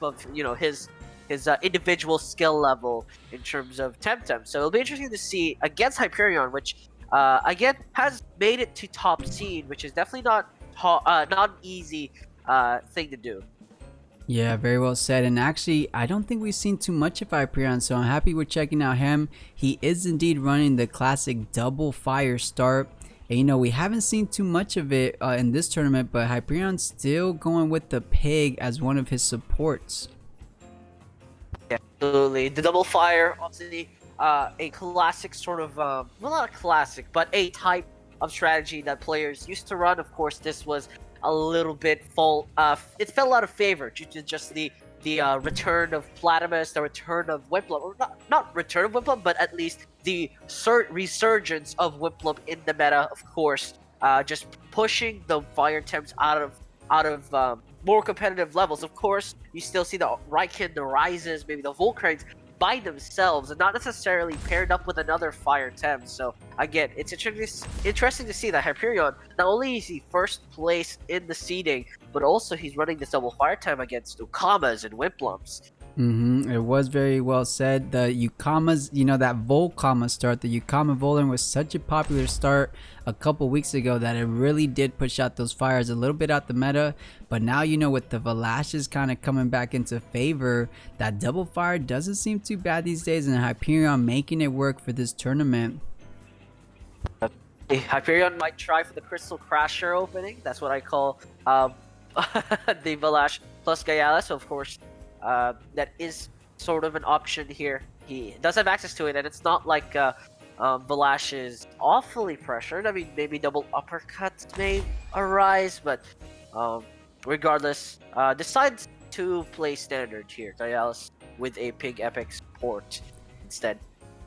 cusp of his individual skill level in terms of Temtem. So it'll be interesting to see against Hyperion, which again has made it to top seed, which is definitely not an easy thing to do. Yeah, very well said. And actually, I don't think we've seen too much of Hyperion, so I'm happy we're checking out him. He is indeed running the classic double fire start. And we haven't seen too much of it in this tournament, but Hyperion's still going with the pig as one of his supports. Yeah, absolutely. The double fire, obviously, a classic sort of, well, not a classic, but a type of strategy that players used to run. Of course, this was a little bit it fell out of favor due to just the return of Platimus, the return of Whiplup, or not return of Whiplup, but at least the resurgence of Whiplup in the meta. Of course, just pushing the fire temps out of more competitive levels. Of course, you still see the Raiken, the Rises, maybe the Volcranes by themselves and not necessarily paired up with another fire temp. So again, it's interesting to see that Hyperion, not only is he first place in the seeding, but also he's running this double fire temp against Ukamas and Whiplumps. It was very well said. The Ukamas, that Volkama start, the Ukama Volan was such a popular start a couple weeks ago that it really did push out those fires a little bit out the meta. But now, with the Velashes kind of coming back into favor, that double fire doesn't seem too bad these days, and Hyperion making it work for this tournament. Hyperion might try for the Crystal Crasher opening. That's what I call the Velash plus Gaialis. So of course, that is sort of an option here. He does have access to it, and it's not like Velash is awfully pressured. I mean, maybe double uppercuts may arise, but regardless, decides to play standard here. Gaialis with a Pig Epic support instead.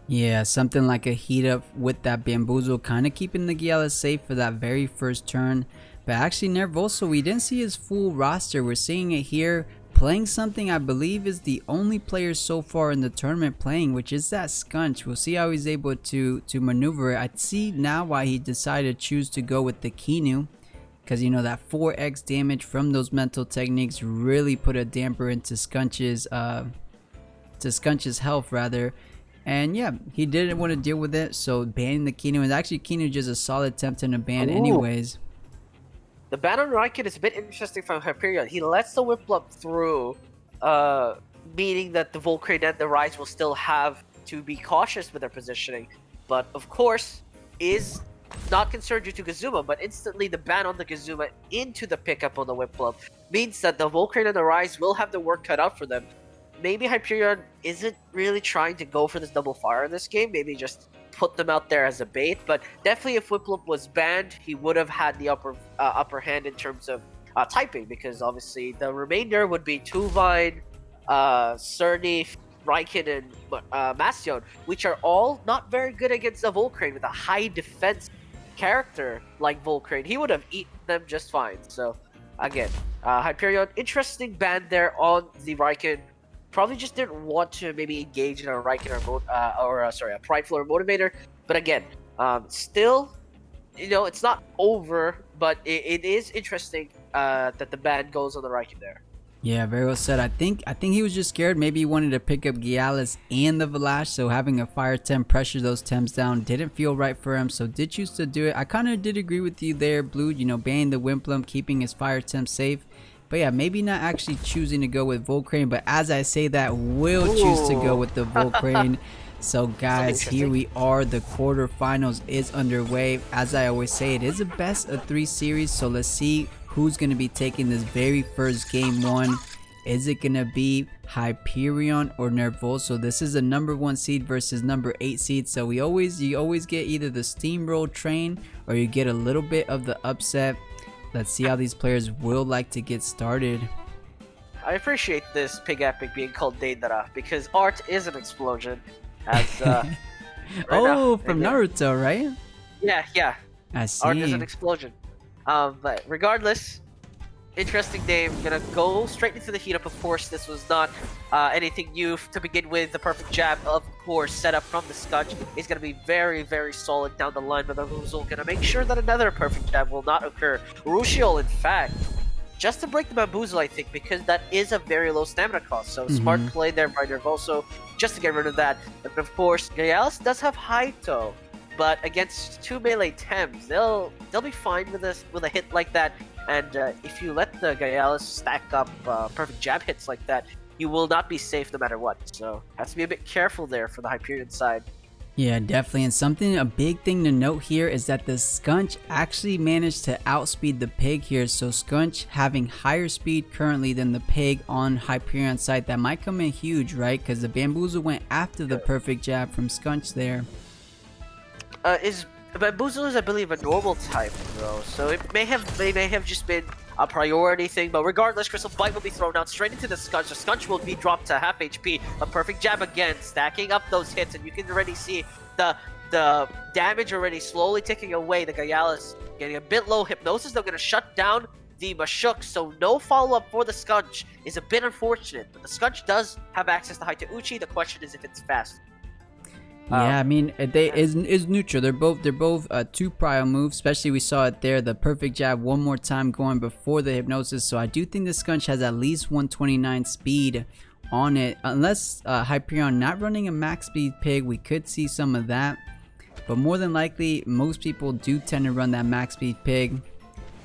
Yeah, something like a heat up with that Bamboozle, kind of keeping the Gaialis safe for that very first turn. But actually, Nervoso, we didn't see his full roster. We're seeing it here. Playing something I believe is the only player so far in the tournament playing, which is that Skunch. We'll see how he's able to maneuver it. I see now why he decided to choose to go with the Keannie, because that 4x damage from those mental techniques really put a damper into Skunch's health rather. And yeah, he didn't want to deal with it, so banning the Keannie was actually Keannie just a solid Temptem to ban anyways. The ban on Raiken is a bit interesting from Hyperion. He lets the Whiplup through, meaning that the Volcrane and the Rise will still have to be cautious with their positioning. But of course, is not concerned due to Gazuma, but instantly the ban on the Gazuma into the pickup on the Whiplup means that the Volcrane and the Rise will have the work cut out for them. Maybe Hyperion isn't really trying to go for this double fire in this game, maybe just put them out there as a bait, but definitely if Whiplup was banned, he would have had the upper hand in terms of typing, because obviously the remainder would be Tuvine, Cerny, Raiken, and Mastion, which are all not very good against the Volcrane. With a high defense character like Volcrane, he would have eaten them just fine. So again, Hyperion, interesting ban there on the Raiken. Probably just didn't want to maybe engage in a Raiken or a Prideful or Motivator. But again, still, it's not over, but it is interesting that the ban goes on the Raiken there. Yeah, very well said. I think he was just scared. Maybe he wanted to pick up Gaialis and the Velash, so having a fire temp pressure those temps down didn't feel right for him, so did choose to do it. I kind of did agree with you there, Blue, banning the Whiplup, keeping his fire temp safe. But yeah, maybe not actually choosing to go with Volcrane, but as I say that, will choose to go with the Volcrane. So guys, here we are. The quarterfinals is underway. As I always say, it is a best of 3 series, so let's see who's going to be taking this very first game 1. Is it going to be Hyperion or Nervoso? This is a number 1 seed versus number 8 seed, so you always get either the steamroll train or you get a little bit of the upset. Let's see how these players will like to get started. I appreciate this Pig Epic being called Deidara, because art is an explosion. As right from Naruto, right? Yeah. I see. Art is an explosion. But regardless, interesting game. Gonna go straight into the heat up. Of course, this was not anything new to begin with. The perfect jab, of course, set up from the Scotch is gonna be very, very solid down the line. But the Ruzel gonna make sure that another perfect jab will not occur. Rushiol, in fact, just to break the Bamboozle, I think, because that is a very low stamina cost. So smart play there by Nervoso just to get rid of that. And of course, Gaialis does have Haito, but against 2 melee Tems, they'll be fine with a hit like that. And if you let the Gaialis stack up perfect jab hits like that, you will not be safe no matter what. So has to be a bit careful there for the Hyperion side. Yeah, definitely. And a big thing to note here is that the Skunch actually managed to outspeed the Pig here. So Skunch having higher speed currently than the Pig on Hyperion side. That might come in huge, right? Because the Bamboozle went after the perfect jab from Skunch there. Bamboozle is, I believe, a normal type, though, so it may have just been a priority thing. But regardless, Crystal Bite will be thrown out straight into the Skunch. The Skunch will be dropped to half HP. A perfect jab again, stacking up those hits, and you can already see the damage already slowly ticking away. The Gaialis getting a bit low. Hypnosis, they're going to shut down the Mashuk, so no follow-up for the Skunch is a bit unfortunate. But the Skunch does have access to Haitauchi. The question is if it's fast. Yeah, I mean, is neutral. They're both 2 prio moves. Especially we saw it there, the perfect jab one more time going before the Hypnosis. So I do think the Skunch has at least 129 speed on it. Unless Hyperion not running a max speed Pig, we could see some of that. But more than likely, most people do tend to run that max speed Pig.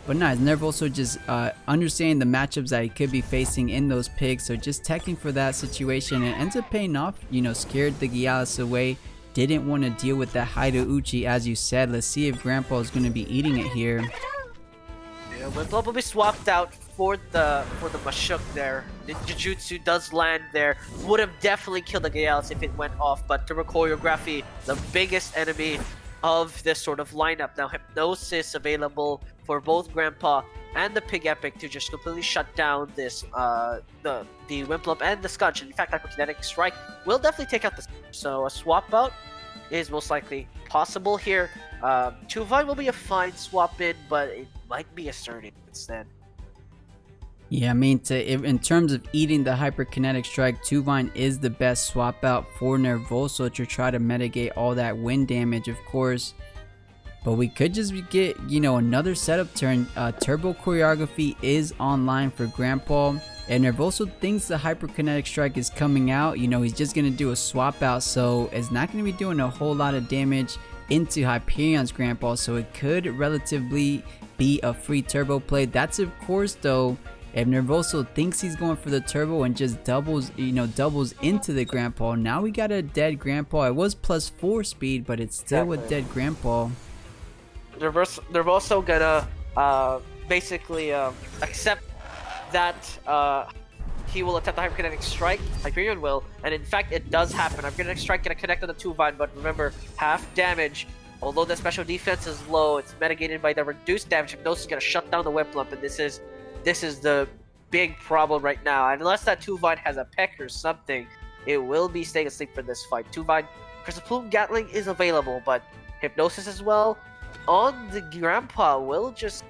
But nice, Nervoso just understanding the matchups that he could be facing in those Pigs. So just teching for that situation, and ends up paying off. You know, scared the Gaialis away. Didn't want to deal with that Haidouchi, as you said. Let's see if Grandpa is going to be eating it here. Yeah, Wimplop will be swapped out for the Mashuk there. The Jujutsu does land there. Would have definitely killed the Gaialis if it went off, but Turbo Choreography, the biggest enemy of this sort of lineup. Now Hypnosis available for both Grandpa and the Pig Epic to just completely shut down this the Wimplop and the Skunch. In fact, Hyperkinetic Strike will definitely take out the Skunch. So a swap out is most likely possible here. Tuvine will be a fine swap in, but it might be a Cerny instead. Yeah, I mean, in terms of eating the Hyperkinetic Strike, Tuvine is the best swap out for Nervoso to try to mitigate all that wind damage, of course. But we could just get, you know, another setup turn. Turbo Choreography is online for Grandpa. And Nervoso thinks the Hyperkinetic Strike is coming out. You know, he's just going to do a swap out. So it's not going to be doing a whole lot of damage into Hyperion's Grandpa. So it could relatively be a free turbo play. That's, of course, though, if Nervoso thinks he's going for the turbo and just doubles into the Grandpa. Now we got a dead Grandpa. It was +4 speed, but it's still a dead Grandpa. Nervoso gonna basically accept that he will attempt the Hyperkinetic Strike. Hyperion will, and in fact it does happen. Hyperkinetic Strike gonna connect on the Tuvine, but remember, half damage. Although the special defense is low, it's mitigated by the reduced damage. Hypnosis is gonna shut down the Wimplop, and this is the big problem right now. Unless that Tuvine has a peck or something, it will be staying asleep for this fight. Tuvine, Crystal Plume Gatling is available, but Hypnosis as well on the Grandpa will just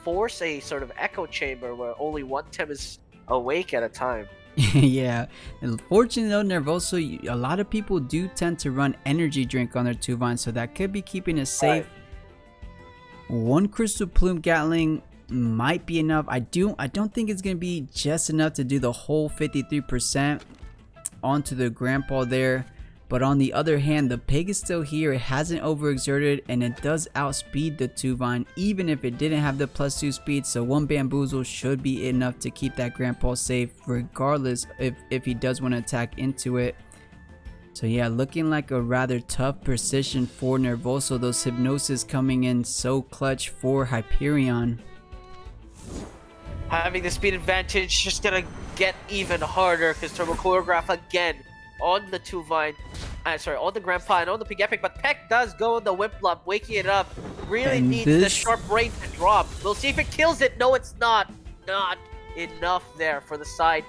force a sort of echo chamber where only one Tem is awake at a time. Yeah, unfortunately though, Nervoso, a lot of people do tend to run energy drink on their Tuvine, so that could be keeping it safe. Right. One Crystal Plume Gatling might be enough. I don't think it's gonna be just enough to do the whole 53% onto the Grandpa there. But on the other hand, the Pig is still here. It hasn't overexerted, and it does outspeed the Tuvine, even if it didn't have the +2 speed. So one Bamboozle should be enough to keep that Grandpa safe, regardless if he does want to attack into it. So yeah, looking like a rather tough position for Nervoso. Those Hypnosis coming in so clutch for Hyperion. Having the speed advantage just gonna get even harder because Turbo Choreograph again on the Tuvine, on the Grandpa and on the Pig Epic, but Peck does go on the Wimplop, waking it up. Really needs the sharp brain to drop. We'll see if it kills it. No, it's not. Not enough there for the side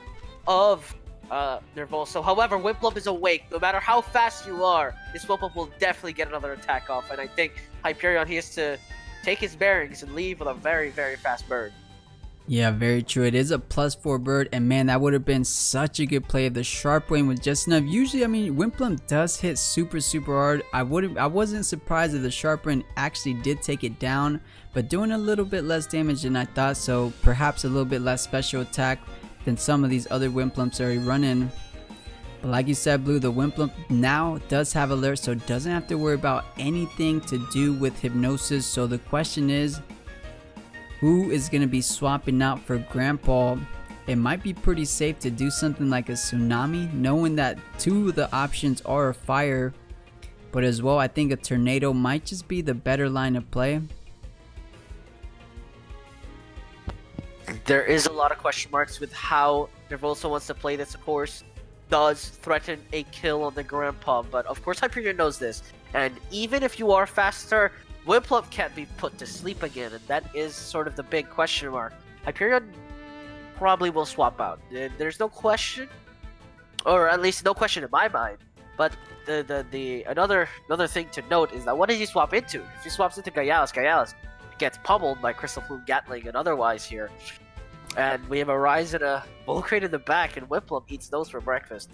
of Nervoso. However, Wimplop is awake. No matter how fast you are, this Wimplop will definitely get another attack off, and I think Hyperion, he has to take his bearings and leave with a very, very fast bird. Yeah, very true. It is a +4 bird, and man, that would have been such a good play if the sharp wing was just enough. Usually, I mean, Wimplum does hit super hard. I wasn't surprised if the sharp wing actually did take it down, but doing a little bit less damage than I thought, so perhaps a little bit less special attack than some of these other Wimplumps already running. But like you said, Blue, the Wimplump now does have alert, so it doesn't have to worry about anything to do with hypnosis. So the question is, who is going to be swapping out for Grandpa? It might be pretty safe to do something like a Tsunami, knowing that 2 of the options are a fire. But as well, I think a Tornado might just be the better line of play. There is a lot of question marks with how Nervoso wants to play this. Of course, does threaten a kill on the Grandpa, but of course Hyperion knows this. And even if you are faster, Wimplump can't be put to sleep again, and that is sort of the big question mark. Hyperion probably will swap out. There's no question, or at least no question in my mind. But another thing to note is that what does he swap into? If he swaps into Gyalis gets pummeled by Crystal Plume Gatling and otherwise here. And we have a Rise and a Volcrate in the back, and Wimplump eats those for breakfast.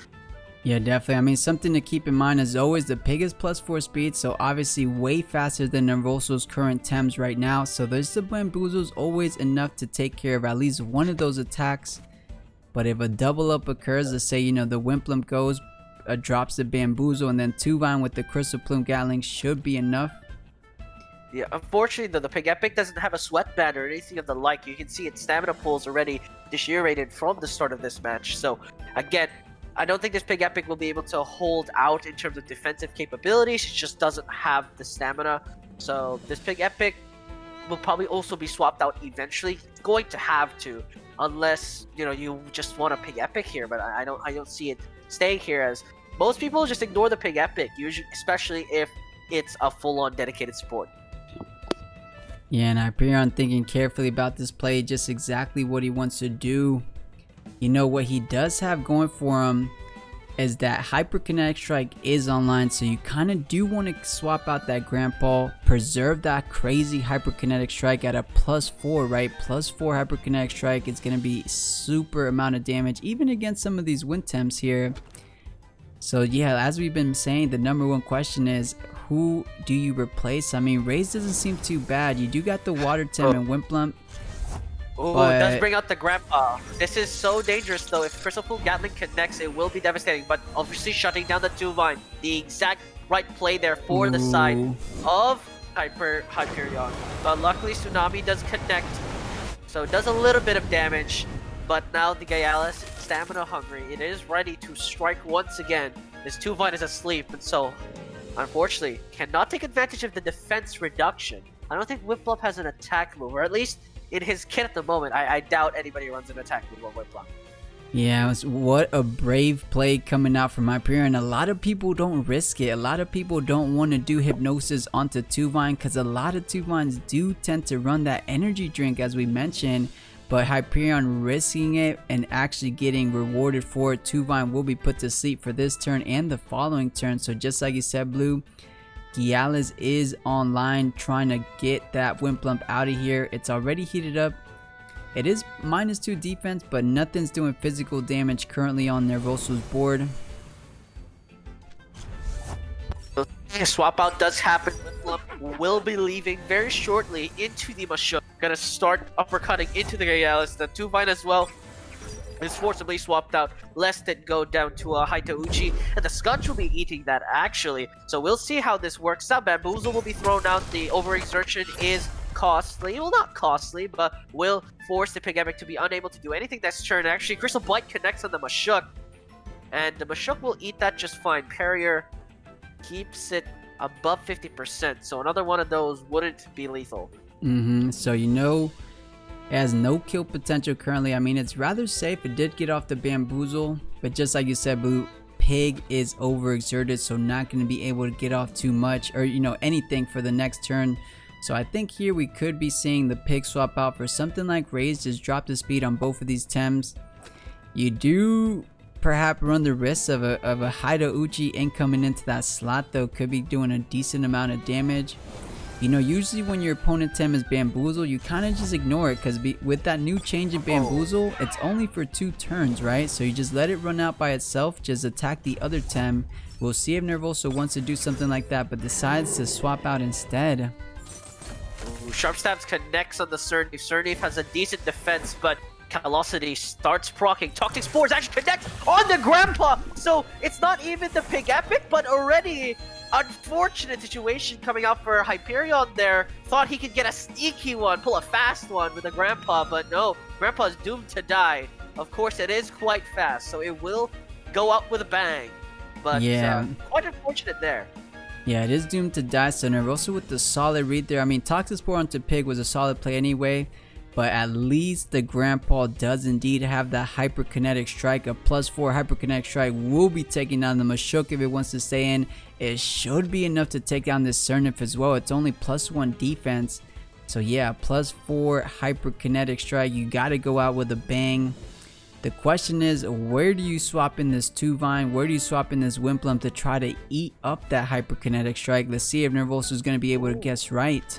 Yeah, definitely. I mean, something to keep in mind as always, the pig is +4 speed, so obviously way faster than Nervoso's current Tems right now. So there's the Bamboozle's always enough to take care of at least one of those attacks. But if a double up occurs, let's say, you know, the Wimplump goes, drops the Bamboozle, and then 2-Vine with the Crystal Plume Gatling should be enough. Yeah, unfortunately though, the Pig Epic doesn't have a sweatband or anything of the like. You can see its stamina pools already deteriorated from the start of this match. So again, I don't think this Pig Epic will be able to hold out in terms of defensive capabilities. It just doesn't have the stamina. So this Pig Epic will probably also be swapped out eventually. It's going to have to, unless, you know, you just want a Pig Epic here. But I don't see it staying here, as most people just ignore the Pig Epic, usually, especially if it's a full-on dedicated support. Yeah, and Hyperion thinking carefully about this play, just exactly what he wants to do. You know, what he does have going for him is that Hyperkinetic Strike is online, so you kind of do want to swap out that Grandpa, preserve that crazy Hyperkinetic Strike at a +4, right? +4 Hyperkinetic Strike is going to be super amount of damage, even against some of these wind temps here. So yeah, as we've been saying, the #1 question is, who do you replace? I mean, Raze doesn't seem too bad. You do got the Water Tem and Wimplump. Oh, but... it does bring out the Grandpa. This is so dangerous though. If Crystal Plume Gatling connects, it will be devastating. But obviously shutting down the 2-Vine. The exact right play there for the side of Hyperion. But luckily Tsunami does connect. So it does a little bit of damage. But now the Gyalis, stamina hungry. It is ready to strike once again. This 2-Vine is asleep, and so unfortunately cannot take advantage of the defense reduction. I don't think Wimplump has an attack move, or at least in his kit at the moment, I doubt anybody runs an attack move on Wimplump. Yeah, what a brave play coming out from Hyperion. A lot of people don't risk it. A lot of people don't want to do Hypnosis onto 2-Vine because a lot of 2-Vines do tend to run that energy drink, as we mentioned. But Hyperion risking it and actually getting rewarded for it. 2-Vine will be put to sleep for this turn and the following turn. So just like you said, Blue, Gyalis is online trying to get that Wimplump out of here. It's already heated up. It is -2 defense, but nothing's doing physical damage currently on Nervoso's board. A swap out does happen. Wimplump will be leaving very shortly into the Mashuk. Gonna start uppercutting into the Gyalis. The 2-Vine as well is forcibly swapped out, lest it go down to a Haitauchi, and the Scunch will be eating that actually. So we'll see how this works out. Bamboozle will be thrown out. The overexertion is costly. Well, not costly, but will force the Pig Epic to be unable to do anything next turn. Actually, Crystal Blight connects on the Mashuk, and the Mashuk will eat that just fine. Parrier keeps it above 50%, so another one of those wouldn't be lethal. So you know, it has no kill potential currently. I mean, it's rather safe. It did get off the Bamboozle, but just like you said, Blue, Pig is overexerted, so not going to be able to get off too much, or, you know, anything for the next turn. So I think here we could be seeing the Pig swap out for something like Raze. Just drop the speed on both of these Tems. You do perhaps run the risk of a Haidouchi incoming into that slot, though. Could be doing a decent amount of damage. You know, usually when your opponent Tem is Bamboozle, you kind of just ignore it because with that new change in Bamboozle, it's only for 2 turns, right? So you just let it run out by itself, just attack the other Tem. We'll see if Nervoso wants to do something like that, but decides to swap out instead. Ooh, Sharp Stabs connects on the SnrPlat. SnrPlat has a decent defense, but Callosity starts proccing. Toxic Spores actually connects on the Grandpa! So it's not even the Pig Epic, but already unfortunate situation coming out for Hyperion there. Thought he could get a sneaky one, pull a fast one with the Grandpa, but no. Grandpa is doomed to die. Of course, it is quite fast, so it will go out with a bang. But yeah, quite unfortunate there. Yeah, it is doomed to die, so Nervoso with the solid read there. I mean, Toxic Spore onto Pig was a solid play anyway, but at least the Grandpa does indeed have that Hyperkinetic Strike. A +4 Hyperkinetic Strike will be taking down the Mashuk if it wants to stay in. It should be enough to take down this SnrPlat as well. It's only +1 defense. So yeah, +4 Hyperkinetic Strike. You got to go out with a bang. The question is, where do you swap in this 2-Vine? Where do you swap in this Wimplum to try to eat up that Hyperkinetic Strike? Let's see if Nervoso is going to be able to guess right.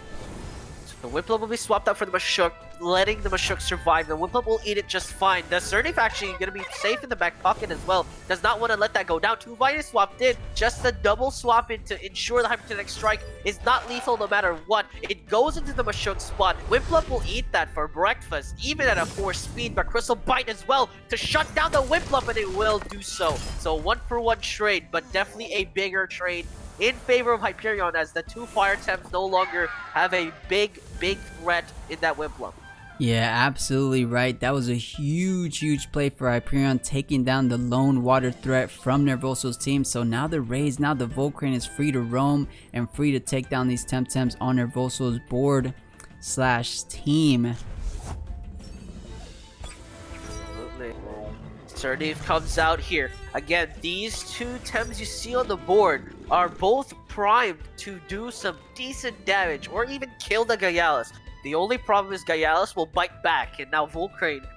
The Wimplum will be swapped out for the Mashuk, letting the Mashuk survive. The Wimplum will eat it just fine. The SnrPlat actually going to be safe in the back pocket as well. Does not want to let that go down. 2-Vine is swapped in. Just a double swap in to ensure the Hyperkinetic Strike is not lethal no matter what. It goes into the Mashuk spot. Wimplum will eat that for breakfast, even at a 4 speed. But Crystal Bite as well to shut down the Wimplum, and it will do so. So 1-for-1 trade, but definitely a bigger trade in favor of Hyperion, as the 2 Fire Temps no longer have a big threat in that Wimplum. Yeah, absolutely right. That was a huge play for Hyperion, taking down the lone water threat from Nervoso's team. So now the Raze, now the Volcrane is free to roam and free to take down these Temtems on Nervoso's board / team. Absolutely. SnrPlat comes out here. Again, these 2 Tems you see on the board are both primed to do some decent damage or even kill the Gaialis. The only problem is Gaialis will bite back, and now Volcrane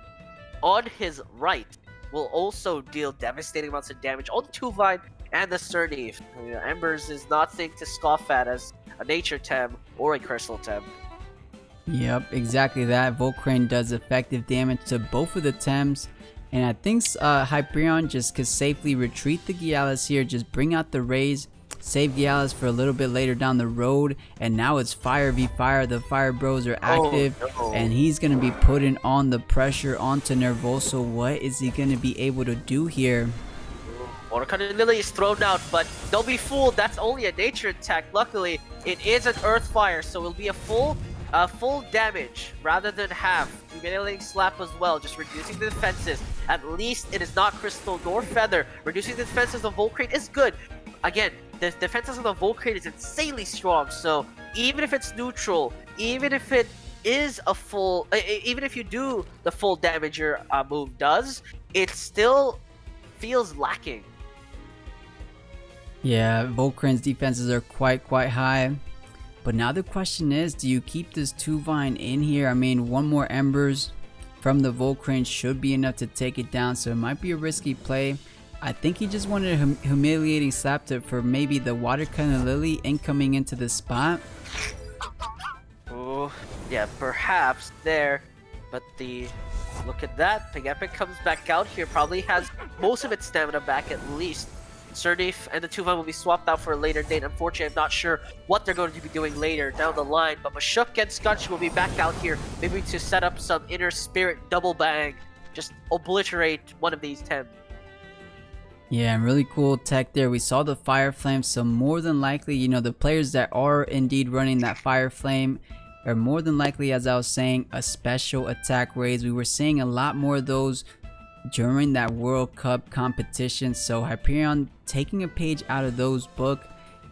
on his right will also deal devastating amounts of damage on the 2-Vine and the SnrPlat. Embers is nothing to scoff at as a Nature Tem or a Crystal Tem. Yep, exactly that. Volcrane does effective damage to both of the Tems. And I think Hyperion just could safely retreat the Gaialis here, just bring out the Raze, save Gaialis for a little bit later down the road, and now it's Fire v Fire. The Fire Bros are active, and he's going to be putting on the pressure onto Nervoso. What is he going to be able to do here? Watercutting Lily is thrown out, but don't be fooled, that's only a nature attack. Luckily, it is an Earth Fire, so it'll be a full damage rather than half. Humiliating Slap as well, just reducing the defenses. At least it is not Crystal nor Feather. Reducing the defenses of Volcrane is good. Again, the defenses of the Volcrane is insanely strong, so even if it's neutral, even if it is a full, even if you do the full damage your move does, it still feels lacking. Yeah, Volcrane's defenses are quite high. But now the question is, do you keep this 2-Vine in here? I mean, 1 more Embers from the Volcrane should be enough to take it down, so it might be a risky play. I think he just wanted a humiliating slap tip for maybe the Watercutting Lily incoming into the spot. Oh, yeah, perhaps there. But look at that. Pig Epic comes back out here, probably has most of its stamina back at least. SnrPlat and the 2-Vine will be swapped out for a later date. Unfortunately, I'm not sure what they're going to be doing later down the line. But Mashuk and Scunch will be back out here, maybe to set up some Inner Spirit double bang. Just obliterate one of these 10. Yeah, and really cool tech there. We saw the Fire Flame, so more than likely, you know, the players that are indeed running that Fire Flame are more than likely, as I was saying, a special attack Raze. We were seeing a lot more of those during that World Cup competition, so Hyperion taking a page out of those book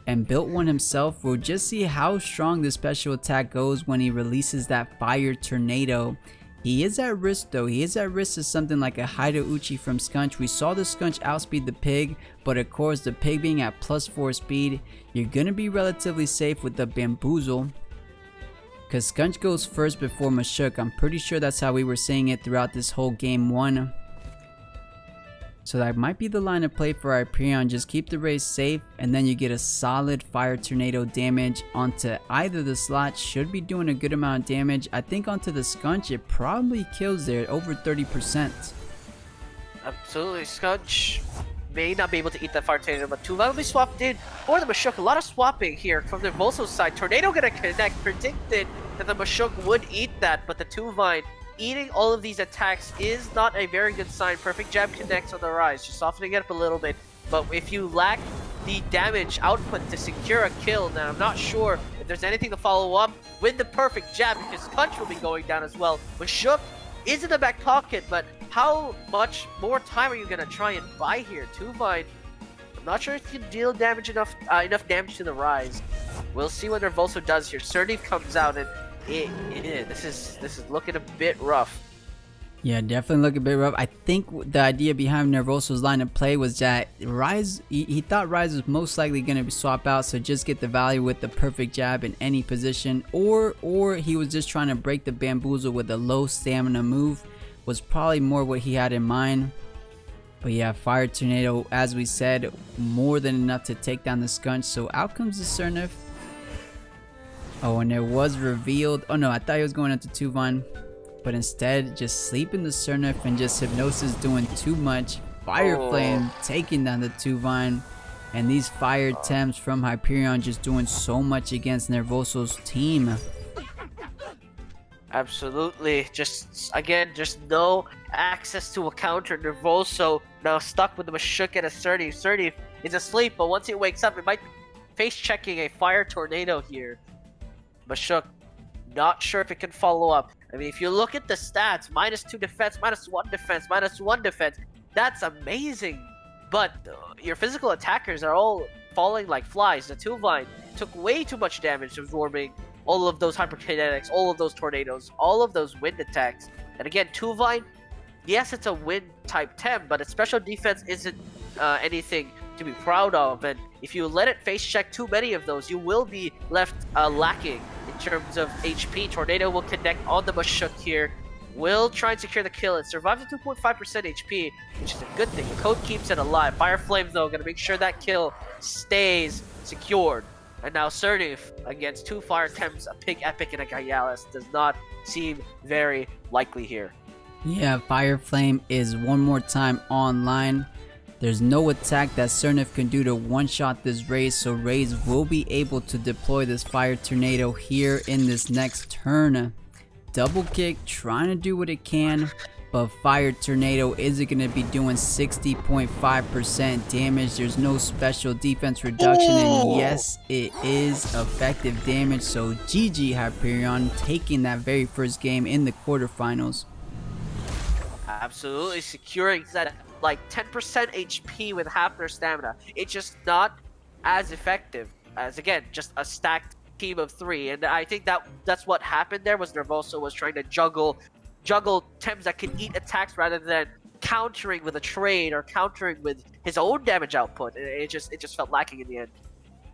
and built one himself. We'll just see how strong the special attack goes when he releases that Fire Tornado. He is at risk though. He is at risk of something like a Hidouchi from Scunch. We saw the Scunch outspeed the Pig, but of course the Pig being at +4 speed, you're gonna be relatively safe with the Bamboozle, because Scunch goes first before Mashuk. I'm pretty sure that's how we were saying it throughout this whole game 1. So that might be the line of play for Hyperion. Just keep the race safe, and then you get a solid fire tornado damage onto either the slot. Should be doing a good amount of damage. I think onto the Skunch, it probably kills there, over 30%. Absolutely, Skunch may not be able to eat that fire tornado, but Tuvan will be swapped in for the Mashuk. A lot of swapping here from the Nervoso side. Tornado gonna connect. Predicted that the Mashuk would eat that, but the Tuvan eating all of these attacks is not a very good sign. Perfect jab connects on the rise, just softening it up a little bit. But if you lack the damage output to secure a kill, now I'm not sure if there's anything to follow up with the perfect jab, because Skunch will be going down as well. Mashuk is in the back pocket, but how much more time are you gonna try and buy here? Tuvan, I'm not sure if you can deal damage enough damage to the rise. We'll see what Nervoso does here. SnrPlat comes out, and this is looking a bit rough. Yeah, definitely looking a bit rough. I think the idea behind Nervoso's line of play was that Rise, he thought Rise was most likely going to be swapped out, so just get the value with the perfect jab in any position, or he was just trying to break the bamboozle with a low stamina move, was probably more what he had in mind. But yeah, fire tornado, as we said, more than enough to take down the Skunch. So out comes the SnrPlat. Oh, and it was revealed. Oh no, I thought he was going into Tuvan, but instead just sleeping the SnrPlat and just Hypnosis doing too much. Fire Flame taking down the Tuvan, and these fire temps from Hyperion just doing so much against Nervoso's team. Absolutely. Just no access to a counter. Nervoso now stuck with the Mashuk and a SnrPlat. SnrPlat is asleep, but once it wakes up, it might be face checking a fire tornado here. Mashuk, not sure if it can follow up. I mean, if you look at the stats, -2 defense, -1 defense, -1 defense, that's amazing. But your physical attackers are all falling like flies. The Tuvan took way too much damage absorbing all of those hyperkinetics, all of those tornadoes, all of those wind attacks. And again, Tuvan, yes, it's a wind type temp, but its special defense isn't anything to be proud of. And if you let it face check too many of those, you will be left lacking in terms of HP. Tornado will connect on the Mashuk here, will try and secure the kill. It survives at 2.5% HP, which is a good thing. The code keeps it alive. Fire Flame, though, gonna make sure that kill stays secured. And now SnrPlat against two fire temps, a Pig Epic and a Gaialis, does not seem very likely here. Yeah, Fire Flame is one more time online. There's no attack that SnrPlat can do to one-shot this Raze, so Raze will be able to deploy this Fire Tornado here in this next turn. Double kick, trying to do what it can, but Fire Tornado isn't going to be doing 60.5% damage. There's no special defense reduction, and yes, it is effective damage. So GG Hyperion taking that very first game in the quarterfinals. Absolutely securing that like 10% HP with half their stamina. It's just not as effective as, again, just a stacked team of 3. And I think that's what happened there. Was Nervoso was trying to juggle temps that can eat attacks rather than countering with a trade or countering with his own damage output. It just felt lacking in the end.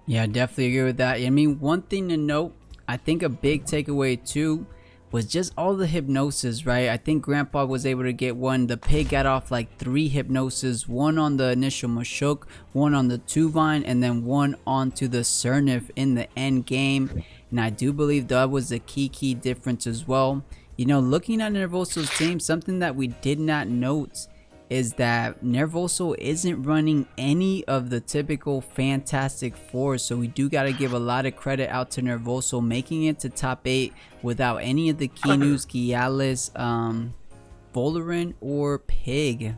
Yeah, definitely agree with that. I mean, one thing to note, I think a big takeaway too was just all the hypnosis, right? I think Grandpa was able to get one. The Pig got off like 3 hypnosis, one on the initial Mashuk, one on the Tuvan, and then one onto the SnrPlat in the end game. And I do believe that was the key difference as well. You know, looking at Nervoso's team, something that we did not note is that Nervoso isn't running any of the typical Fantastic Four, so we do got to give a lot of credit out to Nervoso making it to top 8 without any of the Keanues, Gaialis, Volerin, or Pig.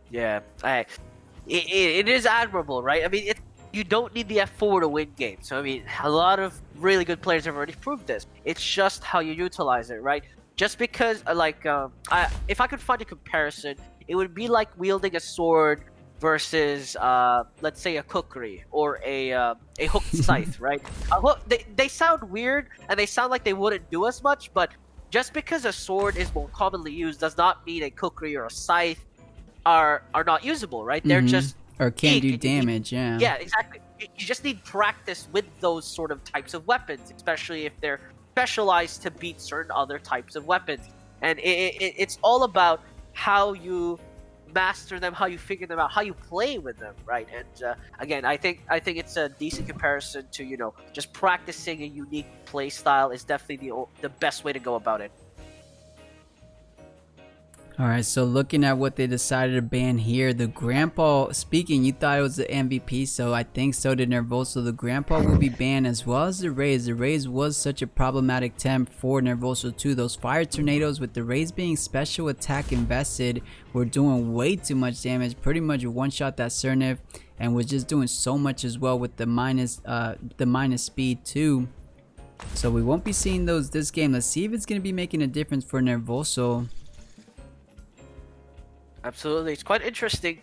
Yeah, it is admirable, right? I mean, you don't need the F4 to win games. So, I mean, a lot of really good players have already proved this. It's just how you utilize it, right? Just because, if I could find a comparison, it would be like wielding a sword versus, let's say, a kukri or a hooked scythe, right? They sound weird and they sound like they wouldn't do as much, but just because a sword is more commonly used does not mean a kukri or a scythe are not usable, right? They're just or can't do damage. Yeah, exactly. You just need practice with those sort of types of weapons, especially if they're specialized to beat certain other types of weapons. And it's all about how you master them, how you figure them out, how you play with them, right? And again, I think it's a decent comparison to, you know, just practicing a unique play style is definitely the best way to go about it. Alright, so looking at what they decided to ban here, the Grandpa, speaking, you thought it was the MVP, so I think so did Nervoso. The Grandpa will be banned as well as the Rays. The Rays was such a problematic temp for Nervoso too. Those fire tornadoes with the Rays being special attack invested were doing way too much damage, pretty much one shot that SnrPlat, and was just doing so much as well with the minus speed too. So we won't be seeing those this game. Let's see if it's going to be making a difference for Nervoso. Absolutely, it's quite interesting.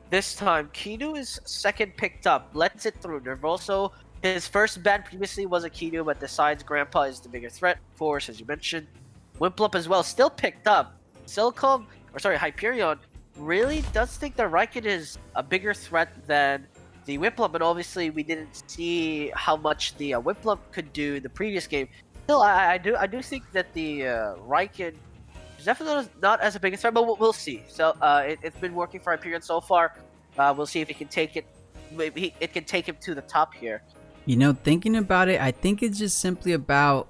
This time, Keannie is second picked up, lets it through. Nervoso, his first ban previously was a Keannie, but decides Grandpa is the bigger threat. Force, as you mentioned. Wimplup as well, still picked up. Hyperion really does think that Raikkonen is a bigger threat than the Wimplup, and obviously we didn't see how much the Wimplup could do in the previous game. Still, I do think that the Raikkonen definitely not as a big threat, but we'll see. So it's been working for Hyperion so far. We'll see if it can take it. Maybe it can take him to the top here. You know, thinking about it, I think it's just simply about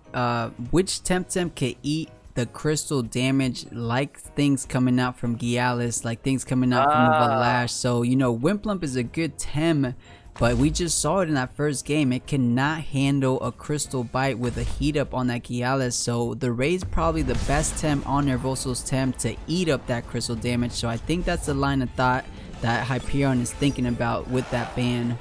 which Temtem can eat the crystal damage, like things coming out from Gialis, like things coming out from the Valash. So, you know, Wimplump is a good Tem, but we just saw it in that first game. It cannot handle a crystal bite with a heat up on that Gialis. So the Ray's probably the best Tem on Nervoso's Tem to eat up that crystal damage. So I think that's the line of thought that Hyperion is thinking about with that ban.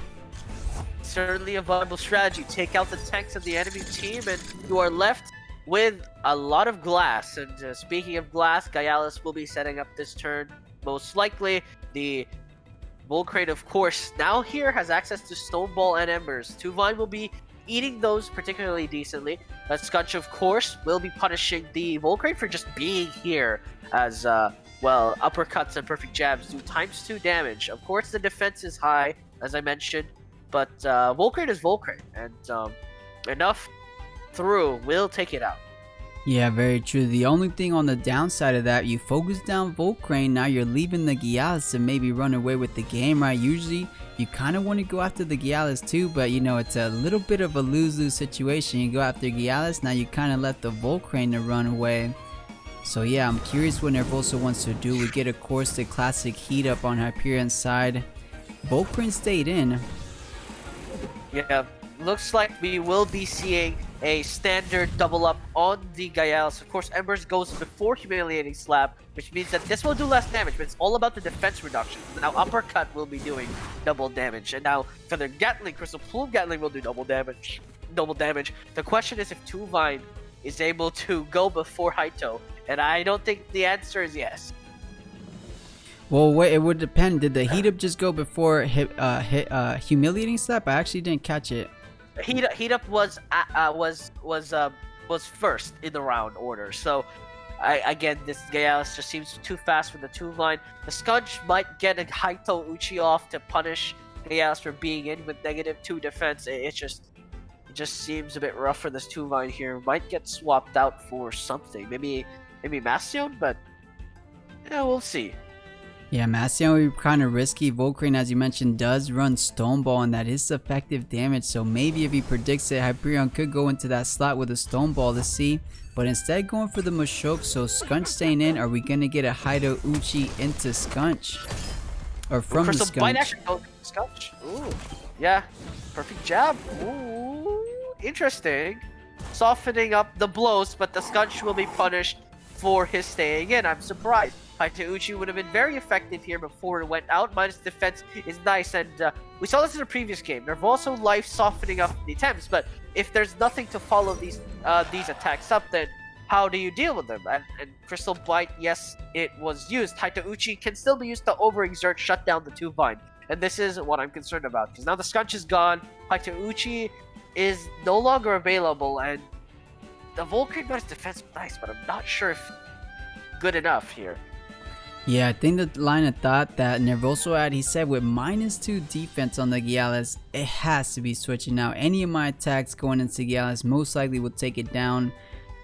Certainly a viable strategy. Take out the tanks of the enemy team and you are left with a lot of glass. And speaking of glass, Gialis will be setting up this turn. Most likely, the Volcrate, of course, now here has access to Stone Ball and Embers. Tuvine will be eating those particularly decently. Scunch, of course, will be punishing the Volcrate for just being here, as, well, uppercuts and perfect jabs do ×2 damage. Of course, the defense is high, as I mentioned, but Volcrate is Volcrate, and enough through will take it out. Yeah, very true. The only thing on the downside of that, you focus down Volcrane, now you're leaving the Gialis to maybe run away with the game, right? Usually, you kind of want to go after the Gialis too, but you know, it's a little bit of a lose-lose situation. You go after Gialis, now you kind of let the Volcrane to run away. So yeah, I'm curious what Nervoso wants to do. We get, of course, the classic heat up on Hyperion's side. Volcrane stayed in. Yeah, looks like we will be seeing a standard double up on the Gialis. Of course, Embers goes before Humiliating Slap, which means that this will do less damage, but it's all about the defense reduction. Now Uppercut will be doing double damage, and now for the Gatling, Crystal Plume Gatling will do double damage. The question is if Tuvine is able to go before Haito, and I don't think the answer is yes. Well, wait, it would depend. Did the heat up just go before Humiliating Slap? I actually didn't catch it. Heat up was first in the round order. So, again, this Gialis just seems too fast for the Tuvine. The Scunch might get a Haito Uchi off to punish Gialis for being in with -2 defense. It just seems a bit rough for this Tuvine here. Might get swapped out for something. Maybe Mastion, but yeah, we'll see. Yeah, Mastion would be kind of risky. Volcrane, as you mentioned, does run Stone Ball, and that is effective damage. So maybe if he predicts it, Hyperion could go into that slot with a Stone Ball to see. But instead going for the Mashok, so Scunch staying in. Are we going to get a Haito Uchi into Scunch? Or from the Scunch? Bite actually goes Scunch. Ooh, yeah. Perfect jab. Ooh, interesting. Softening up the blows, but the Scunch will be punished for his staying in. I'm surprised. Haito Uchi would have been very effective here before it went out. Minus defense is nice, and we saw this in the previous game. Nervoso life softening up the attempts, but if there's nothing to follow these attacks up, then how do you deal with them? And Crystal Bite, yes, it was used. Haito Uchi can still be used to overexert, shut down the Tuvine, and this is what I'm concerned about, because now the Scunch is gone. Haito Uchi is no longer available, and the Volcrane minus defense is nice, but I'm not sure if good enough here. Yeah, I think the line of thought that Nervoso had, he said with -2 defense on the Gialis, it has to be switching out. Any of my attacks going into Gialis most likely will take it down.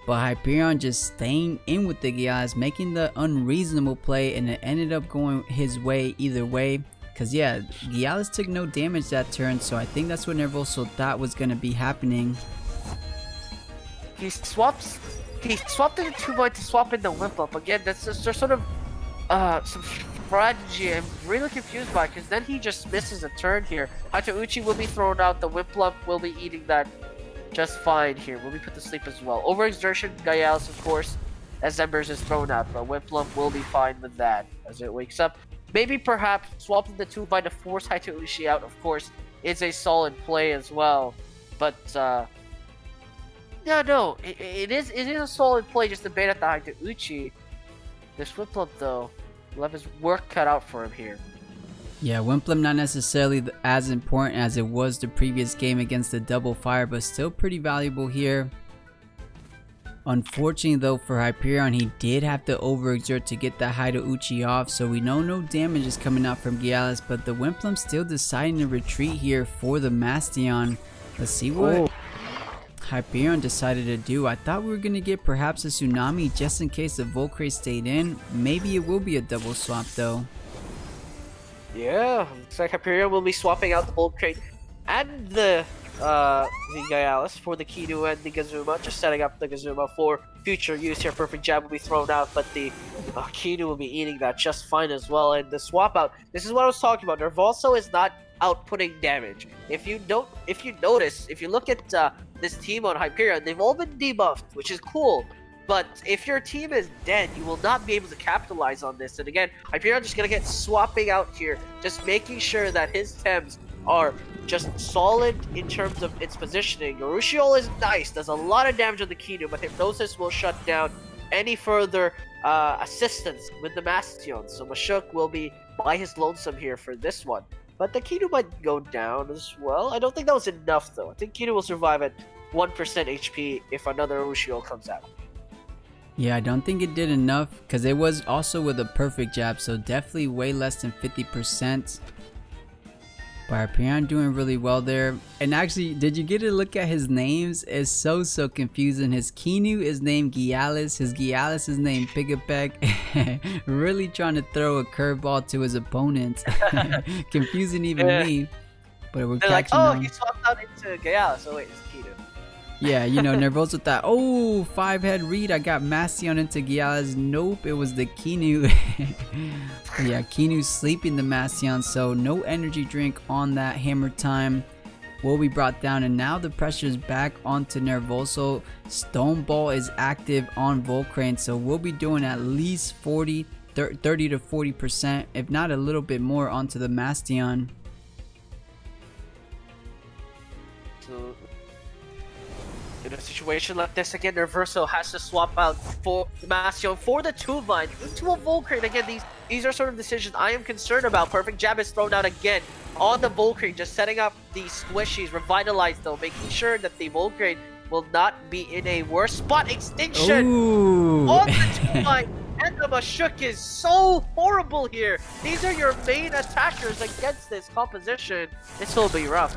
but Hyperion just staying in with the Gialas, making the unreasonable play, and it ended up going his way either way. Cause yeah, Gialas took no damage that turn, so I think that's what Nervoso thought was gonna be happening. He swapped in the 2-Mind to swap in the Whip-Up. Again, that's just sort of some strategy I'm really confused by, because then he just misses a turn here. Hatauchi will be thrown out, the Whip-Up will be eating that just fine here. Will be put to sleep as well. Overexertion, Gialas, of course, as Embers is thrown out, but Whip-Up will be fine with that as it wakes up. Maybe perhaps swapping the 2-Mind to force Hatauchi out, of course, is a solid play as well. But, yeah, no, it is a solid play just to bait at the Hatauchi. This Whip-Up, though, will have his work cut out for him here. Yeah, Whip-Up not necessarily as important as it was the previous game against the double fire, but still pretty valuable here. Unfortunately though for Hyperion, he did have to overexert to get that Hatauchi off, so we know no damage is coming out from Gialas, but the Whip-Up still deciding to retreat here for the Mastion. Let's see what Hyperion decided to do. I thought we were going to get perhaps a Tsunami just in case the Volcrate stayed in. Maybe it will be a double swap though. Yeah, looks like Hyperion will be swapping out the Volcrate and the Gialas for the Keannie and the Gazuma, just setting up the Gazuma for future use here. Perfect Jab will be thrown out, but the Keannie will be eating that just fine as well. And the swap out, this is what I was talking about. Nervoso is not outputting damage. If you notice, if you look at this team on Hyperion, they've all been debuffed, which is cool. But if your team is dead, you will not be able to capitalize on this. And again, Hyperion just gonna get swapping out here, just making sure that his Tems are just solid in terms of its positioning. Urushiol is nice, does a lot of damage on the Keannie, but Hypnosis will shut down any further assistance with the Mastion. So Mashuk will be by his lonesome here for this one. But the Keannie might go down as well. I don't think that was enough though. I think Keannie will survive at 1% HP if another Urushiol comes out. Yeah, I don't think it did enough because it was also with a perfect jab, so definitely way less than 50%. But Hyperion doing really well there. And actually, did you get a look at his names? It's so confusing. His Keannie is named Gialas, his Gialas is named Pigapeg. Really trying to throw a curveball to his opponent. Confusing even me. But we're They're catching like, on. he swapped out into Gialas, so wait, it's Keannie. Yeah, you know, Nervoso thought, oh, 5-head read, I got Mastion into Gialas. Nope, it was the Keannie. Yeah, Keannie sleeping the Mastion, so no energy drink on that. Hammer time will be brought down, and now the pressure is back onto Nervoso. Stone Ball is active on Volcrate, so we'll be doing at least 30 to 40%, if not a little bit more, onto the Mastion. So, in a situation like this, again, Nervoso has to swap out for the Mastion for the 2-Mind into a Volcrate. Again, these are sort of decisions I am concerned about. Perfect Jab is thrown out again on the Volcrate, just setting up the squishies. Revitalized though, making sure that the Volcrate will not be in a worse spot. Extinction on the 2-Mind. And the Mashuk is so horrible here. These are your main attackers against this composition. This will be rough.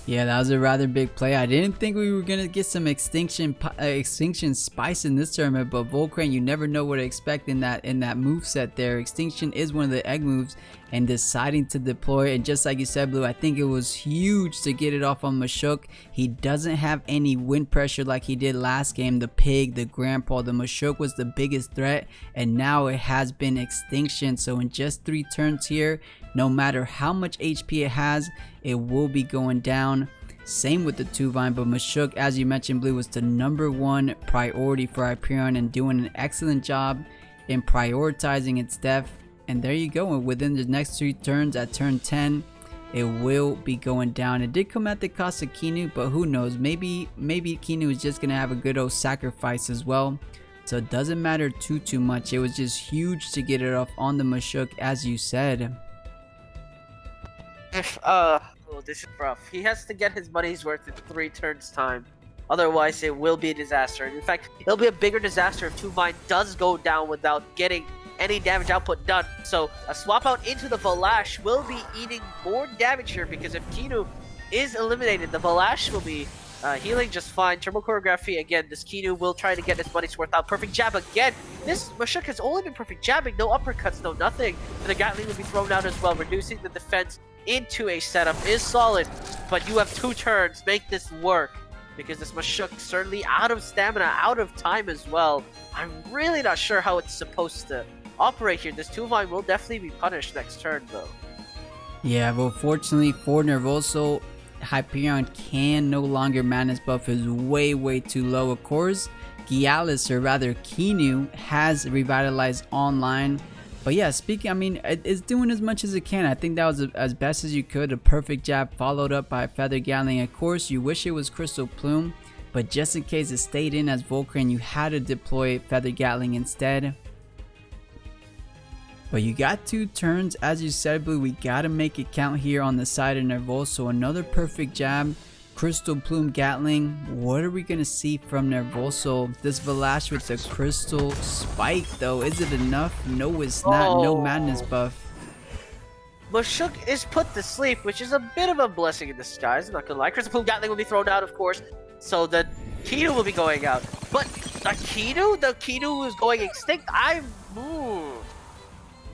Yeah, that was a rather big play. I didn't think we were gonna get some extinction spice in this tournament, but Volcrate, you never know what to expect in that move set there. Extinction is one of the egg moves, and deciding to deploy, and just like you said, Blue, I think it was huge to get it off on Mashuk. He doesn't have any wind pressure like he did last game. The pig, the grandpa, the Mashuk was the biggest threat, and now it has been extinction. So in just 3 turns here, no matter how much HP it has, it will be going down. Same with the 2-Vine, but Mashuk, as you mentioned, Blue, was the #1 priority for Hyperion and doing an excellent job in prioritizing its death. And there you go, and within the next 3 turns, at turn 10, it will be going down. It did come at the cost of Keannie, but who knows, maybe Keannie was just gonna have a good old sacrifice as well. So it doesn't matter too much. It was just huge to get it off on the Mashuk, as you said. Oh, this is rough. He has to get his money's worth in 3 turns time. Otherwise, it will be a disaster. And in fact, it'll be a bigger disaster if 2-Vine does go down without getting any damage output done. So a swap out into the Valash will be eating more damage here, because if Keannie is eliminated, the Valash will be Healing just fine. Turbo choreography again. This Keanu will try to get his money's worth out. Perfect jab again. This Mashuk has only been perfect jabbing. No uppercuts, no nothing. And the Gatling will be thrown out as well. Reducing the defense into a setup is solid. But you have 2 turns. Make this work. Because this Mashuk certainly out of stamina, out of time as well. I'm really not sure how it's supposed to operate here. This Tuvine will definitely be punished next turn though. Yeah, but fortunately for Nervoso, Hyperion can no longer madness buff is way too low. Of course, Gialis, or rather Keanu, has revitalized online. But yeah, speaking, I mean, it's doing as much as it can. I think that was as best as you could. A perfect jab followed up by Feather Gatling. Of course, you wish it was Crystal Plume, but just in case it stayed in as Volcrane, you had to deploy Feather Gatling instead. But you got 2 turns, as you said, Blue. We gotta make it count here on the side of Nervoso. Another perfect jab, Crystal Plume Gatling. What are we gonna see from Nervoso? This Valash with the Crystal Spike though, is it enough? No, it's not. No madness buff. Mashuk is put to sleep, which is a bit of a blessing in disguise. I'm not gonna lie. Crystal Plume Gatling will be thrown out, of course, so the Keanu will be going out. But the Keanu is going extinct.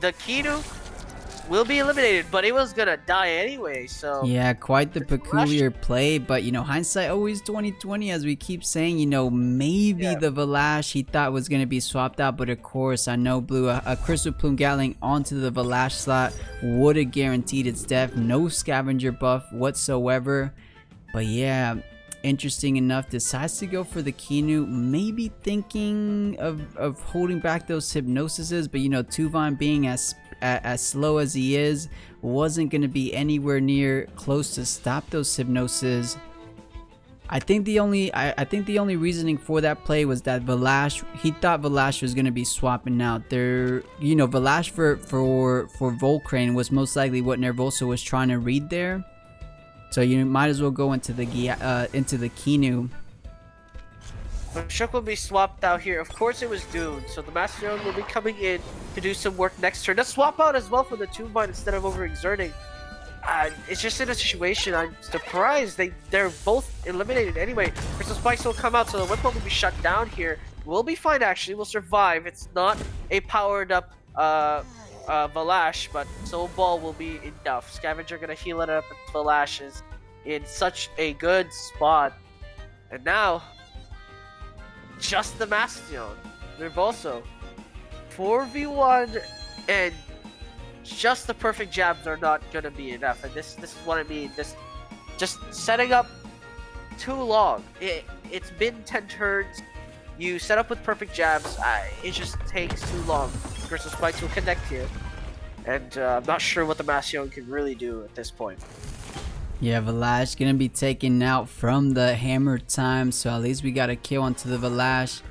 The Keanu will be eliminated, but it was gonna die anyway, so yeah, quite the peculiar play. But you know, hindsight always 2020, as we keep saying. You know, maybe the Valash he thought was gonna be swapped out, but of course I know Blue, a Crystal Plume Gatling onto the Valash slot would have guaranteed its death. No scavenger buff whatsoever. But yeah, interesting enough, decides to go for the Keanu, maybe thinking of holding back those hypnosises, but you know, Tuvine being as slow as he is, wasn't going to be anywhere near close to stop those hypnoses. I think the only reasoning for that play was that Valash, he thought Valash was going to be swapping out there. You know, Valash for Volcrane was most likely what Nervoso was trying to read there. So you might as well go into the Keanu. Mashuk will be swapped out here. Of course it was doomed, so the Master will be coming in to do some work next turn. Let's swap out as well for the Tuvine instead of overexerting. It's just in a situation I'm surprised they're both eliminated anyway. Crystal Spikes will come out, so the Whip will be shut down here. We'll be fine actually, we'll survive. It's not a powered up Valash, but Soul Ball will be enough. Scavenger gonna heal it up, and Valash is in such a good spot. And now, just the Bastion. Nervoso. 4v1 and just the perfect jabs are not gonna be enough. And this is what I mean. This just setting up too long. It's been 10 turns. You set up with perfect jabs. It just takes too long. Crystal Spikes will connect here. And I'm not sure what the Bastion can really do at this point. Yeah, Valash gonna be taken out from the hammer time, so at least we got a kill onto the Valash.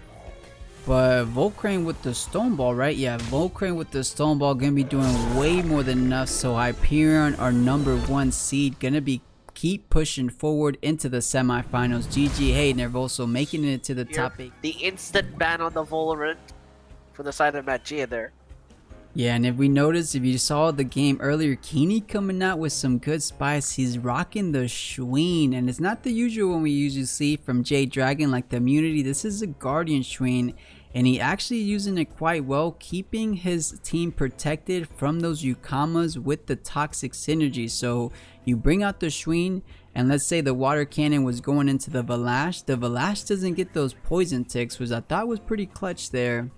But Volcrane with the Stone Ball, right? Yeah, Volcrane with the Stone Ball gonna be doing way more than enough. So Hyperion, our #1 seed, gonna be keep pushing forward into the semifinals. GG, hey Nervoso, making it to the top 8. The instant ban on the Valorant for the side of Jegue there. Yeah, and if you saw the game earlier, Keannie coming out with some good spice. He's rocking the Schween, and it's not the usual one we usually see from J Dragon, like the immunity. This is a Guardian Schween, and he actually using it quite well, keeping his team protected from those Yukamas with the toxic synergy. So you bring out the Schween, and let's say the water cannon was going into the Valash. The Valash doesn't get those poison ticks, which I thought was pretty clutch there.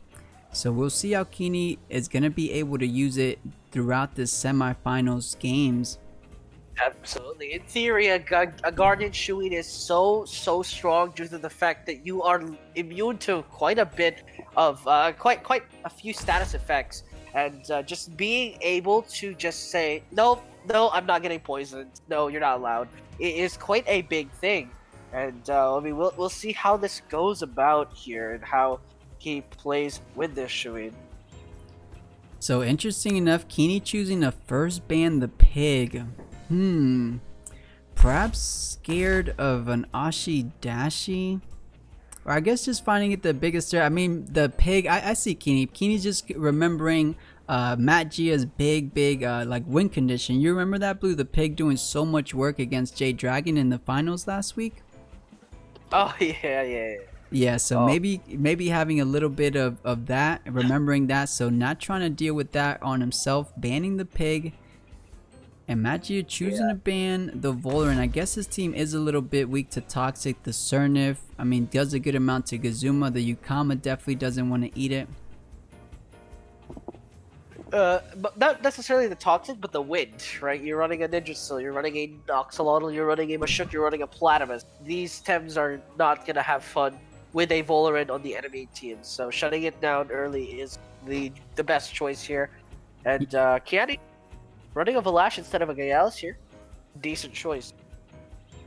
So we'll see how Keannie is going to be able to use it throughout the semifinals games. Absolutely. In theory, a Guardian Schween is so strong due to the fact that you are immune to quite a bit of, quite a few status effects. And just being able to just say, no, I'm not getting poisoned. No, you're not allowed. It is quite a big thing. And I mean, we'll see how this goes about here and how he plays with this Schween. So interesting enough, Keannie choosing to first ban the pig. Perhaps scared of an Ashi Dashi? Or I guess just finding it the biggest threat. I mean, the pig, I see Keannie. Keannie's just remembering Matt Gia's big like win condition. You remember that, Blue? The pig doing so much work against J Dragon in the finals last week? Oh yeah. Yeah, so Oh. maybe having a little bit of that, remembering that, so not trying to deal with that on himself, banning the pig. And Magia choosing to ban the Voler, I guess his team is a little bit weak to Toxic. The Sernif, I mean, does a good amount to Gazuma. The Yukama definitely doesn't want to eat it. But not necessarily the Toxic, but the Wind, right? You're running a Ninjasil, you're running a Noxolotl, you're running a Mashuk, you're running a Platypus. These Tems are not gonna have fun with a Volerant on the enemy team, so shutting it down early is the best choice here. And Keannie running a Valash instead of a Gaialis here, decent choice.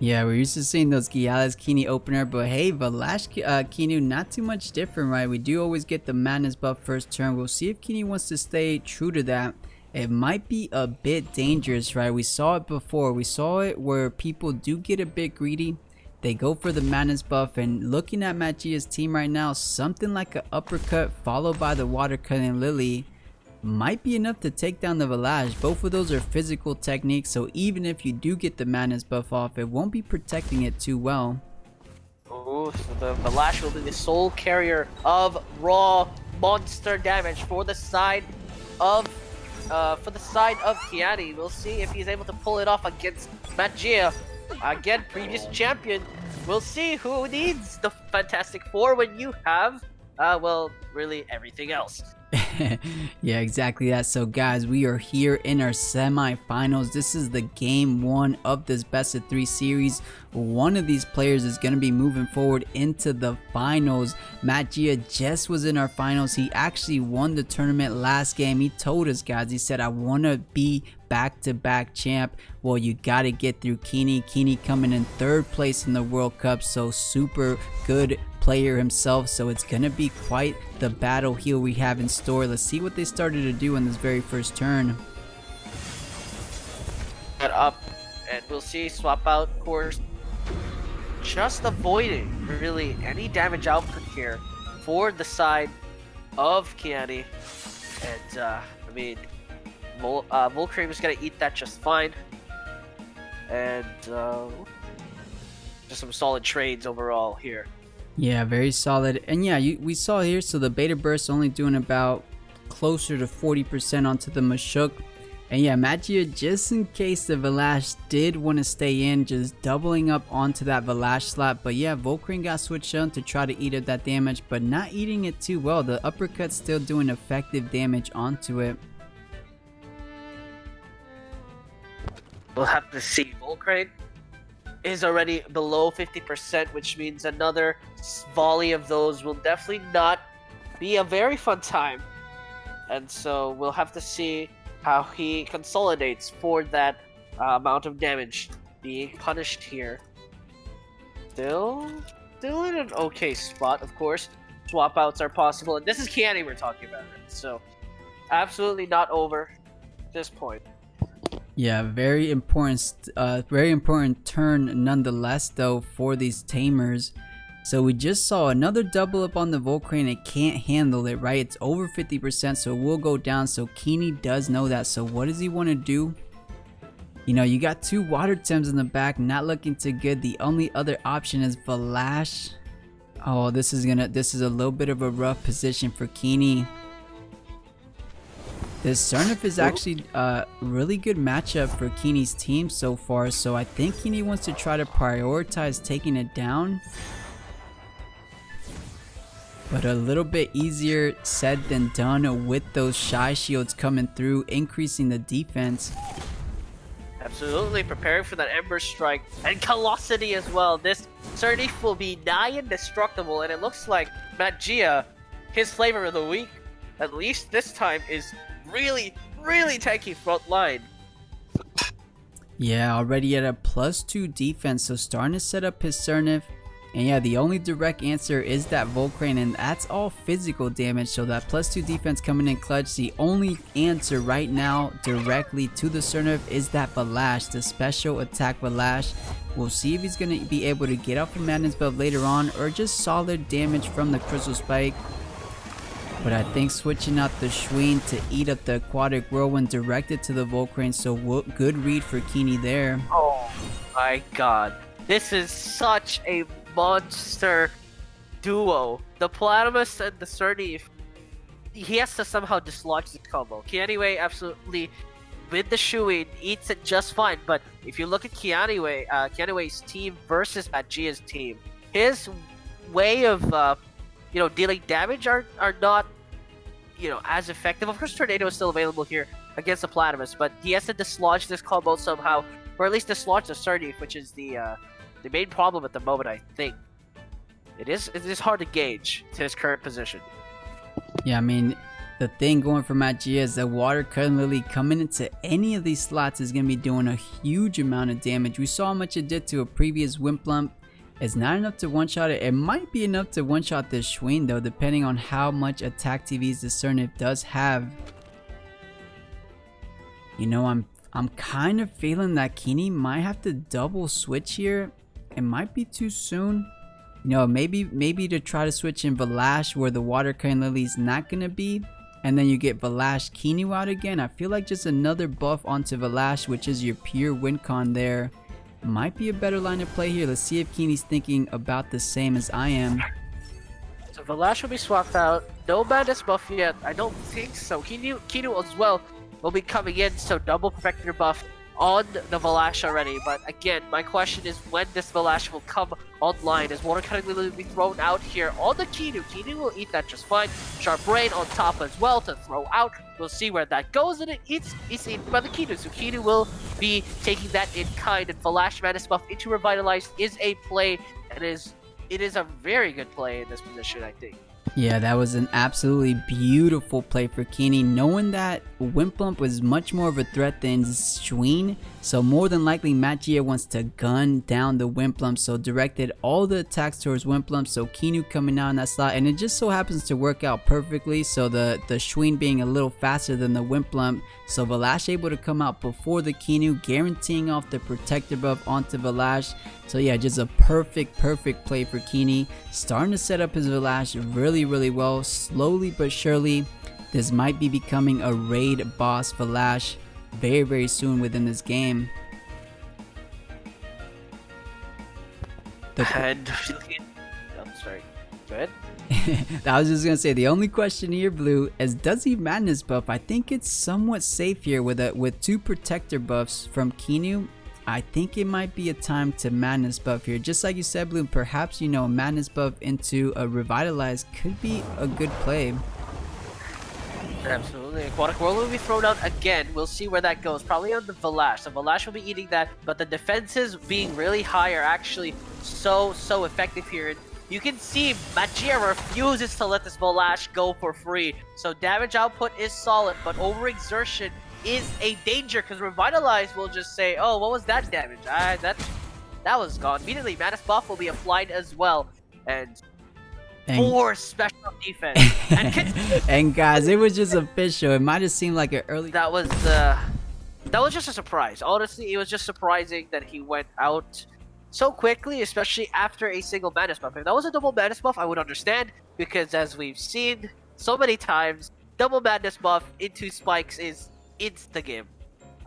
Yeah, we're used to seeing those Gialis Keannie opener, but hey, Valash Keanu, not too much different, right? We do always get the madness buff first turn. We'll see if Keannie wants to stay true to that. It might be a bit dangerous, right? We saw it before. We saw it where people do get a bit greedy. They go for the madness buff, and looking at Magia's team right now, something like an uppercut followed by the water cutting Lily might be enough to take down the Valash. Both of those are physical techniques, so even if you do get the madness buff off, it won't be protecting it too well. Oh, so the Valash will be the sole carrier of raw monster damage for the side of Keannie. We'll see if he's able to pull it off against Magia. Again, previous champion. We'll see who needs the Fantastic Four when you have, well, really everything else. Yeah, exactly that. So guys, we are here in our semi-finals. This is the game 1 of this best of 3 series. One of these players is going to be moving forward into the finals. Magia just was in our finals. He actually won the tournament last game. He told us, guys, he said, I want to be back-to-back champ. Well, you got to get through Keannie. Keannie coming in 3rd place in the World Cup, so super good player himself, so it's gonna be quite the battle here we have in store. Let's see what they started to do in this very first turn. Get up, and we'll see swap out course, just avoiding really any damage output here for the side of Keannie. And I mean, Volcrane is gonna eat that just fine, and just some solid trades overall here. Yeah, very solid. And yeah, we saw here, so the beta burst only doing about closer to 40% onto the Mashuk. And yeah, Magia, just in case the Valash did want to stay in, just doubling up onto that Valash slap. But yeah, Volcrane got switched on to try to eat up that damage, but not eating it too well. The uppercut's still doing effective damage onto it. We'll have to see. Volcrane is already below 50%, which means another volley of those will definitely not be a very fun time. And so we'll have to see how he consolidates for that amount of damage being punished here. Still in an okay spot, of course. Swap outs are possible, and this is Keannie we're talking about, right? So absolutely not over at this point. Yeah, very important turn nonetheless though for these Tamers. So we just saw another double up on the Volcrane. It can't handle it, right? It's over 50%, so it will go down. So Keannie does know that. So what does he want to do? You know, you got 2 water Tems in the back, not looking too good. The only other option is Valash. Oh, this is a little bit of a rough position for Keannie. This Sernif is actually a really good matchup for Keannie's team so far, so I think Keannie wants to try to prioritize taking it down. But a little bit easier said than done with those Shy Shields coming through, increasing the defense. Absolutely, preparing for that Ember Strike and Callosity as well. This Sernif will be nigh indestructible, and it looks like Magia, his flavor of the week, at least this time, is really tanky front line. Yeah, already at a +2 defense, so starting to set up his Sernif. And yeah, the only direct answer is that Volcrane, and that's all physical damage, so that +2 defense coming in clutch. The only answer right now directly to the Sernif is that Valash, the special attack Valash. We'll see if he's going to be able to get off a madness buff later on, or just solid damage from the Crystal Spike. But I think switching out the Schween to eat up the Aquatic Whirlwind directed to the Volcrane, so good read for Keannie there. Oh my god. This is such a monster duo. The Platypus and the SnrPlat. He has to somehow dislodge this combo. Keannie absolutely with the shoeing eats it just fine, but if you look at Keannie's team versus Jegue's team, his way of dealing damage are not as effective. Of course, Tornado is still available here against the Platypus, but he has to dislodge this combo somehow, or at least dislodge the SnrPlat, which is the main problem at the moment. I think it is hard to gauge to his current position. Yeah, I mean, the thing going for Jegue is that Water Current Lily coming into any of these slots is going to be doing a huge amount of damage. We saw how much it did to a previous Wimplump. It's not enough to one-shot it. It might be enough to one-shot this Schween though, depending on how much attack TVs the SnrPlat does have. I'm kind of feeling that Keannie might have to double switch here. It might be too soon. Maybe to try to switch in Valash where the Water Current Lily is not going to be. And then you get Valash Keannie out again. I feel like just another buff onto Valash, which is your pure win con there, might be a better line of play here. Let's see if Keannie's thinking about the same as I am. So Valash will be swapped out. No Madness buff yet. I don't think so. Keannie as well will be coming in, so double Perfector buff on the Valash already. But again, my question is when this Valash will come online. Is Water Cutting will be thrown out here on the Keannie. Keannie will eat that just fine. Sharp Brain on top as well to throw out. We'll see where that goes, and it's eaten by the Keannie. So Keannie will be taking that in kind, and Valash Madness buff into Revitalize is a play, and it is a very good play in this position, I think. Yeah, that was an absolutely beautiful play for Keannie, knowing that Wimplump was much more of a threat than Schween. So more than likely Jegue wants to gun down the Wimplump, so directed all the attacks towards Wimplump. So Keannie coming out in that slot, and it just so happens to work out perfectly. So the Schween being a little faster than the Wimplump, so Valash able to come out before the Keannie, guaranteeing off the Protector buff onto Valash. So yeah, just a perfect play for Keannie. Starting to set up his Valash really well. Slowly but surely, this might be becoming a raid boss Valash very soon within this game. I'm sorry. Go ahead. I was just gonna say, the only question here, Blue, is does he Madness buff? I think it's somewhat safe here with two Protector buffs from Keannie. I think it might be a time to Madness buff here. Just like you said, Blue, perhaps, Madness buff into a Revitalize could be a good play. Absolutely. Aquatic Whirl will be thrown out again. We'll see where that goes. Probably on the Valash. So Valash will be eating that, but the defenses being really high are actually so effective here. You can see Jegue refuses to let this Valash go for free. So damage output is solid, but overexertion is a danger, because Revitalize will just say, oh, what was that damage? That was gone. Immediately, Madness buff will be applied as well. And 4 special defense. And guys, it was just official. It might have seemed like an early... That was just a surprise. Honestly, it was just surprising that he went out so quickly, especially after a single Madness buff. If that was a double Madness buff, I would understand, because as we've seen so many times, double Madness buff into spikes is insta-game.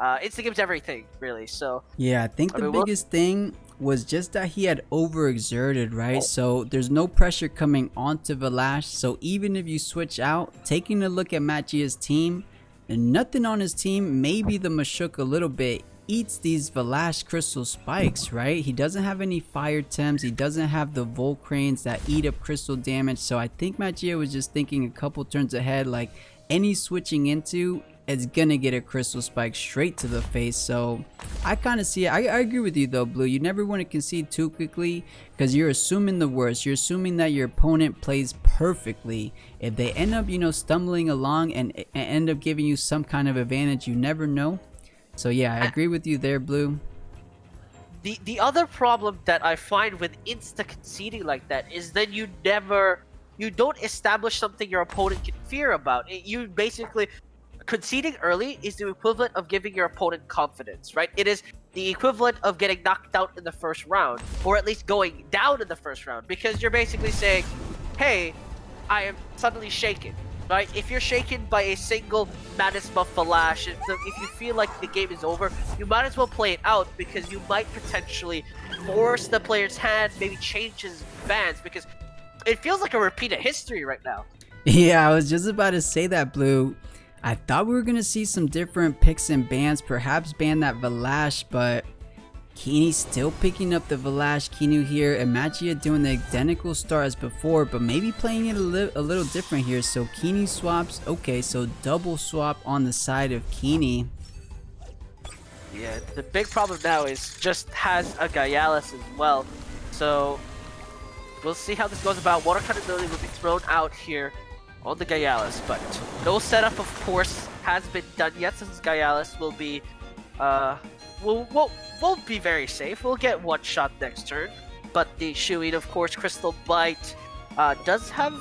Insta-game's everything, really. So yeah, I think the biggest thing was just that he had overexerted, right? So there's no pressure coming onto Valash. So even if you switch out, taking a look at Jegue's team, and nothing on his team, maybe the Mashuk a little bit, eats these Valash crystal spikes, right? He doesn't have any fire temps. He doesn't have the Volcranes that eat up crystal damage. So I think Jegue was just thinking a couple turns ahead, like any switching into, it's gonna get a crystal spike straight to the face. So I kind of see it. I agree with you though, Blue. You never want to concede too quickly, because you're assuming the worst. You're assuming that your opponent plays perfectly. If they end up, stumbling along and end up giving you some kind of advantage, you never know. So yeah, I agree with you there, Blue. The other problem that I find with insta conceding like that is that you don't establish something your opponent can fear about. You basically, conceding early is the equivalent of giving your opponent confidence, right? It is the equivalent of getting knocked out in the first round, or at least going down in the first round, because you're basically saying, hey, I am suddenly shaken. right? If you're shaken by a single Madness buff Valash, if you feel like the game is over, you might as well play it out because you might potentially force the player's hand, maybe change his bans, because it feels like a repeat of history right now. Yeah, I was just about to say that, Blue. I thought we were going to see some different picks and bans, perhaps ban that Valash, but Keannie still picking up the Valash Keanu here, and Magia doing the identical start as before, but maybe playing it a little different here. So Keannie swaps, okay, so double swap on the side of Keannie. Yeah, the big problem now is just has a Gaialis as well, so we'll see how this goes about. Water Cannon ability will be thrown out here on the Gaialis, but no setup, of course, has been done yet, since Gaialis will be, won't be very safe. We'll get one shot next turn, but the Shuin, of course, Crystal Bite, does have,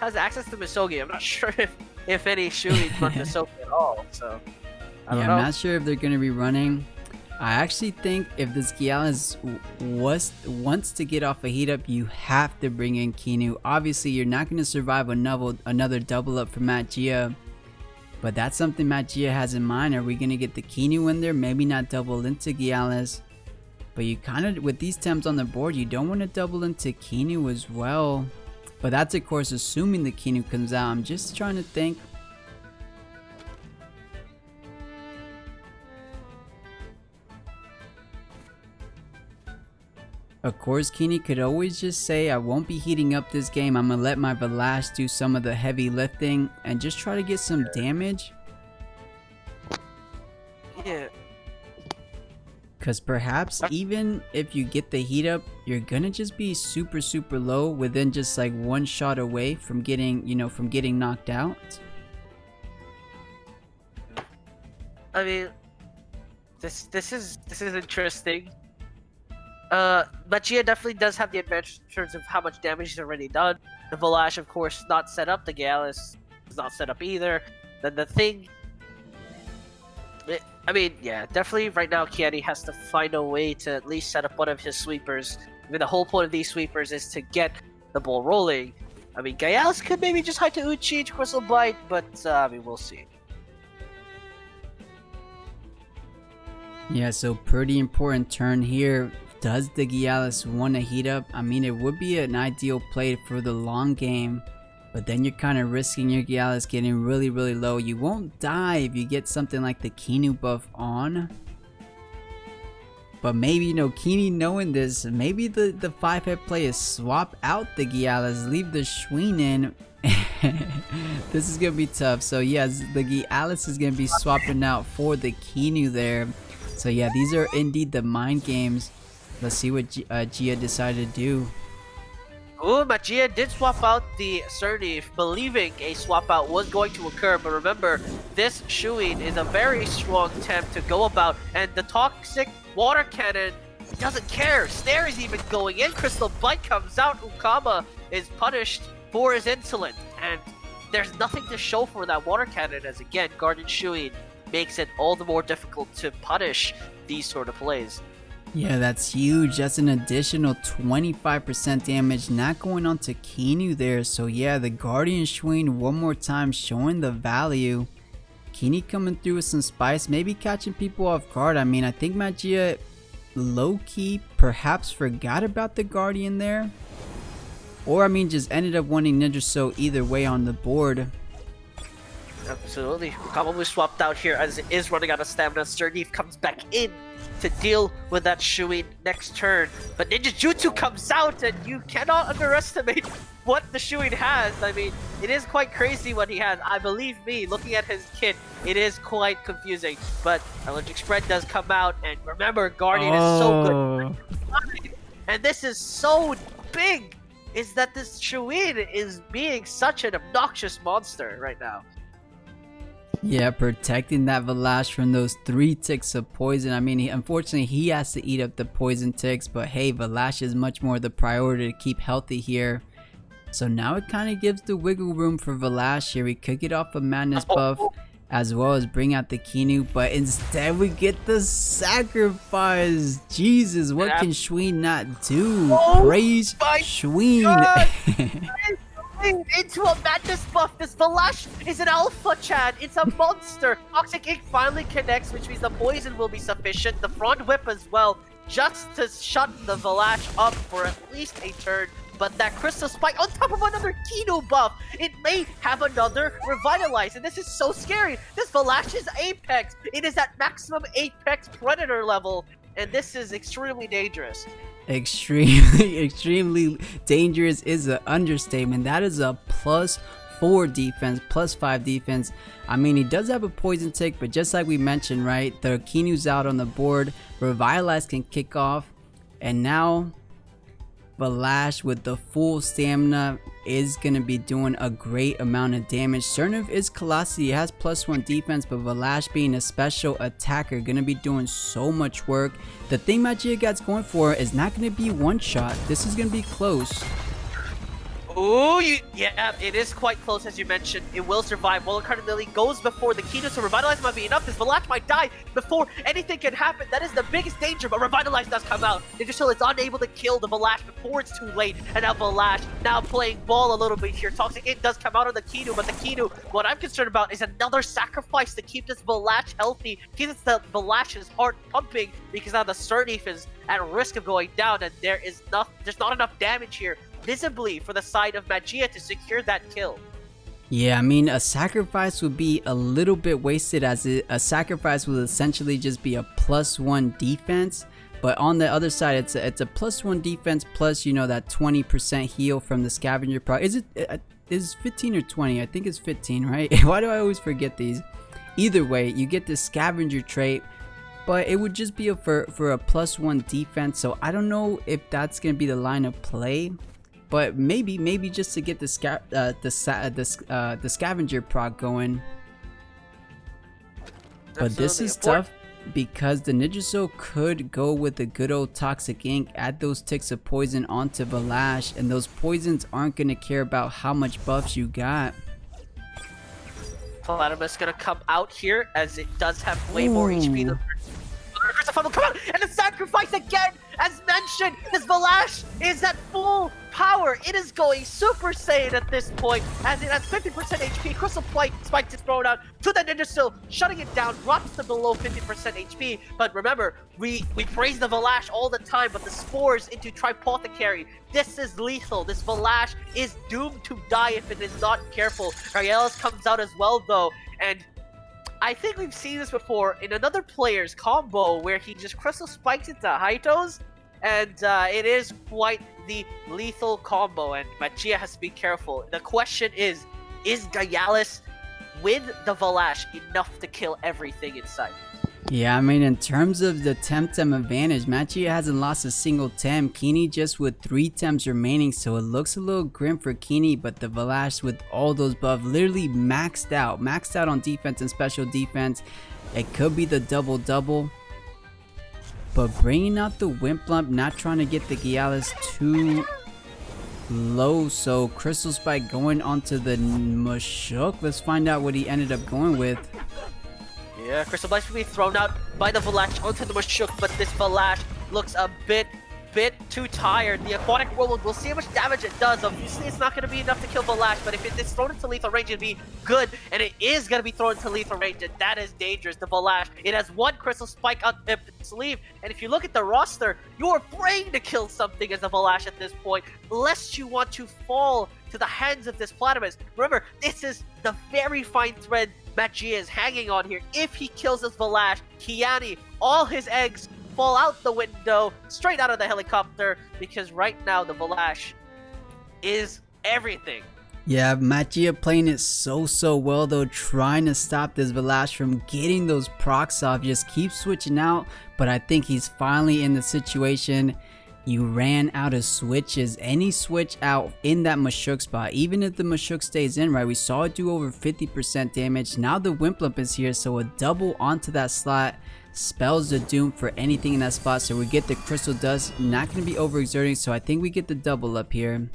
has access to Misogi. I'm not sure if any Shuin run Misogi at all, so I don't know. I'm not sure if they're going to be running. I actually think if this Gaialis wants to get off a heat up, you have to bring in Keanu. Obviously, you're not going to survive another double up for Magia, but that's something Magia has in mind. Are we going to get the Keanu in there? Maybe not double into Gaialis, but you kind of, with these Temps on the board, you don't want to double into Keanu as well. But that's, of course, assuming the Keanu comes out. I'm just trying to think. Of course, Keannie could always just say, I won't be heating up this game. I'm going to let my Valash do some of the heavy lifting and just try to get some damage. Yeah. Because perhaps even if you get the heat up, you're going to just be super, super low within just like one shot away from getting, from getting knocked out. I mean, this is interesting. Magia definitely does have the advantage in terms of how much damage he's already done. The Valash, of course, not set up. The Gaialis is not set up either. Then the thing... I mean, yeah, definitely right now Keannie has to find a way to at least set up one of his sweepers. I mean, the whole point of these sweepers is to get the ball rolling. I mean, Gaialis could maybe just hide to Uchi, to Crystal Bite, but, I mean, we'll see. Yeah, so pretty important turn here. Does the Gaialis want to heat up? I mean, it would be an ideal play for the long game, but then you're kind of risking your Gaialis getting really, really low. You won't die if you get something like the Keanu buff on, but maybe, Keannie knowing this, maybe the 5-head play is swap out the Gaialis, leave the Schween in. This is going to be tough. So yes, the Gaialis is going to be swapping out for the Keanu there. So yeah, these are indeed the mind games. Let's see what Gia decided to do. Ooh, Magia did swap out the SnrPlat, believing a swap out was going to occur, but remember, this Shuin is a very strong temp to go about, and the toxic water cannon doesn't care. Snare is even going in, Crystal Bite comes out, Ukama is punished for his insolence, and there's nothing to show for that water cannon, as again, Guardian Shuin makes it all the more difficult to punish these sort of plays. Yeah, that's huge. That's an additional 25% damage not going on to Keanu there. So yeah, the Guardian Schween one more time showing the value. Keannie coming through with some spice, maybe catching people off guard. I mean, I think Magia low-key perhaps forgot about the Guardian there. Or I mean, just ended up wanting Nervoso either way on the board. Absolutely. Probably swapped out here as it is running out of stamina. SnrPlat comes back in to deal with that Shuin next turn. But Ninja Jutsu comes out, and you cannot underestimate what the Shuin has. I mean, it is quite crazy what he has. I believe me, looking at his kit, it is quite confusing. But Allergic Spread does come out, and remember, Guardian is so good. And this is so big, is that this Shuin is being such an obnoxious monster right now. Yeah, protecting that Valash from those 3 ticks of poison. I mean, unfortunately, he has to eat up the poison ticks, but hey, Valash is much more the priority to keep healthy here. So now it kind of gives the wiggle room for Valash here. We could get off a Madness buff as well as bring out the Keanu, but instead we get the sacrifice. Jesus, what can Schween not do? Praise Schween. evolving into a madness buff. This Valash is an alpha Chad. It's a monster. Toxic Ink finally connects, which means the poison will be sufficient. The front whip as well, just to shut the Valash up for at least a turn. But that Crystal Spike on top of another Kino buff, it may have another Revitalize, and this is so scary. This Valash is Apex. It is at maximum Apex Predator level, and this is extremely dangerous. Extremely dangerous is an understatement. That is a +4 defense, +5 defense. I mean, he does have a poison tick, but just like we mentioned, right, the Kinu's out on the board, Revitalize can kick off, and now Valash with the full stamina is going to be doing a great amount of damage. SnrPlat is Colossi, he has +1 defense, but Valash being a special attacker going to be doing so much work. The thing Jegue gets going for is not going to be one shot. This is going to be close. Ooh, yeah, it is quite close as you mentioned. It will survive. Well, Lily goes before the Kino, so Revitalize might be enough. This Valash might die before anything can happen. That is the biggest danger, but Revitalize does come out. Ninjasil is unable to kill the Valash before it's too late. And now Valash now playing ball a little bit here. Toxic Ink does come out on the Kino, but the Kino, what I'm concerned about is another sacrifice to keep this Valash healthy. Keeps the Valash's heart pumping because now the Surnif is at risk of going down, and there's not enough damage here visibly for the side of Jegue to secure that kill. Yeah, I mean, a sacrifice would be a little bit wasted, as a sacrifice would essentially just be a +1 defense. But on the other side, it's a +1 defense plus, you know, that 20% heal from the scavenger pro. Is it 15 or 20? I think it's 15, right? Why do I always forget these? Either way, you get the scavenger trait, but it would just be for a +1 defense. So I don't know if that's gonna be the line of play. But maybe just to get the scavenger proc going. But this is tough because the Ninjasil could go with the good old Toxic Ink, add those ticks of poison onto Valash, and those poisons aren't gonna care about how much buffs you got. Platypus gonna come out here as it does have way more HP than come out, and the sacrifice again, as mentioned. This Valash is at full power. It is going Super Saiyan at this point, as it has 50% HP. Crystal Spike is thrown out to the Ninjasil, shutting it down, drops to below 50% HP. But remember, we praise the Valash all the time, but the spores into Tripothecary, this is lethal. This Valash is doomed to die if it is not careful. Rielis comes out as well though, and I think we've seen this before in another player's combo where he just Crystal Spikes into Haitos, and it is quite the lethal combo, and Jegue has to be careful. The question is Gyalis with the Valash enough to kill everything in sight? Yeah, I mean, in terms of the Temtem advantage, Jegue hasn't lost a single Tem. Keannie just with 3 Tems remaining, so it looks a little grim for Keannie, but the Valash with all those buffs literally maxed out on defense and special defense. It could be the double-double, but bringing out the Wimplump, not trying to get the Gyalis too low, so Crystal Spike going onto the Mushuk. Let's find out what he ended up going with. Yeah, Crystal Spike will be thrown out by the Valash onto the Mushuk, but this Valash looks a bit too tired. The Aquatic Whirlwind, we'll see how much damage it does. Obviously, it's not going to be enough to kill Valash, but if it is thrown into lethal range, it'd be good, and it is going to be thrown into lethal range, and that is dangerous. The Valash, it has 1 Crystal Spike up its sleeve, and if you look at the roster, you're praying to kill something as a Valash at this point, lest you want to fall to the hands of this Platypus. Remember, this is the very fine thread Jegue is hanging on here. If he kills this Valash, Keannie, all his eggs fall out the window, straight out of the helicopter, because right now the Valash is everything. Yeah, Jegue playing it so well though, trying to stop this Valash from getting those procs off, just keep switching out, but I think he's finally in the situation. You ran out of switches. Any switch out in that Mushuk spot, even if the Mushuk stays in, right? We saw it do over 50% damage. Now the Wimplump is here, so a double onto that slot spells the doom for anything in that spot. So we get the Crystal Dust, not going to be overexerting, so I think we get the double up here.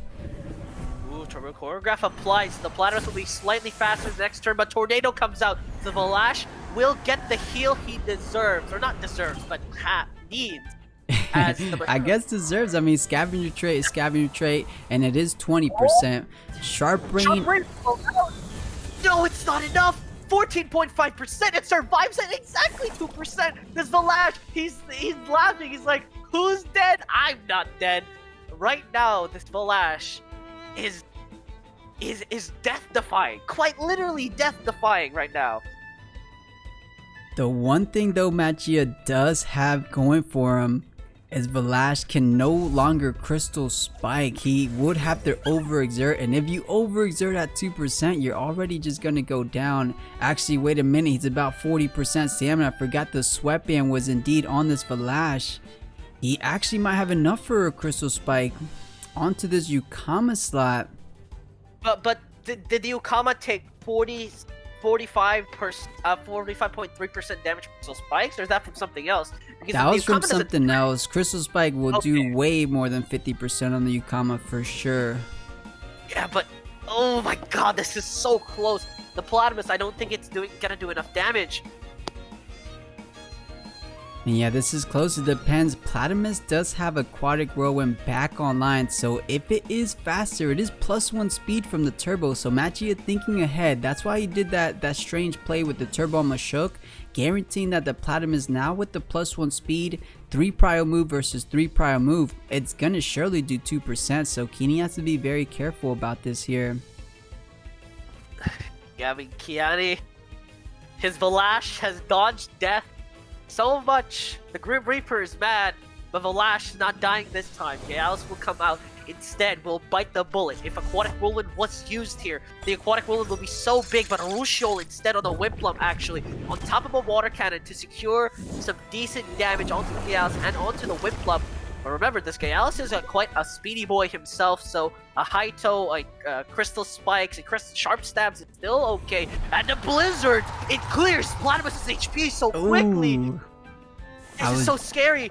Ooh, Turbo Choreograph applies. The Platypus will be slightly faster the next turn, but Tornado comes out. The Valash will get the heal he deserves, or not deserves, but needs. as the I guess deserves. I mean, scavenger trait is scavenger trait, and it is 20%. Sharp brain. No, it's not enough. 14.5%. It survives at exactly 2%. This Valash, he's laughing. He's like, who's dead? I'm not dead. Right now, this Valash is death-defying. Quite literally death-defying right now. The one thing though Jegue does have going for him is Valash can no longer crystal spike. He would have to overexert, and if you overexert at 2%, you're already just gonna go down. Actually, wait a minute, he's about 40% stamina. I forgot the sweatband was indeed on this Valash. He actually might have enough for a crystal spike. Onto this Yukama slot. But did the Yukama take 45.3% damage from crystal spikes, or is that from something else? Because That was from Yukama doesn't- something else. Crystal Spike will Okay. do way more than 50% on the Yukama for sure. Yeah, but oh my god, this is so close. The Platypus, I don't think it's gonna do enough damage. And yeah, this is close. It depends. Platypus does have Aquatic Whirlwind back online, so if it is faster, it is +1 speed from the turbo. So Jegue thinking ahead. That's why he did that strange play with the turbo on Mashuk, guaranteeing that the Platypus now with the +1 speed, 3 prio move versus 3 prio move, it's gonna surely do 2%. So Keannie has to be very careful about this here. Yeah, I mean, Keannie, his Valash has dodged death so much. The Grim Reaper is mad, but Valash is not dying this time. Gyalis will come out instead, will bite the bullet. If Aquatic Whirlwind was used here, the Aquatic Whirlwind will be so big, but Rushol instead on the Whiplum actually, on top of a water cannon to secure some decent damage onto the Gyalis and onto the Whiplum. But remember, this Gyalis is quite a speedy boy himself, so a high toe, like crystal spikes and crystal sharp stabs, it's still okay. And the Blizzard, it clears Platypus' HP so quickly. Ooh. This is so scary.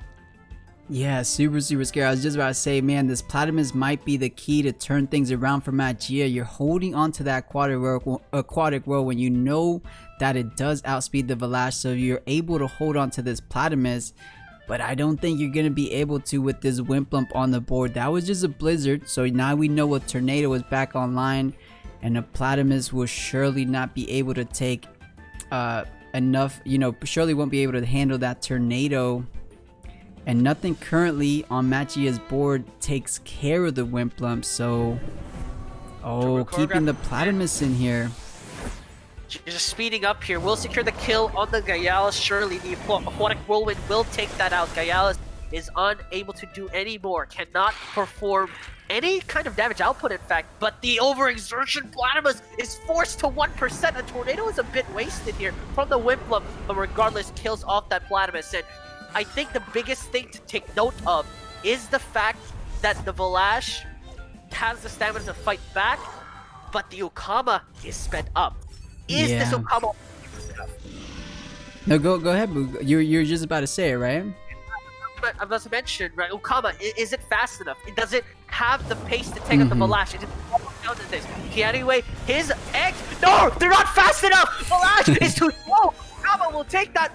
Yeah, super scary. I was just about to say, man, this Platypus might be the key to turn things around for Jegue. You're holding on to that aquatic whirlwind. You know that it does outspeed the Valash, so you're able to hold on to this Platypus. But I don't think you're going to be able to with this Wimplump on the board. That was just a Blizzard, so now we know a Tornado is back online, and a Platypus will surely not be able to take enough, you know, surely won't be able to handle that Tornado. And nothing currently on Jegue's board takes care of the Wimplump, so keeping the Platypus in here. Just speeding up here. We'll secure the kill on the Gyalis. Surely the Aquatic Whirlwind will take that out. Gyalis is unable to do any more. Cannot perform any kind of damage output, in fact. But the overexertion Platypus is forced to 1%. A Tornado is a bit wasted here from the Wimplump, but regardless, kills off that Platypus. And I think the biggest thing to take note of is the fact that the Valash has the stamina to fight back, but the Ukama is sped up. Is this Ukama? No, go ahead, Boo. You're just about to say it, right? I must mention, right? Ukama, is it fast enough? Does it have the pace to take out the Valash? It is down to this. Anyway, his eggs. No, they're not fast enough. Valash is too slow. Ukama will take that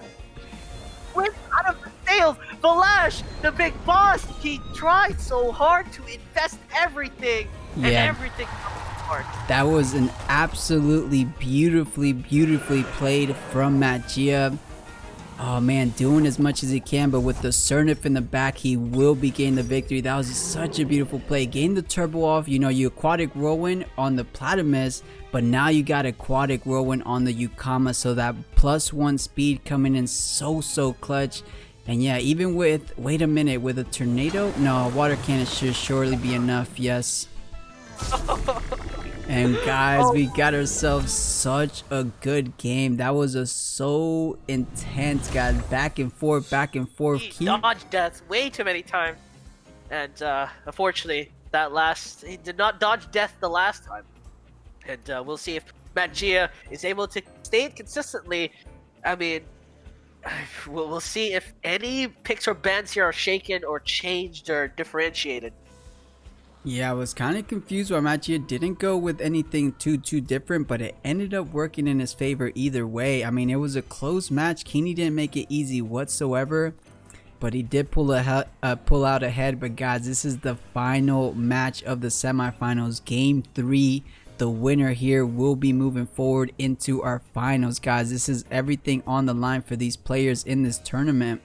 whip out of the sails. Valash, the big boss, he tried so hard to invest everything, and everything. That was an absolutely beautifully played from Jegue. Oh man, doing as much as he can, but with the Sernif in the back, he will be gaining the victory. That was such a beautiful play. Gain the turbo off, you know, you Aquatic Whirlwind on the Platypus, but now you got Aquatic Whirlwind on the Yukama, so that +1 speed coming in so clutch. And yeah, even with, wait a minute, with a Tornado? No, a water cannon should surely be enough, yes. And guys, we got ourselves such a good game. That was so intense, guys. Back and forth. He dodged death way too many times. And unfortunately, he did not dodge death the last time. And we'll see if Jegue is able to stay it consistently. I mean, we'll see if any picks or bans here are shaken or changed or differentiated. Yeah, I was kind of confused why Jegue didn't go with anything too different, but it ended up working in his favor either way. I mean, it was a close match. Keannie didn't make it easy whatsoever. but he did pull out ahead. But guys, this is the final match of the semifinals, game 3. The winner here will be moving forward into our finals, guys. This is everything on the line for these players in this tournament.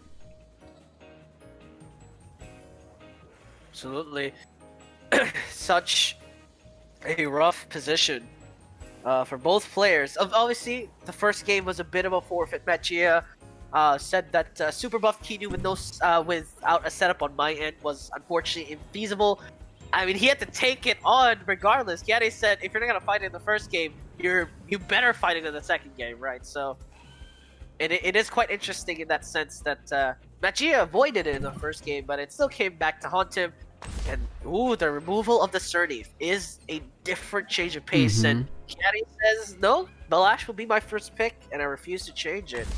Absolutely. Such a rough position for both players. Obviously, the first game was a bit of a forfeit. Jegue said that super buff Keannie with without a setup on my end was unfortunately infeasible. I mean, he had to take it on regardless. Keannie said, if you're not gonna fight it in the first game, you better fight it in the second game, right? So it is quite interesting in that sense that Jegue avoided it in the first game, but it still came back to haunt him. And the removal of the SnrPlat is a different change of pace. And Keannie says, no, Velash will be my first pick, and I refuse to change it.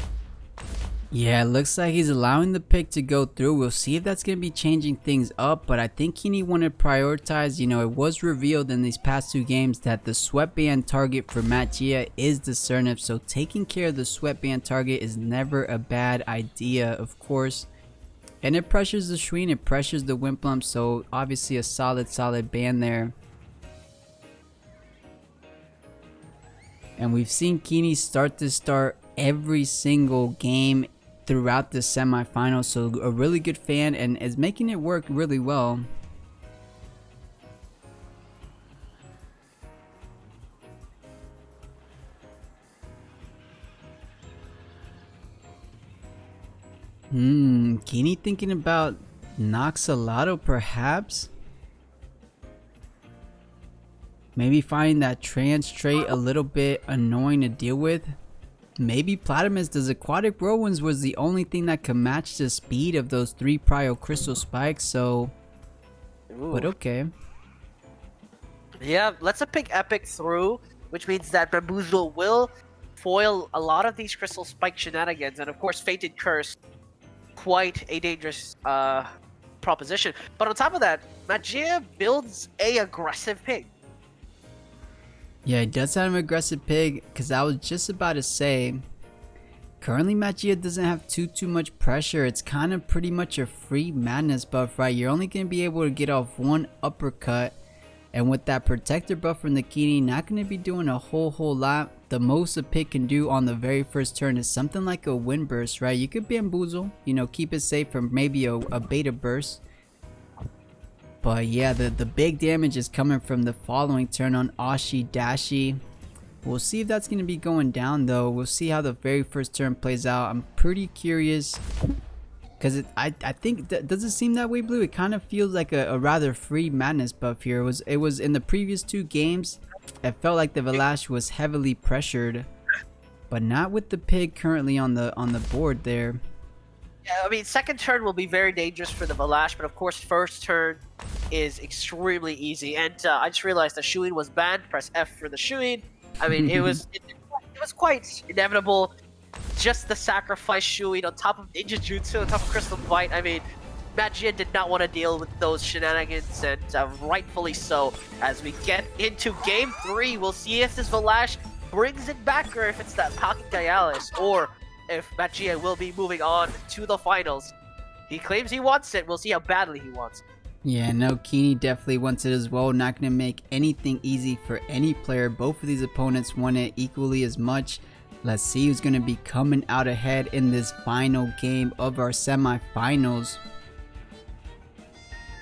Yeah, it looks like he's allowing the pick to go through. We'll see if that's going to be changing things up, but I think Keannie wanted to prioritize. You know, it was revealed in these past 2 games that the sweatband target for Jegue is the SnrPlat, so taking care of the sweatband target is never a bad idea, of course. And it pressures the Schween, it pressures the Wimplump, so obviously a solid ban there. And we've seen Keannie start every single game throughout the semifinals, so a really good fan and is making it work really well. Keannie thinking about Noxalato perhaps? Maybe finding that trans trait a little bit annoying to deal with. Maybe Platypus, the Aquatic Whirlwinds was the only thing that could match the speed of those 3 Prio Crystal Spikes, so... But okay. Yeah, let's pick Epic through, which means that Nervoso will foil a lot of these Crystal Spike shenanigans, and of course Fated Curse, quite a dangerous proposition. But on top of that, Jegue builds a aggressive pig. Yeah, he does have an aggressive pig, because I was just about to say, currently Jegue doesn't have too much pressure. It's kind of pretty much a free madness buff, right? You're only going to be able to get off 1 uppercut, and with that protector buff from the Keannie, not going to be doing a whole lot. The most a pig can do on the very first turn is something like a wind burst, right? You could bamboozle, you know, keep it safe from maybe a beta burst. But yeah, the big damage is coming from the following turn on Ashi Dashi. We'll see if that's going to be going down though. We'll see how the very first turn plays out. I'm pretty curious because I think does it seem that way, Blue? It kind of feels like a rather free madness buff here. It was in the previous 2 games. It felt like the Velash was heavily pressured, but not with the pig currently on the board there. Yeah, I mean, second turn will be very dangerous for the Velash, but of course, first turn is extremely easy. And I just realized that Shuin was banned. Press F for the Shuin. I mean, it was quite inevitable. Just the sacrifice Shuin on top of Ninja Jutsu, on top of Crystal Bite. I mean, Jegue did not want to deal with those shenanigans, and rightfully so. As we get into game 3, we'll see if this Velash brings it back, or if it's that Pocket Gaialis, or if Jegue will be moving on to the finals. He claims he wants it. We'll see how badly he wants it. Yeah, no, Keannie definitely wants it as well. Not going to make anything easy for any player. Both of these opponents want it equally as much. Let's see who's going to be coming out ahead in this final game of our semifinals.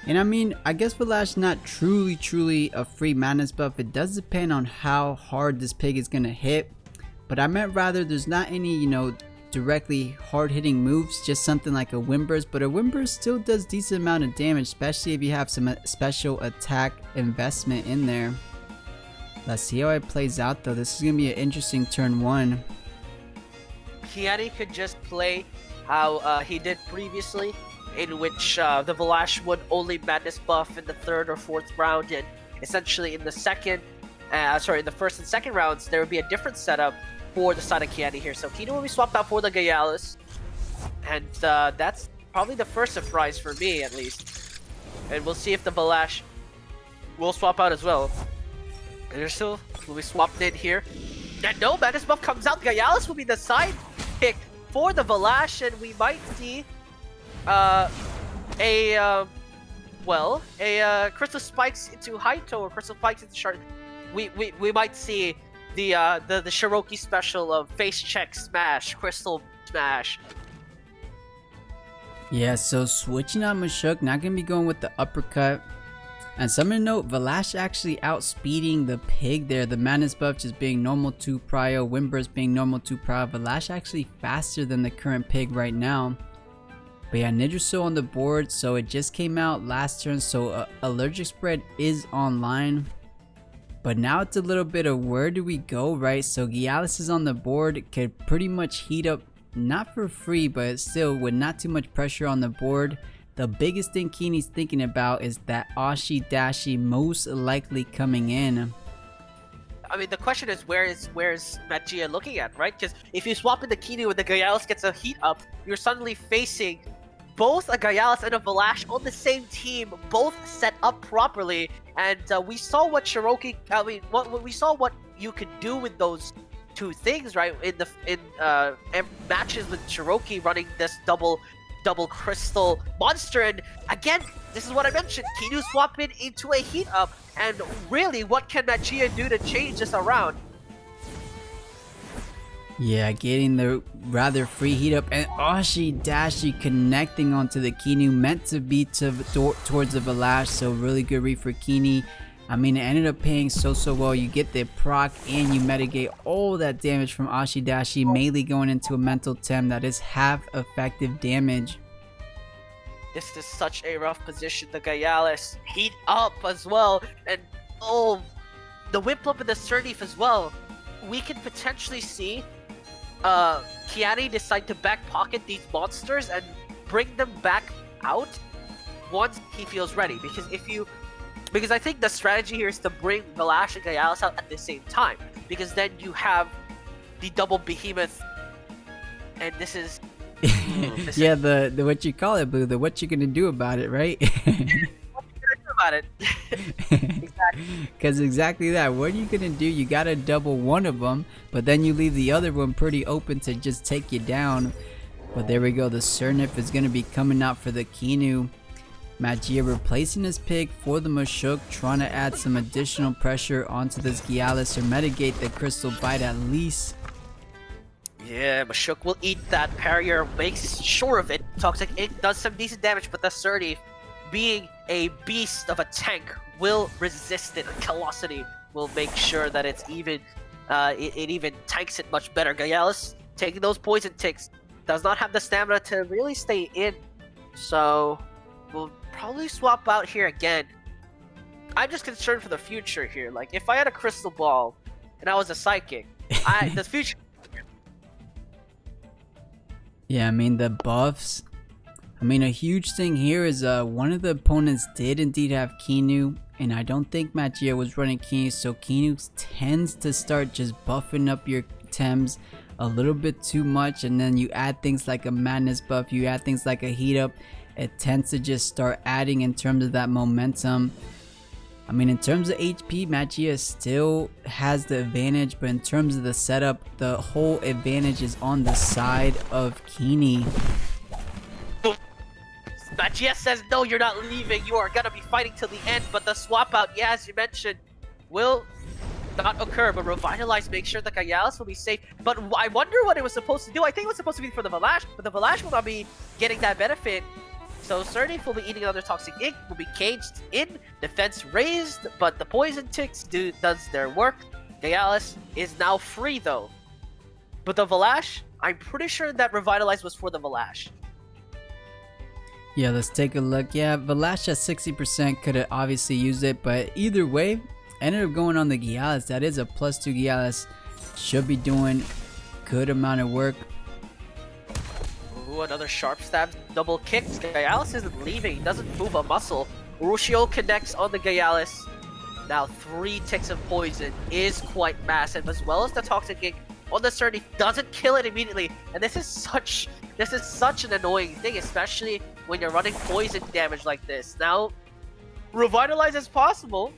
And I mean, I guess Velash not truly a free madness buff. It does depend on how hard this pig is going to hit. But I meant rather there's not any, you know, directly hard-hitting moves, just something like a wind burst, but a wind burst still does decent amount of damage, especially if you have some special attack investment in there. Let's see how it plays out though. This is gonna be an interesting turn 1. Keannie could just play how he did previously, in which the Velash would only madness buff in the 3rd or 4th round, and essentially in the in the 1st and 2nd rounds there would be a different setup for the side of Keannie here. So Keannie will be swapped out for the Gaialis, and that's probably the first surprise for me at least. And we'll see if the Velash will swap out as well. Ursul will be swapped in here. And no, Madness buff comes out. Gaialis will be the side pick for the Velash, and we might see a Crystal Spikes into Haito or Crystal Spikes into Shard, we might see the Cherokee special of face check smash, crystal smash. Yeah, so switching on Mashuk, not gonna be going with the uppercut. And something to note, Valash actually outspeeding the pig there. The Madness buff just being normal 2 prio, Windburst being normal 2 prio. Valash actually faster than the current pig right now. But yeah, Nervoso on the board, so it just came out last turn, so Allergic Spread is online. But now it's a little bit of where do we go, right? So Gialis is on the board, could pretty much heat up, not for free, but still with not too much pressure on the board. The biggest thing Keannie's thinking about is that Ashi Dashi most likely coming in. I mean, the question is where's Magia looking at, right? Because if you swap in the Keannie when the Gialis gets a heat up, you're suddenly facing both a Gialis and a Valash on the same team, both set up properly. And we saw what Cherokee, we saw what you could do with those two things, right? In matches with Cherokee running this double crystal monster. And again, this is what I mentioned, Keanu swap in into a heat up, and really what can Magia do to change this around? Yeah, getting the rather free heat up, and Ashi Dashi connecting onto the Keanu, meant to be towards the Valash, so really good read for Keannie. I mean, it ended up paying so well. You get the proc and you mitigate all that damage from Ashi Dashi, mainly going into a mental tem that is half effective damage. This is such a rough position. The Gialis heat up as well, and oh, the whip up and the Surnif as well. We could potentially see Keannie decide to back pocket these monsters and bring them back out once he feels ready. Because I think the strategy here is to bring Valash and Gialis out at the same time, because then you have the double behemoth, and this is yeah, the what you call it, Boo, the what you gonna do about it, right? What you gonna do about it? Exactly. Because exactly that, what are you gonna do? You gotta double one of them, but then you leave the other one pretty open to just take you down. But there we go, the Surnif is gonna be coming out for the Keanu. Magia replacing his pig for the Mashuk, trying to add some additional pressure onto this Gialis or mitigate the crystal bite at least. Yeah, Mashuk will eat that barrier, makes sure of it. Toxic Ink does some decent damage, but the Surnif, being a beast of a tank, will resist it. Callosity will make sure that it's even, it even tanks it much better. Gialis, taking those poison ticks, does not have the stamina to really stay in, so we'll probably swap out here again. I'm just concerned for the future here. Like, if I had a crystal ball and I was a psychic, the future. Yeah, I mean, the buffs. I mean, a huge thing here is one of the opponents did indeed have Keanu, and I don't think Magia was running Keanu, so Keanu tends to start just buffing up your Tems a little bit too much, and then you add things like a Madness buff, you add things like a heat up, it tends to just start adding in terms of that momentum. I mean, in terms of HP, Magia still has the advantage, but in terms of the setup, the whole advantage is on the side of Keannie. Magia says, no, you're not leaving, you are gonna be fighting till the end, but the swap out, yeah, as you mentioned, will not occur, but Revitalize makes sure that Gialis will be safe. But I wonder what it was supposed to do. I think it was supposed to be for the Valash, but the Valash will not be getting that benefit. So Surnif will be eating another Toxic Ink, will be caged in, defense raised, but the Poison Ticks does their work. Gialis is now free though. But the Valash, I'm pretty sure that Revitalize was for the Valash. Yeah, let's take a look. Yeah, Valash at 60% could have obviously used it, but either way, ended up going on the Gialis. That is a +2 Gialis. Should be doing good amount of work. Ooh, another sharp stab, double kick. Gialis isn't leaving, he doesn't move a muscle. Urushio connects on the Gialis. Now 3 ticks of poison is quite massive, as well as the Toxic Ink on the Surnif doesn't kill it immediately. And this is such an annoying thing, especially when you're running poison damage like this. Now, Revitalize is possible,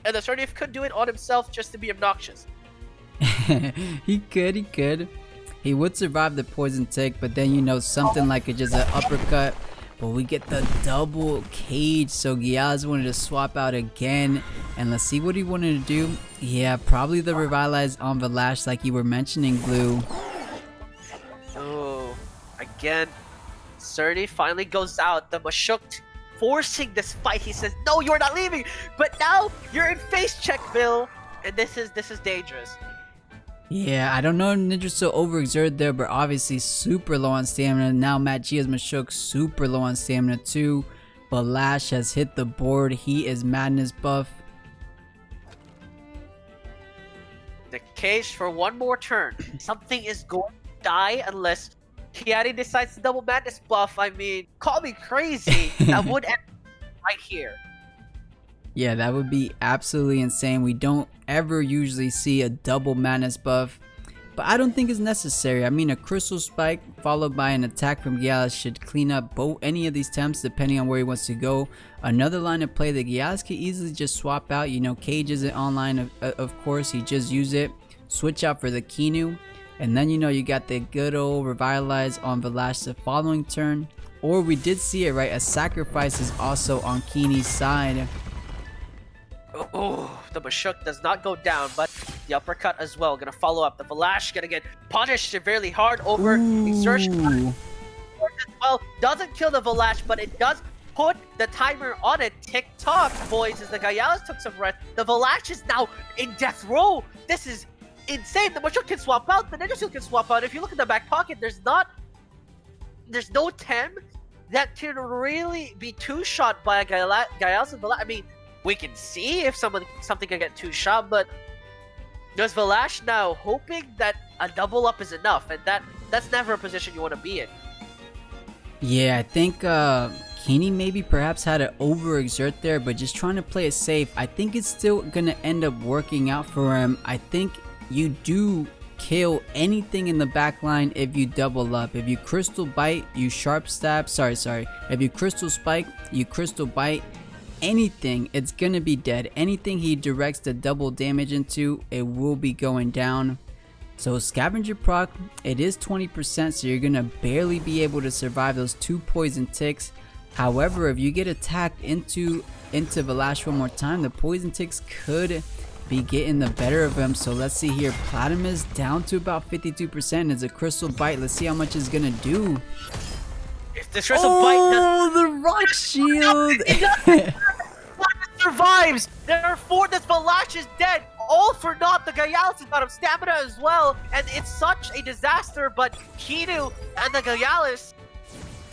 and the Surnif could do it on himself just to be obnoxious. He could. He would survive the poison tick, but then, you know, something like just an uppercut but we get the double cage. So Giales wanted to swap out again, and let's see what he wanted to do. Yeah, probably the Revitalize on Valash like you were mentioning, Blue. Oh, again, Surdy finally goes out. The Mashuk forcing this fight. He says, "No, you're not leaving." But now you're in face check, Bill, and this is dangerous. Yeah, I don't know if Ninja's so overexerted there, but obviously super low on stamina. Now Matt Gia's Mashuk super low on stamina too. Valash has hit the board. He is Madness buff. The cage for one more turn. Something is going to die unless Keannie decides to double Madness buff. I mean, call me crazy. That would end right here. Yeah, that would be absolutely insane. We don't ever usually see a double Madness buff, but I don't think it's necessary. I mean, a Crystal Spike followed by an attack from Giales should clean up both any of these temps depending on where he wants to go. Another line of play that Giales could easily just swap out. You know, Cage isn't online, of course. He just use it, switch out for the Keannie, and then you know you got the good old Revitalize on Valash the following turn. Or we did see it, right? A sacrifice is also on Keannie's side. Oh, the Mashuk does not go down, but the uppercut as well. Gonna follow up. The Valash gonna get punished severely hard over exertion. Well, doesn't kill the Valash, but it does put the timer on it. Tick-tock, boys, as the Giales took some rest. The Valash is now in death row. This is insane. The Mashuk can swap out. The Ninja Steel can swap out. If you look in the back pocket, there's no Tem that can really be two-shot by a Giales and Valash. I mean, we can see if something can get two-shot, but there's Valash now hoping that a double up is enough, and that's never a position you want to be in. Yeah, I think Keannie maybe perhaps had to overexert there, but just trying to play it safe. I think it's still gonna end up working out for him. I think you do kill anything in the back line if you double up. If you Crystal Bite, you Sharp Stab. Sorry. If you Crystal Spike, you Crystal Bite. Anything, it's gonna be dead. Anything he directs the double damage into, it will be going down. So Scavenger proc, it is 20%, so you're gonna barely be able to survive those 2 poison ticks. However, if you get attacked into Valash one more time, the poison ticks could be getting the better of him. So let's see here, Platymus down to about 52%. It's a Crystal Bite. Let's see how much it's gonna do. If the Crystal Bite does, the Rock Shield! it survives! There are 4, this Valash is dead! All for naught, the Giales is out of stamina as well, and it's such a disaster, but Keannie and the Giales,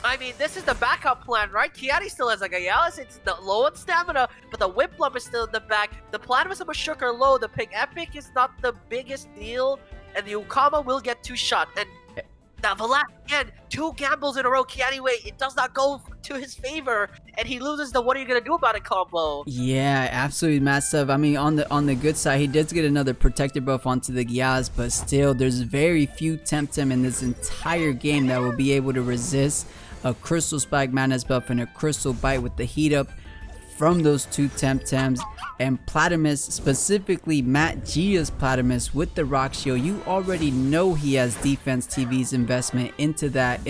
I mean, this is the backup plan, right? Keannie still has a Giales, it's low on stamina, but the Whiplump is still in the back, the Platymus and Mashuk are low, the Pig Epic is not the biggest deal, and the Ukama will get 2-shot, and now Valash again, 2 gambles in a row. Keannie, wait, it does not go to his favor, and he loses the "what are you gonna do about it" combo. Yeah, absolutely massive. I mean, on the good side, he does get another protector buff onto the Giales, but still, there's very few Temtem in this entire game that will be able to resist a Crystal Spike Madness buff and a Crystal Bite with the heat up from those 2 Temtems. And Platymus, specifically Matt Gia's Platymus with the Rock Shield, you already know he has Defense TV's investment into that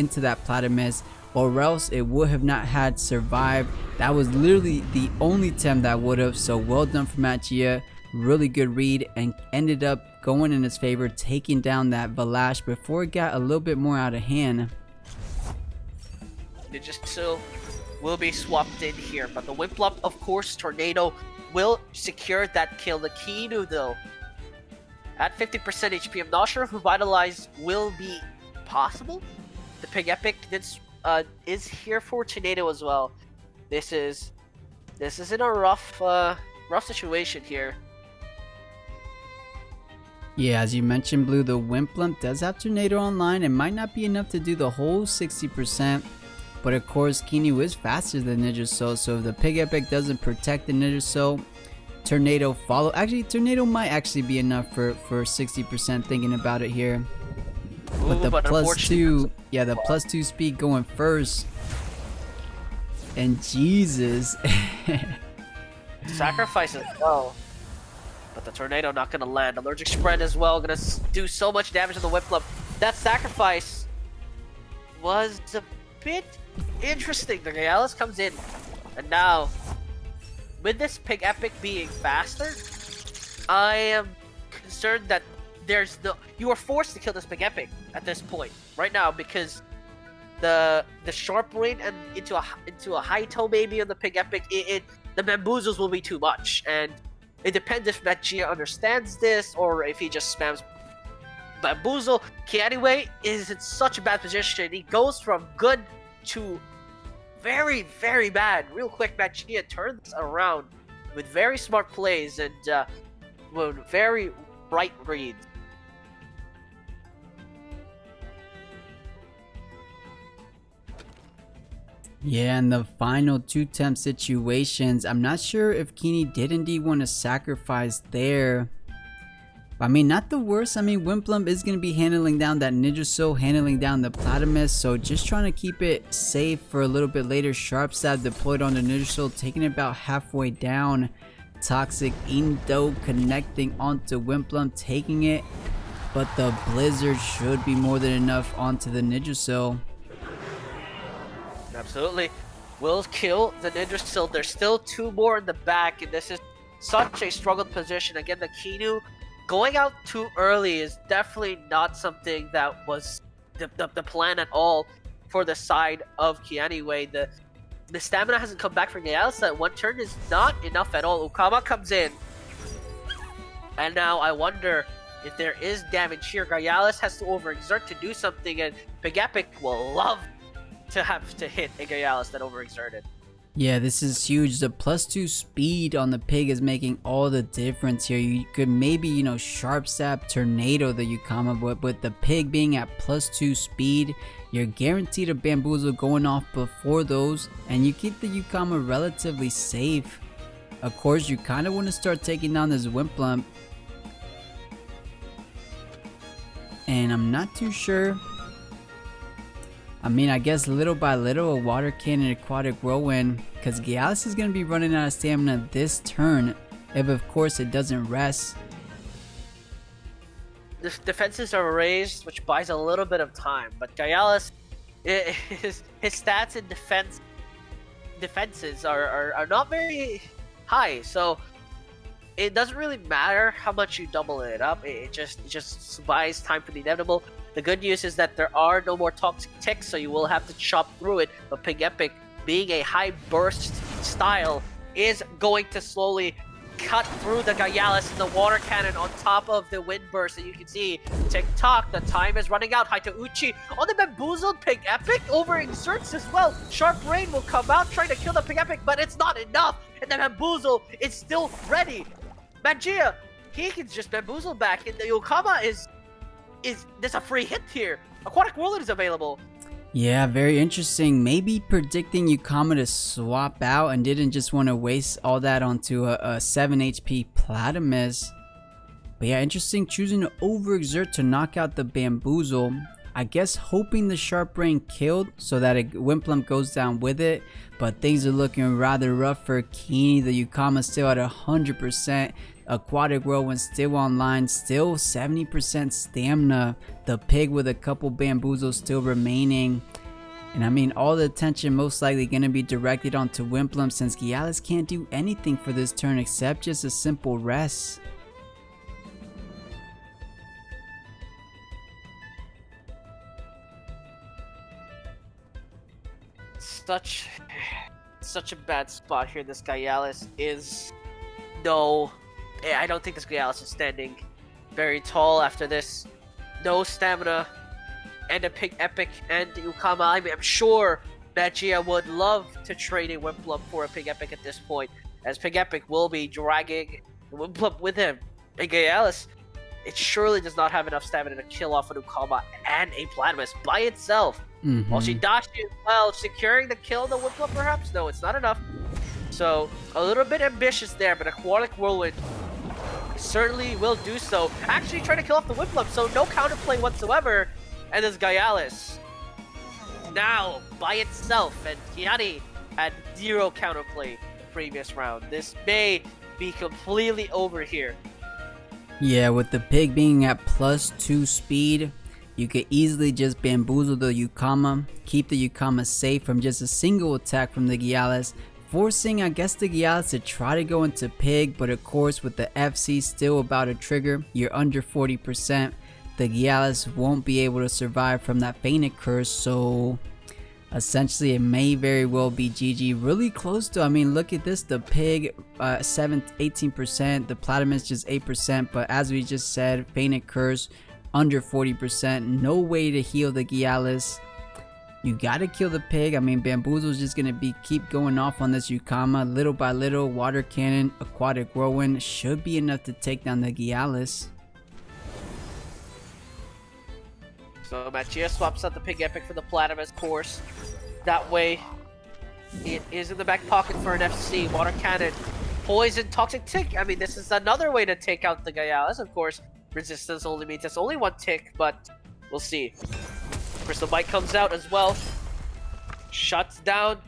Platymus, or else it would have not had survived. That was literally the only Tem that would have. So well done for Matt Gia, really good read, and ended up going in his favor, taking down that Valash before it got a little bit more out of hand. It just still will be swapped in here, but the Whiplump, of course, Tornado will secure that kill. The Keannie, though, at 50% HP, I'm not sure if Revitalize will be possible. The Pig Epic is here for Tornado as well. This is in a rough situation here. Yeah, as you mentioned, Blue, the Whiplump does have Tornado online. It might not be enough to do the whole 60%. But of course, Keannie is faster than Ninja Soul, so if the Pig Epic doesn't protect the Ninja Soul, Tornado follow. Actually, Tornado might actually be enough for 60% thinking about it here. But the +2, yeah, the +2 speed going first. And Jesus. Sacrifice as well. But the Tornado not going to land. Allergic Spread as well, going to do so much damage to the Whiplump. That sacrifice was a bit interesting. The Gyalis comes in, and now with this Pig Epic being faster, I am concerned that you are forced to kill this Pig Epic at this point right now, because the sharp rain and into a high toe maybe on the Pig Epic, the bamboozles will be too much, and it depends if Jegue understands this or if he just spams bamboozle. Keannie is in such a bad position. He goes from good to very, very bad real quick. Jegue turns around with very smart plays and with very right reads. Yeah, and the final 2 temp situations, I'm not sure if Keannie did indeed want to sacrifice there. I mean, not the worst. I mean, Wimplump is going to be handling down that Nervoso, handling down the Platymus, so just trying to keep it safe for a little bit later. Sharp Stab deployed on the Nervoso, taking it about halfway down. Toxic Indo connecting onto Wimplump, taking it, but the Blizzard should be more than enough onto the Nervoso. Absolutely. Will kill the Nervoso. There's still 2 more in the back, and this is such a struggled position. Again, the Keanu going out too early is definitely not something that was the plan at all for the side of Keannie. The stamina hasn't come back from Gyalis. That 1 turn is not enough at all. Ukama comes in, and now I wonder if there is damage here. Gyalis has to overexert to do something, and Pig Epic will love to have to hit a Gyalis that overexerted. Yeah, this is huge. The +2 speed on the Pig is making all the difference here. You could maybe, you know, Sharp Stab, Tornado the Ukama, but with the Pig being at +2 speed, you're guaranteed a Bamboozle going off before those, and you keep the Ukama relatively safe. Of course, you kind of want to start taking down this Wimplump, and I'm not too sure. I mean, I guess little by little, a Water Cannon, Aquatic Whirlwind, because Gyalis is going to be running out of stamina this turn, if of course it doesn't rest. The defenses are raised, which buys a little bit of time, but Gyalis, his stats in defenses are not very high, so it doesn't really matter how much you double it up. It just buys time for the inevitable. The good news is that there are no more toxic ticks, so you will have to chop through it. But Pig Epic, being a high burst style, is going to slowly cut through the Gyalis and the Water Cannon on top of the Wind Burst. And you can see, tick-tock, the time is running out. Haitauchi on the bamboozled Pig Epic overexerts as well. Sharp Rain will come out trying to kill the Pig Epic, but it's not enough. And the bamboozle is still ready. Jegue, he can just bamboozle back, and the Ukama is there's a free hit here. Aquatic Whirlwind is available. Yeah, very interesting. Maybe predicting Ukama to swap out and didn't just want to waste all that onto a 7 HP Platymus. But yeah, interesting, choosing to overexert to knock out the Bamboozle. I guess hoping the Sharp Rain killed so that a Wimplump goes down with it. But things are looking rather rough for Keannie. The Ukama still at 100%. Aquatic Whirlwind still online, still 70% stamina. The Pig with a couple Bamboozles still remaining. And I mean, all the attention most likely going to be directed onto Wimplump, since Gyalis can't do anything for this turn except just a simple rest. Such a bad spot here. This Gyalis is no. I don't think this Gyalis is standing very tall after this. No stamina, and a Pig Epic and Ukama. I mean, I'm sure that Jegue would love to trade a Wimplump for a Pig Epic at this point, as Pig Epic will be dragging the Wimplump with him. And Gyalis, it surely does not have enough stamina to kill off an Ukama and a Platymus by itself. While she dashed as well, securing the kill on the Wimplump perhaps? No, it's not enough. So, a little bit ambitious there, but Aquatic Whirlwind certainly will do so. Actually trying to kill off the Wimplump, so no counterplay whatsoever. And this Gyalis now by itself, and Keannie had 0 counterplay the previous round. This may be completely over here. Yeah, with the Pig being at +2 speed, you could easily just bamboozle the Yukama, keep the Yukama safe from just a single attack from the Gialis, forcing I guess the Gialis to try to go into Pig, but of course with the FC still about to trigger, you're under 40%, the Gialis won't be able to survive from that Fainted Curse, so essentially it may very well be GG. Really close to, I mean look at this, the Pig 18%, the Platypus just 8%, but as we just said, Fainted Curse under 40%, no way to heal the Gialis. You gotta kill the Pig. I mean Bamboozle is just gonna keep going off on this Yukama little by little. Water Cannon, Aquatic Whirlwind should be enough to take down the Gialis. So Magia swaps out the Pig Epic for the Platypus course. That way, it is in the back pocket for an FC. Water Cannon, Poison, Toxic Tick. I mean, this is another way to take out the Gialis. Of course, resistance only means it's only one tick, but we'll see. Crystal Bite comes out as well. Shuts down.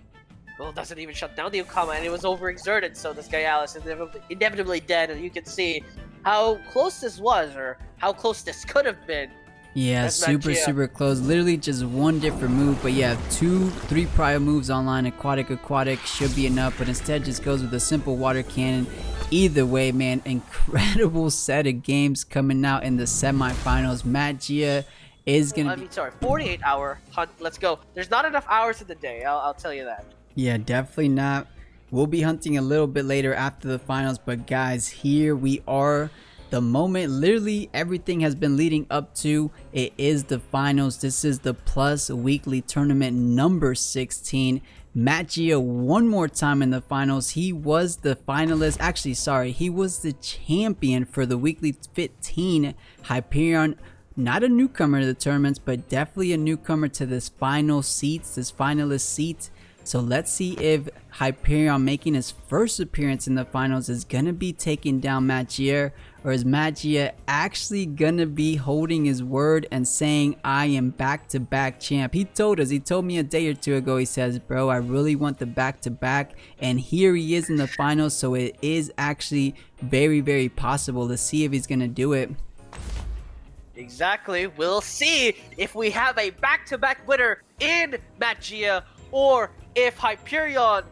Well, doesn't even shut down the Yukama, and it was overexerted, so this Gialis is inevitably dead, and you can see how close this was, or how close this could have been. Yeah, super close. Literally just one different move, but yeah, 2-3 prior moves online. Aquatic should be enough, but instead just goes with a simple Water Cannon. Either way, man, incredible set of games coming out in the semifinals. Magia is gonna be 48-hour hunt. Let's go. There's not enough hours in the day, I'll tell you that. Yeah, definitely not. We'll be hunting a little bit later after the finals, but guys, here we are. The moment literally everything has been leading up to, it is the finals. This is the Plus Weekly Tournament number 16. Magia one more time in the finals. He was the finalist, actually sorry, he was the champion for the Weekly 15. Hyperion, not a newcomer to the tournaments, but definitely a newcomer to this final seats, this finalist seat. So let's see if Hyperion, making his first appearance in the finals, is gonna be taking down Magia, or is Magia actually gonna be holding his word and saying, I am back-to-back champ? He told me a day or two ago, he says, bro, I really want the back-to-back, and here he is in the finals, so it is actually very, very possible. Let's see if he's gonna do it. Exactly. We'll see if we have a back-to-back winner in Magia, or if Hyperion,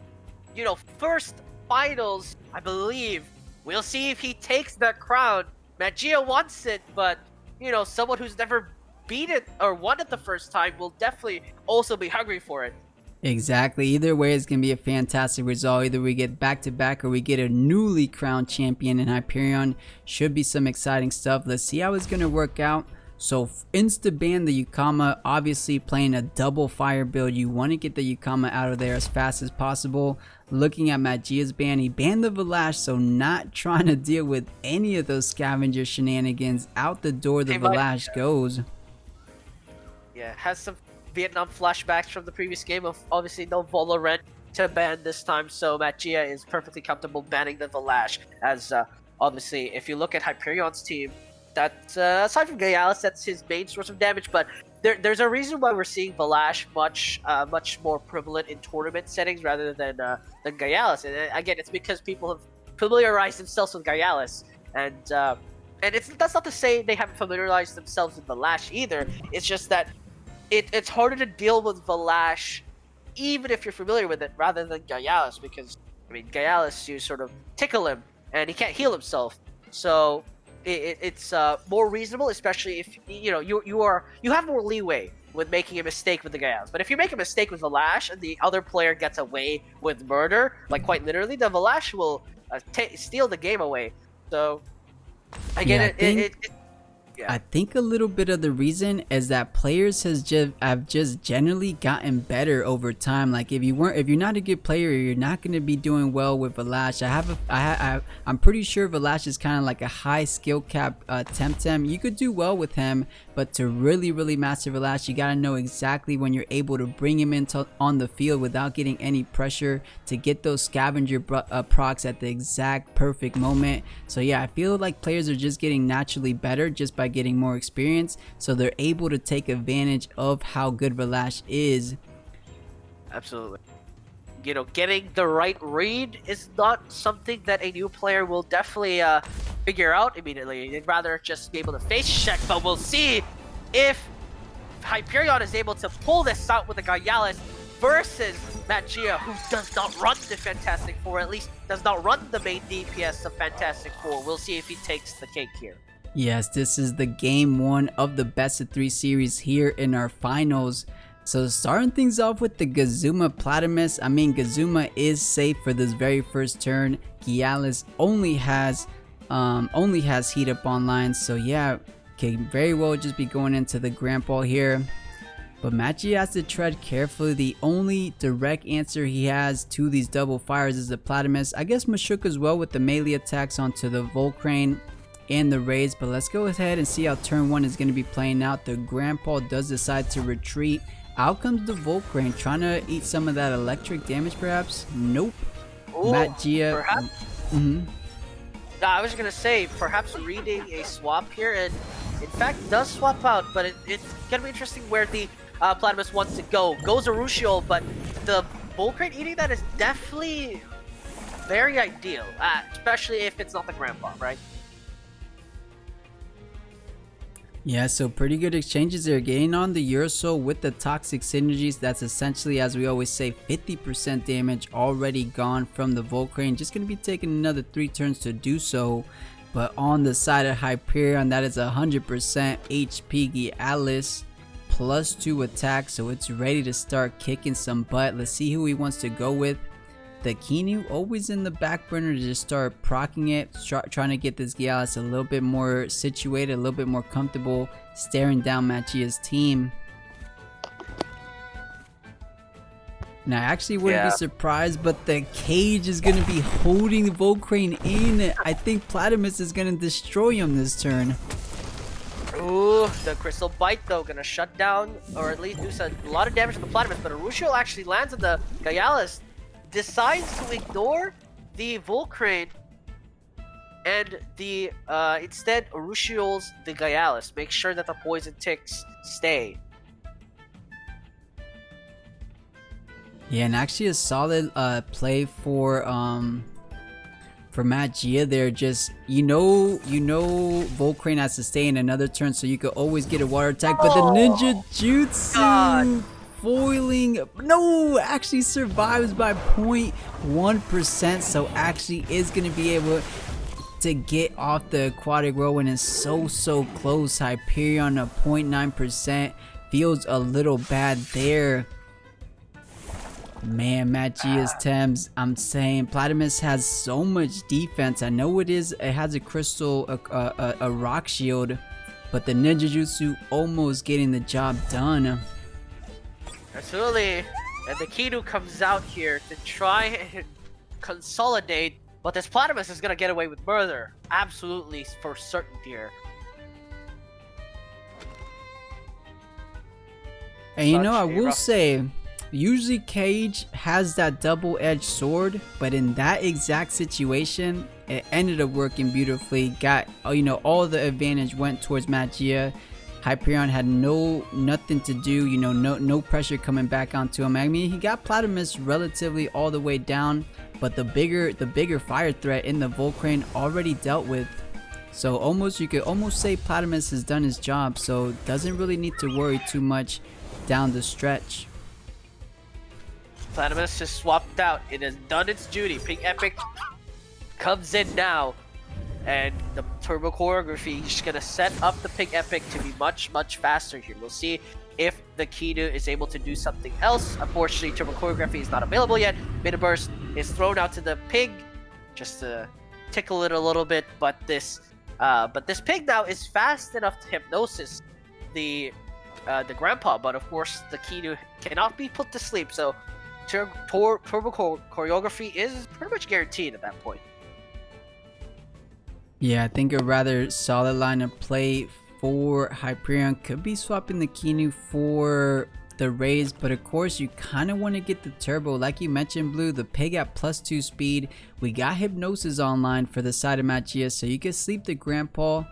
you know, first finals, I believe. We'll see if he takes that crown. Magia wants it, but, you know, someone who's never beat it or won it the first time will definitely also be hungry for it. Exactly. Either way, it's going to be a fantastic result. Either we get back-to-back or we get a newly crowned champion in Hyperion. Should be some exciting stuff. Let's see how it's going to work out. So insta-ban the Yukama, obviously playing a double fire build. You want to get the Yukama out of there as fast as possible. Looking at Magia's ban, he banned the Valash, so not trying to deal with any of those scavenger shenanigans. Out the door the Valash goes. Yeah, has some Vietnam flashbacks from the previous game of obviously no Valorant to ban this time, so Magia is perfectly comfortable banning the Valash, as obviously if you look at Hyperion's team, that aside from Gialis, that's his main source of damage, but there's a reason why we're seeing Valash much more prevalent in tournament settings rather than Gialis, and again, it's because people have familiarized themselves with Gialis, and that's not to say they haven't familiarized themselves with Valash either. It's just that it's harder to deal with Valash even if you're familiar with it rather than Gialis, because I mean Gialis, you sort of tickle him and he can't heal himself, so it's more reasonable, especially if you know you have more leeway with making a mistake with the Gialis. But if you make a mistake with Valash and the other player gets away with murder, like quite literally, the Valash will steal the game away. So again, I think a little bit of the reason is that players have just generally gotten better over time. Like if you're not a good player, you're not going to be doing well with Valash. I'm pretty sure Valash is kind of like a high skill cap Temtem. You could do well with him, but to really master Valash, you got to know exactly when you're able to bring him into on the field without getting any pressure, to get those scavenger procs at the exact perfect moment. So yeah, I feel like players are just getting naturally better just by getting more experience, so they're able to take advantage of how good Valash is. Absolutely. You know, getting the right read is not something that a new player will definitely figure out immediately. They'd rather just be able to face check, but we'll see if Hyperion is able to pull this out with the Gaialis versus Jegue, who does not run the Fantastic Four, at least does not run the main DPS of Fantastic Four. We'll see if he takes the cake here. Yes, this is the game 1 of the best of 3 series here in our finals. So starting things off with the Gazuma Platamus. I mean, Gazuma is safe for this very first turn. Gaialis only has heat up online, so yeah, can very well just be going into the Grandpa here. But Jegue has to tread carefully. The only direct answer he has to these double fires is the Platamus. I guess Mashuk as well with the melee attacks onto the Volcrane and the Rays. But let's go ahead and see how turn 1 is going to be playing out. The Grandpa does decide to retreat. Out comes the Volcrane, trying to eat some of that electric damage perhaps. Nope. Ooh, Jegue. Perhaps. I was gonna say, perhaps reading a swap here, and in fact does swap out, but it's gonna be interesting where the Platamus wants to go. Goes Urushiol, but the Volcrane eating that is definitely very ideal, especially if it's not the Grandpa, right? Yeah, so pretty good exchanges there. Getting on the Urusol with the toxic synergies. That's essentially, as we always say, 50% damage already gone from the Volcrane. Just going to be taking another 3 turns to do so. But on the side of Hyperion, that is 100% HP Gaialis plus 2 attack. So it's ready to start kicking some butt. Let's see who he wants to go with. The Keannie always in the back burner to just start proccing it, trying to get this Gaialis a little bit more situated, a little bit more comfortable, staring down Jegue's team. Now, I actually wouldn't be surprised, but the cage is going to be holding the Volcrane in. I think Platamus is going to destroy him this turn. Ooh, the Crystal Bite though, gonna shut down, or at least do a lot of damage to the Platamus, but Urushiol actually lands on the Gaialis. Decides to ignore the Volcrane and the instead Urushiol's the Gaialis. Make sure that the poison ticks stay. Yeah, and actually a solid play for Jegue there. Just you know Volcrane has to stay in another turn, so you could always get a water attack. But the Ninja Jutsu foiling, no, actually survives by 0.1%, so actually is going to be able to get off the aquatic whirlwind. Is so close. Hyperion at 0.9%, feels a little bad there. Man, Jegue's Thames, I'm saying Platamus has so much defense. I know it has a crystal, a rock shield, but the Ninja Jutsu almost getting the job done. Absolutely, and the Keanu comes out here to try and consolidate, but this Platamus is gonna get away with murder. Absolutely, for certain here. And you know, I will say, usually Cage has that double-edged sword, but in that exact situation, it ended up working beautifully. Got, you know, all the advantage went towards Jegue. Hyperion had nothing to do, you know, no pressure coming back onto him. I mean, he got Platamus relatively all the way down, but the bigger fire threat in the Volcrane already dealt with. So you could almost say Platamus has done his job, so doesn't really need to worry too much down the stretch. Platamus just swapped out. It has done its duty. Pink Epic comes in now. And the turbo choreography is gonna set up the Pink Epic to be much faster here. We'll see if the Keanu is able to do something else. Unfortunately, turbo choreography is not available yet. Meta Burst is thrown out to the pig just to tickle it a little bit, but this pig now is fast enough to hypnosis the Grandpa. But of course, the Keanu cannot be put to sleep. So turbo choreography is pretty much guaranteed at that point. Yeah, I think a rather solid line of play for Hyperion. Could be swapping the Keanu for the Rays, but of course you kind of want to get the turbo. Like you mentioned, Blue, the pig at +2 speed. We got Hypnosis online for the side of Jegue, so you can sleep the Grandpa.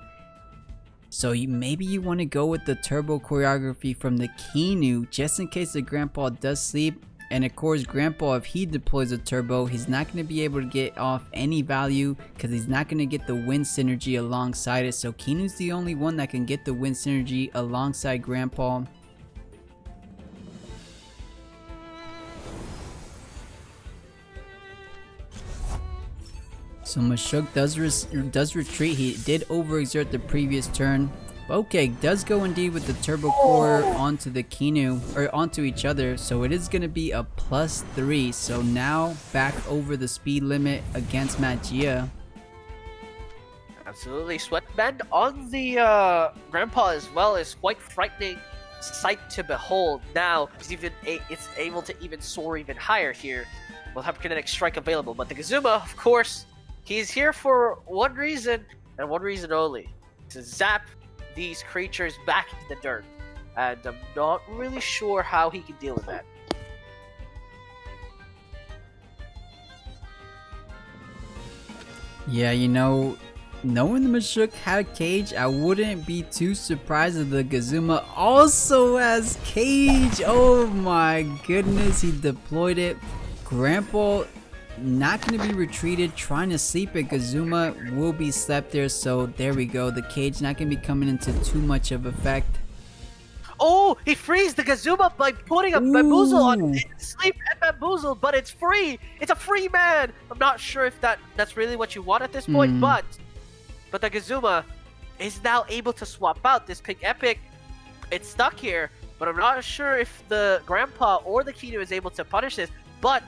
So maybe you want to go with the turbo choreography from the Keanu, just in case the Grandpa does sleep. And of course, Grandpa, if he deploys a turbo, he's not going to be able to get off any value because he's not going to get the wind synergy alongside it. So Keanu's the only one that can get the wind synergy alongside Grandpa. So Mashuk does retreat. He did overexert the previous turn. Okay, does go indeed with the Turbo Core onto the Keanu, or onto each other. So it is going to be a +3. So now back over the speed limit against Jegue. Absolutely. Sweatband on the Grandpa as well is quite frightening sight to behold. Now it's able to even soar even higher here. We'll have Kinetic Strike available, but the Gazuma, of course, he's here for one reason and one reason only: to zap these creatures back into the dirt. And I'm not really sure how he can deal with that. Yeah, you know, knowing the Mashuk had a cage, I wouldn't be too surprised if the Gazuma also has cage. Oh my goodness, he deployed it. Grandpa not going to be retreated, trying to sleep at Gazuma will be slept there. So there we go, the cage not going to be coming into too much of effect. Oh, he frees the Gazuma by putting a bamboozle on it. Sleep and bamboozle, but it's free. It's a free man. I'm not sure if that's really what you want at this point, but the Gazuma is now able to swap out this Pink Epic. It's stuck here, but I'm not sure if the Grandpa or the Keanu is able to punish this. But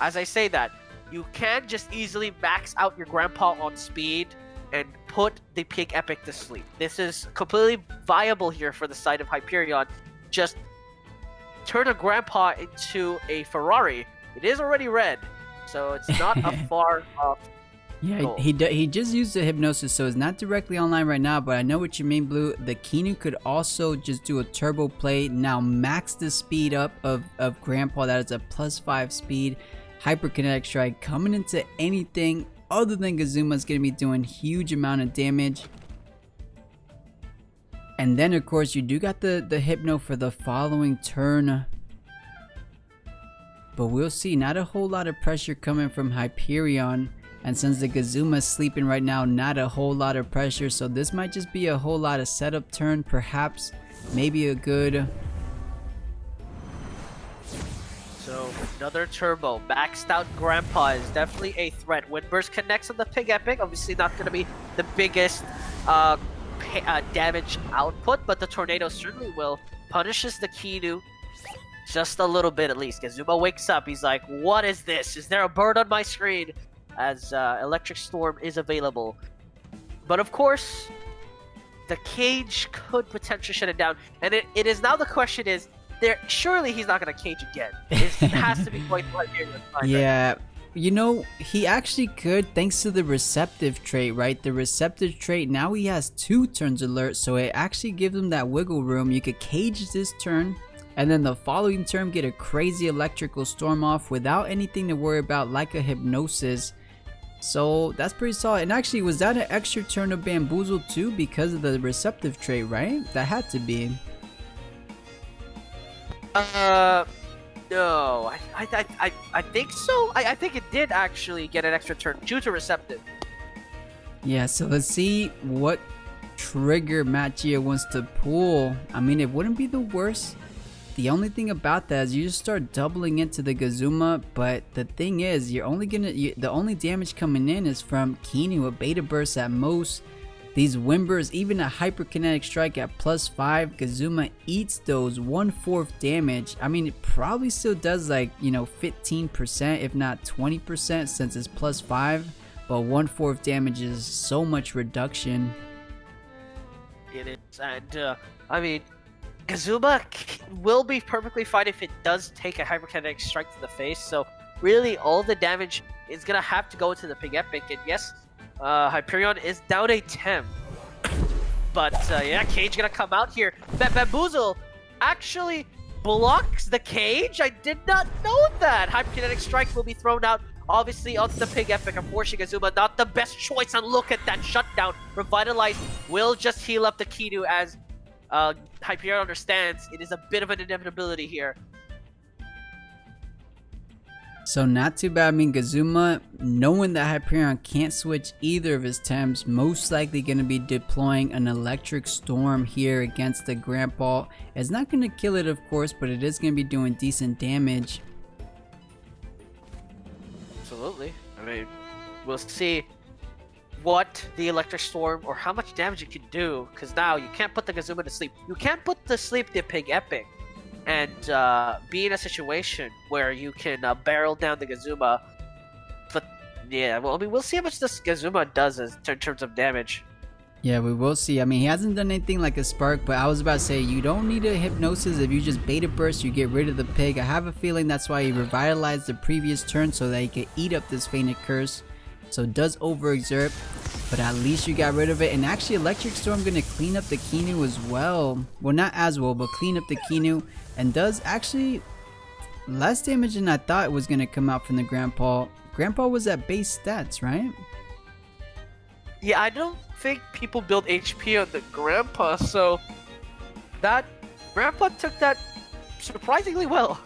as I say that, you can just easily max out your Grandpa on speed and put the Pink Epic to sleep. This is completely viable here for the side of Hyperion. Just turn a Grandpa into a Ferrari. It is already red, so it's not a far off. Yeah, he just used the Hypnosis, so it's not directly online right now, but I know what you mean, Blue. The Keanu could also just do a turbo play, now max the speed up of Grandpa. That is a +5 speed. Hyperkinetic Strike coming into anything other than Gazuma is going to be doing huge amount of damage. And then of course you do got the Hypno for the following turn. But we'll see, not a whole lot of pressure coming from Hyperion. And since the Gazuma is sleeping right now, not a whole lot of pressure. So this might just be a whole lot of setup turn, perhaps. Maybe a good... So another turbo. Maxed out Grandpa is definitely a threat. Windburst connects on the Pig Epic. Obviously not going to be the biggest damage output, but the Tornado certainly will. Punishes the Keanu just a little bit at least. Gazuma wakes up. He's like, what is this? Is there a bird on my screen? As Electric Storm is available. But of course, the cage could potentially shut it down. And it is now the question is, surely he's not going to cage again. It has to be going to Hyperion. Yeah, you know, he actually could, thanks to the Receptive trait, right? The Receptive trait, now he has 2 turns alert, so it actually gives him that wiggle room. You could cage this turn, and then the following turn get a crazy Electrical Storm off without anything to worry about, like a Hypnosis. So that's pretty solid. And actually, was that an extra turn of Bamboozle too because of the Receptive trait, right? That had to be. No, I think so. I think it did actually get an extra turn due to Receptive. Yeah, so let's see what trigger Jegue wants to pull. I mean, it wouldn't be the worst. The only thing about that is you just start doubling into the Gazuma, but the thing is, you're only gonna the only damage coming in is from Keanu, a Beta Burst at most. These Wimbers, even a Hyperkinetic Strike at +5, Gazuma eats those 1/4 damage. I mean, it probably still does like, you know, 15%, if not 20%, since it's +5. But 1/4 damage is so much reduction. It is, and I mean, Gazuma will be perfectly fine if it does take a Hyperkinetic Strike to the face. So really, all the damage is gonna have to go into the Pig Epic, and yes. Hyperion is down a Tem. But yeah, Cage gonna come out here. That Bamboozle actually blocks the Cage. I did not know that. Hyperkinetic Strike will be thrown out, obviously, onto the Pig Epic. Unfortunately, Gazuma not the best choice. And look at that shutdown. Revitalize will just heal up the Keanu as Hyperion understands it is a bit of an inevitability here. So not too bad. I mean, Gazuma, knowing that Hyperion can't switch either of his Tems, most likely going to be deploying an Electric Storm here against the Grandpa. It's not going to kill it, of course, but it is going to be doing decent damage. Absolutely. I mean, we'll see what the Electric Storm or how much damage it can do, because now you can't put the Gazuma to sleep. You can't put to sleep the Pig Epic and be in a situation where you can barrel down the Gazuma. But yeah, well, I mean, we'll see how much this Gazuma does in terms of damage. Yeah, we will see. I mean, he hasn't done anything like a spark, but I was about to say, you don't need a hypnosis. If you just beta burst, you get rid of the pig. I have a feeling that's why he revitalized the previous turn so that he could eat up this fainted curse. So it does overexert, but at least you got rid of it. And actually, Electric Storm gonna clean up the Keannie as well. Well, not as well, but clean up the Keannie, and does actually less damage than I thought it was gonna come out from the Grandpa. Grandpa was at base stats, right? Yeah, I don't think people build HP on the Grandpa, so that Grandpa took that surprisingly well.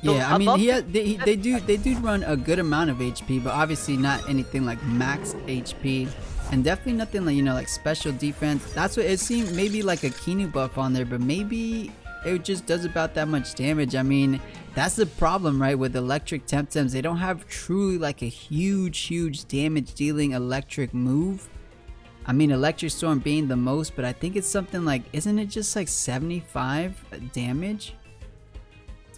Yeah, I mean, they do run a good amount of HP, but obviously not anything like max HP, and definitely nothing like, you know, like special defense. That's what it seemed, maybe like a Keannie buff on there, but maybe it just does about that much damage. I mean, that's the problem, right, with electric Temtems. They don't have truly like a huge damage dealing electric move. I mean, Electric Storm being the most, but I think it's something like, isn't it just like 75 damage?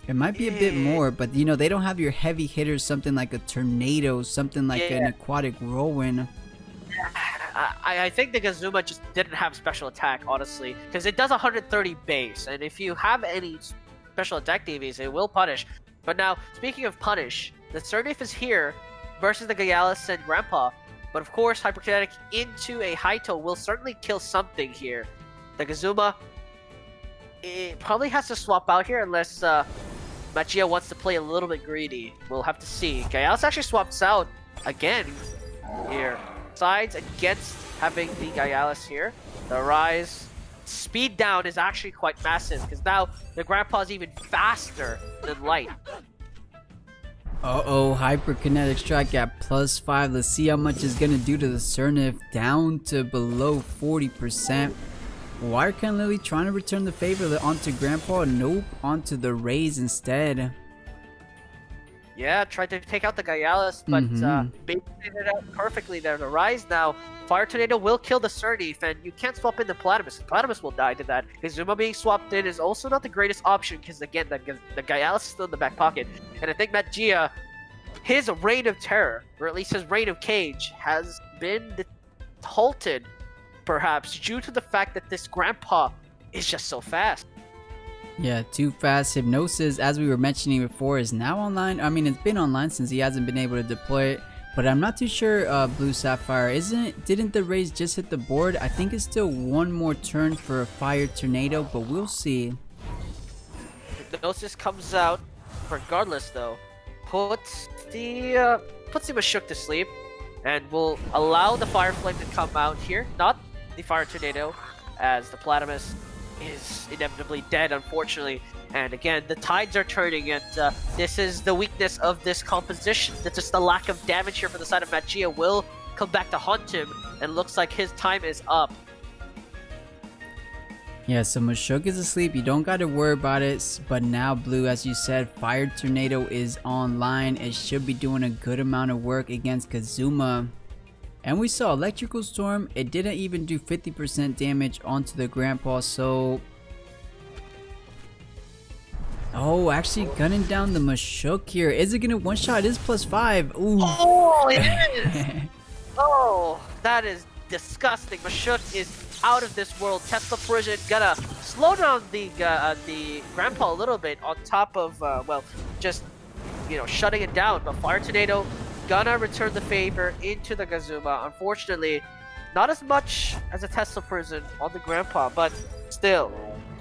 It might be a bit more, but you know, they don't have your heavy hitters, something like a tornado, something like an aquatic whirlwind. I think the Gazuma just didn't have special attack, honestly, because it does 130 base, and if you have any special attack DVs, it will punish. But now, speaking of punish, the SnrPlat is here versus the Gyalis and Grandpa, but of course, Hyperkinetic into a Haito will certainly kill something here. The Gazuma, it probably has to swap out here unless Machia wants to play a little bit greedy. We'll have to see. Gyalis actually swaps out again here. Sides against having the Gyalis here. The Rise speed down is actually quite massive because now the Grandpa's even faster than Light. Uh-oh, Hyperkinetic Strike at +5. Let's see how much it's gonna do to the SnrPlat, down to below 40%. Wirecon Lily trying to return the favor onto Grandpa. Nope, onto the Rays instead. Yeah, tried to take out the Gyalis, but baited it out perfectly there. The Rise now, Fire Tornado will kill the SnrPlat, and you can't swap in the Platypus. The Platypus will die to that. Gazuma being swapped in is also not the greatest option, because again, the Gyalis is still in the back pocket. And I think Jegue, his reign of terror, or at least his reign of cage, has been halted, perhaps, due to the fact that this Grandpa is just so fast. Yeah, too fast. Hypnosis, as we were mentioning before, is now online. I mean, it's been online since he hasn't been able to deploy it, but I'm not too sure. Blue Sapphire, didn't the Rays just hit the board? I think it's still one more turn for a Fire Tornado, but we'll see. Hypnosis comes out regardless, though. Puts the Mashuk to sleep, and will allow the Fire Flame to come out here. Not the Fire Tornado, as the Platypus is inevitably dead, unfortunately. And again, the tides are turning, and this is the weakness of this composition. That's just the lack of damage here for the side of Jegue will come back to haunt him, and looks like his time is up. Yeah, so Mashuk is asleep. You don't got to worry about it. But now, Blue, as you said, Fire Tornado is online. It should be doing a good amount of work against Gazuma. And we saw Electrical Storm. It didn't even do 50% damage onto the Grandpa. So, oh, actually gunning down the Mashuk here. Is it gonna one shot? It is +5. Ooh. Oh, it is. Oh, that is disgusting. Mashuk is out of this world. Tesla Prison gonna slow down the Grandpa a little bit on top of well, just, you know, shutting it down. But Fire Tornado gonna return the favor into the Gazuma. Unfortunately, not as much as a Tesla Prison on the Grandpa, but still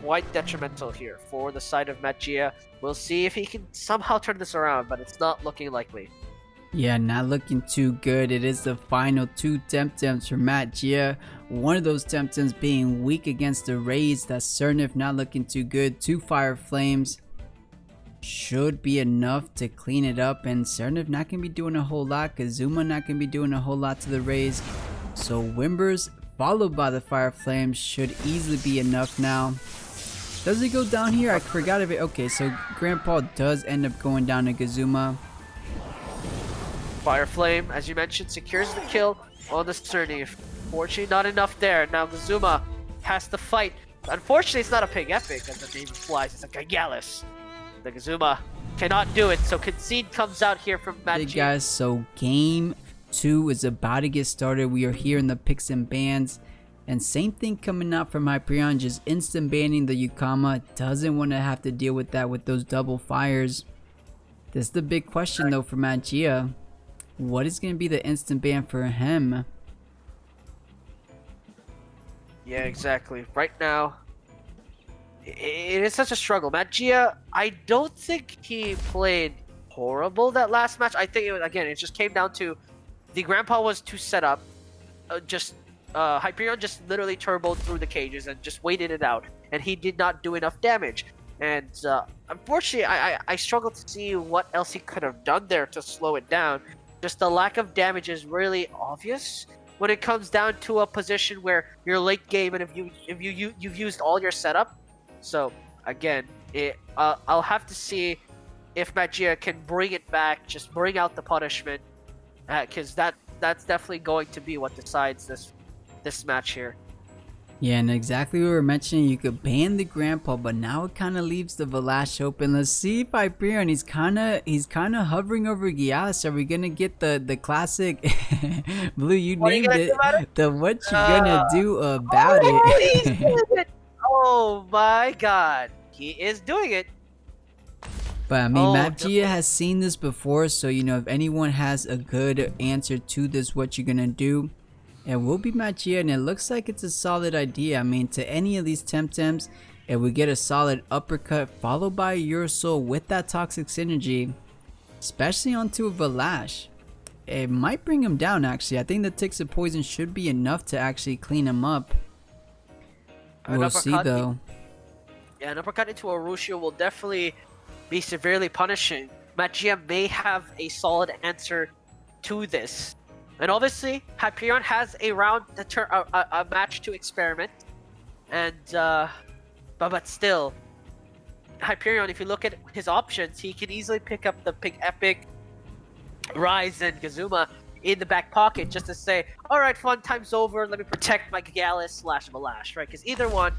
quite detrimental here for the side of Jegue. We'll see if he can somehow turn this around, but it's not looking likely. Yeah, not looking too good. It is the final 2 Temtems for Jegue. One of those Temtems being weak against the Rays. That's SnrPlat not looking too good. 2 Fire Flames should be enough to clean it up, and SnrPlat not gonna be doing a whole lot. Gazuma not gonna be doing a whole lot to the Rays. So Wimbers followed by the Fire Flames should easily be enough now. Does it go down here? I forgot of it. Okay, so Grandpa does end up going down to Gazuma. Fire Flame, as you mentioned, secures the kill on the Cerny. Fortunately, not enough there. Now Gazuma has to fight. Unfortunately, it's not a pig epic as the name implies. It's a Gigalis. The Gazuma cannot do it, so Concede comes out here from Hey Magic. guys, so game 2 is about to get started. We are here in the picks and bans. And same thing coming out from Hyperion, just instant banning the Yukama. Doesn't want to have to deal with that with those double fires. This is the big question though for Magia. What is going to be the instant ban for him? Yeah, exactly. Right now, it is such a struggle. Magia, I don't think he played horrible that last match. I think, it just came down to the Grandpa was too set up. Hyperion just literally turboed through the cages and just waited it out. And he did not do enough damage. And unfortunately, I struggle to see what else he could have done there to slow it down. Just the lack of damage is really obvious when it comes down to a position where you're late game and you've used all your setup. So again, I'll have to see if Magia can bring it back, just bring out the punishment, because that's definitely going to be what decides this match here. Yeah, and exactly what we were mentioning, you could ban the Grandpa, but now it kind of leaves the Valash open. Let's see if Hyperion, he's kind of hovering over Gialis. Are we gonna get the classic Blue? You named it. The what you gonna do about it? Oh my God, he is doing it. But I mean, Magia has seen this before, so you know if anyone has a good answer to this, what you're gonna do. It will be Magia, and it looks like it's a solid idea. I mean, to any of these Temtems, if we get a solid uppercut followed by a Eurosoul with that toxic synergy, especially onto a Valash, it might bring him down actually. I think the Ticks of Poison should be enough to actually clean him up. We'll see though. Yeah, an uppercut into a Ruscio will definitely be severely punishing. Magia may have a solid answer to this. And obviously, Hyperion has a round, a match to experiment, and but still, Hyperion. If you look at his options, he can easily pick up the Pig Epic, Rise, and Gazuma in the back pocket just to say, "All right, fun time's over. Let me protect my Gigalis / Valash." Right? Because either one,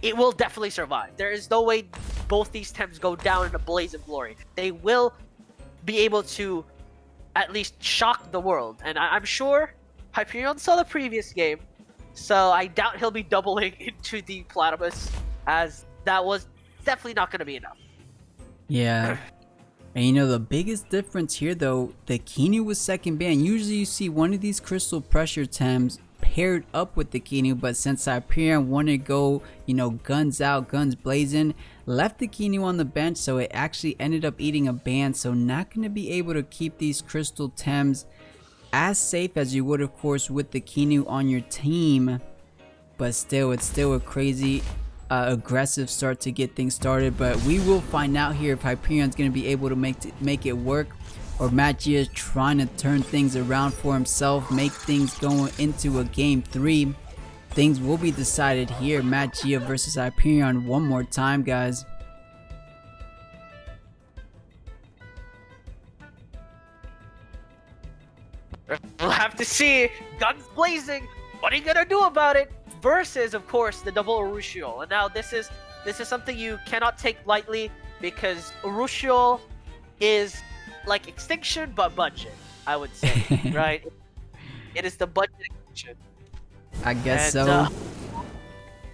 it will definitely survive. There is no way both these Temps go down in a blaze of glory. They will be able to at least shock the world, and I'm sure Hyperion saw the previous game, so I doubt he'll be doubling into the Platypus, as that was definitely not going to be enough. Yeah, and you know the biggest difference here though, the Keannie was second ban. Usually you see one of these Crystal Pressure Tems paired up with the Keannie, but since Hyperion wanted to go, you know, guns out, guns blazing, left the Keannie on the bench, so it actually ended up eating a ban. So not going to be able to keep these Crystal Tems as safe as you would of course with the Keannie on your team, but still it's still a crazy aggressive start to get things started. But we will find out here if Hyperion's going to be able to make it work, or Magia is trying to turn things around for himself, make things go into a game 3. Things will be decided here. Magia versus Hyperion one more time, guys. We'll have to see. Guns blazing. What are you gonna do about it? Versus, of course, the double Urushiol. And now this is something you cannot take lightly, because Urushiol is like Extinction but budget, I would say. Right? It is the budget Extinction. I guess so.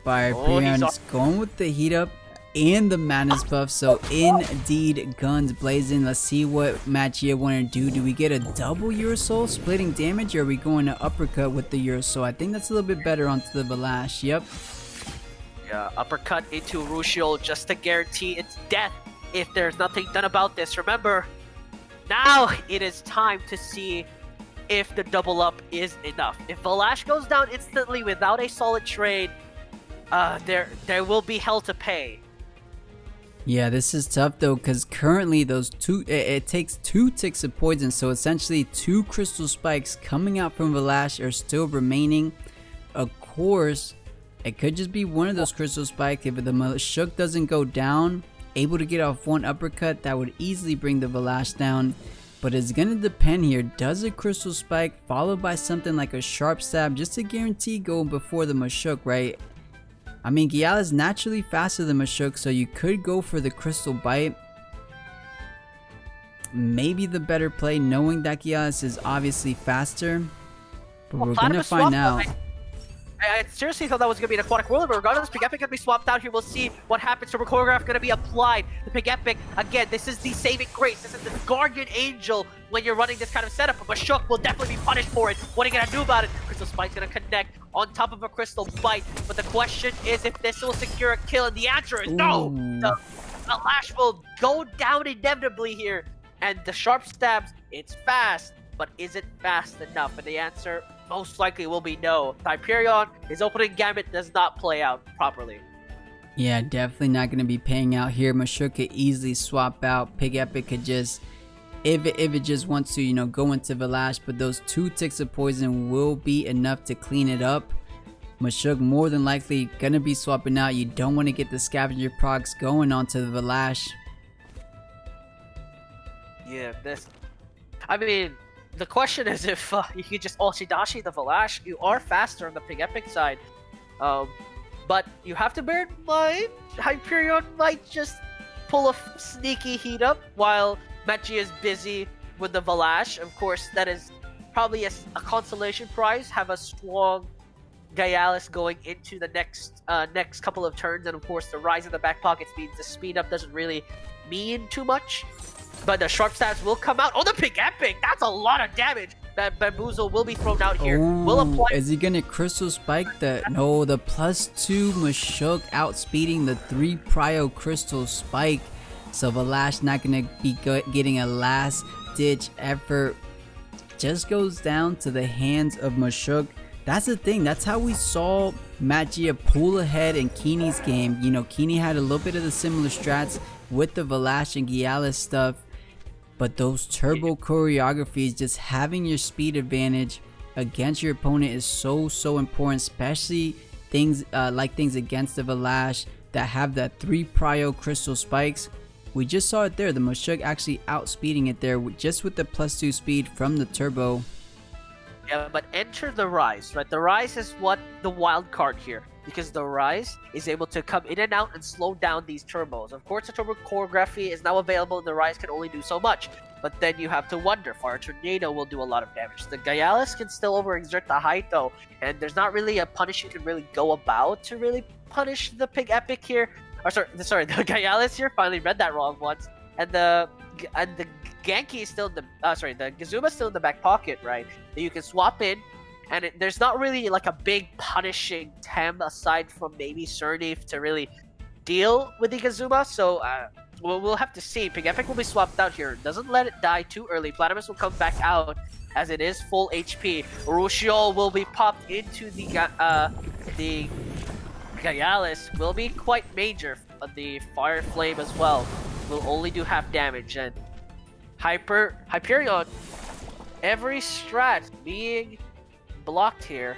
Hyperion is going with the heat up and the madness buff, so indeed guns blazing. Let's see what Magia want to do. Do we get a double Eurosoul splitting damage, or are we going to uppercut with the Eurosoul? I think that's a little bit better onto the Valash. Yep. Yeah, uppercut into Urushiol just to guarantee its death if there's nothing done about this. Remember, now it is time to see if the double up is enough. If Valash goes down instantly without a solid trade, there will be hell to pay. Yeah, this is tough though, because currently those two, it takes 2 Ticks of Poison, so essentially 2 Crystal Spikes coming out from Valash are still remaining. Of course, it could just be one of those Crystal Spikes. If the Shook doesn't go down, able to get off one uppercut, that would easily bring the Valash down. But it's gonna depend here. Does a Crystal Spike followed by something like a Sharp Stab just to guarantee going before the Machoke, right? I mean, Giala is naturally faster than Machoke, so you could go for the Crystal Bite. Maybe the better play, knowing that Giala is obviously faster. But we're gonna find out. I seriously thought that was going to be an Aquatic Whirler, but regardless, Pig Epic going to be swapped out here. We'll see what happens. So Choreograph going to be applied. The Pig Epic, again, this is the saving grace. This is the guardian angel when you're running this kind of setup. But Machoke will definitely be punished for it. What are you going to do about it? Crystal Spike's going to connect on top of a Crystal Bite. But the question is if this will secure a kill, and the answer is no. The Lash will go down inevitably here. And the Sharp Stabs, it's fast. But is it fast enough? And the answer most likely will be no. Hyperion, his opening gambit does not play out properly. Yeah, definitely not going to be paying out here. Machoke could easily swap out. Pig Epic could just, if it just wants to, you know, go into Valash, but those 2 ticks of poison will be enough to clean it up. Machoke more than likely going to be swapping out. You don't want to get the scavenger procs going onto the Valash. Yeah, I mean, the question is if you could just Oshidashi the Valash. You are faster on the Pig Epic side. But you have to bear in mind, Hyperion might just pull a sneaky heat up while Mechi is busy with the Valash. Of course, that is probably a consolation prize. Have a strong Gialis going into the next couple of turns. And of course, the rise of the back pockets means the speed up doesn't really mean too much. But the Sharp Stabs will come out. Oh, the Pig Epic! That's a lot of damage. That Bamboozle will be thrown out here. Will apply. Is he gonna Crystal Spike the... No, the +2 Machoke outspeeding the 3 Prio Crystal Spike. So Valash not gonna be getting a last ditch effort. Just goes down to the hands of Machoke. That's the thing. That's how we saw Magia pull ahead in Keannie's game. You know, Keannie had a little bit of the similar strats with the Valash and Gialis stuff. But those turbo choreographies, just having your speed advantage against your opponent is so important, especially things things against the Valash that have that 3 Prio Crystal Spikes. We just saw it there, the Machoke actually outspeeding it there just with the +2 speed from the turbo. Yeah, but enter the Rise, right? The Rise is what the wild card here, because the Rise is able to come in and out and slow down these turbos. Of course, the turbo choreography is now available, and the Rise can only do so much. But then you have to wonder, Fire Tornado will do a lot of damage. The Gialis can still overexert the height though, and there's not really a punish you can really go about to really punish the Pig Epic here. Or sorry, the Gialis here. Finally read that wrong once. And the Genki is still in the the Gazuma is still in the back pocket, right? That you can swap in, and there's not really like a big punishing Tem aside from maybe Surnif to really deal with the Gazuma. So we'll have to see. Pig Epic will be swapped out here. Doesn't let it die too early. Platypus will come back out as it is full HP. Rushiol will be popped into the Gialis. Will be quite major, but the Fire Flame as well will only do half damage. And Hyperion, every strat being blocked here.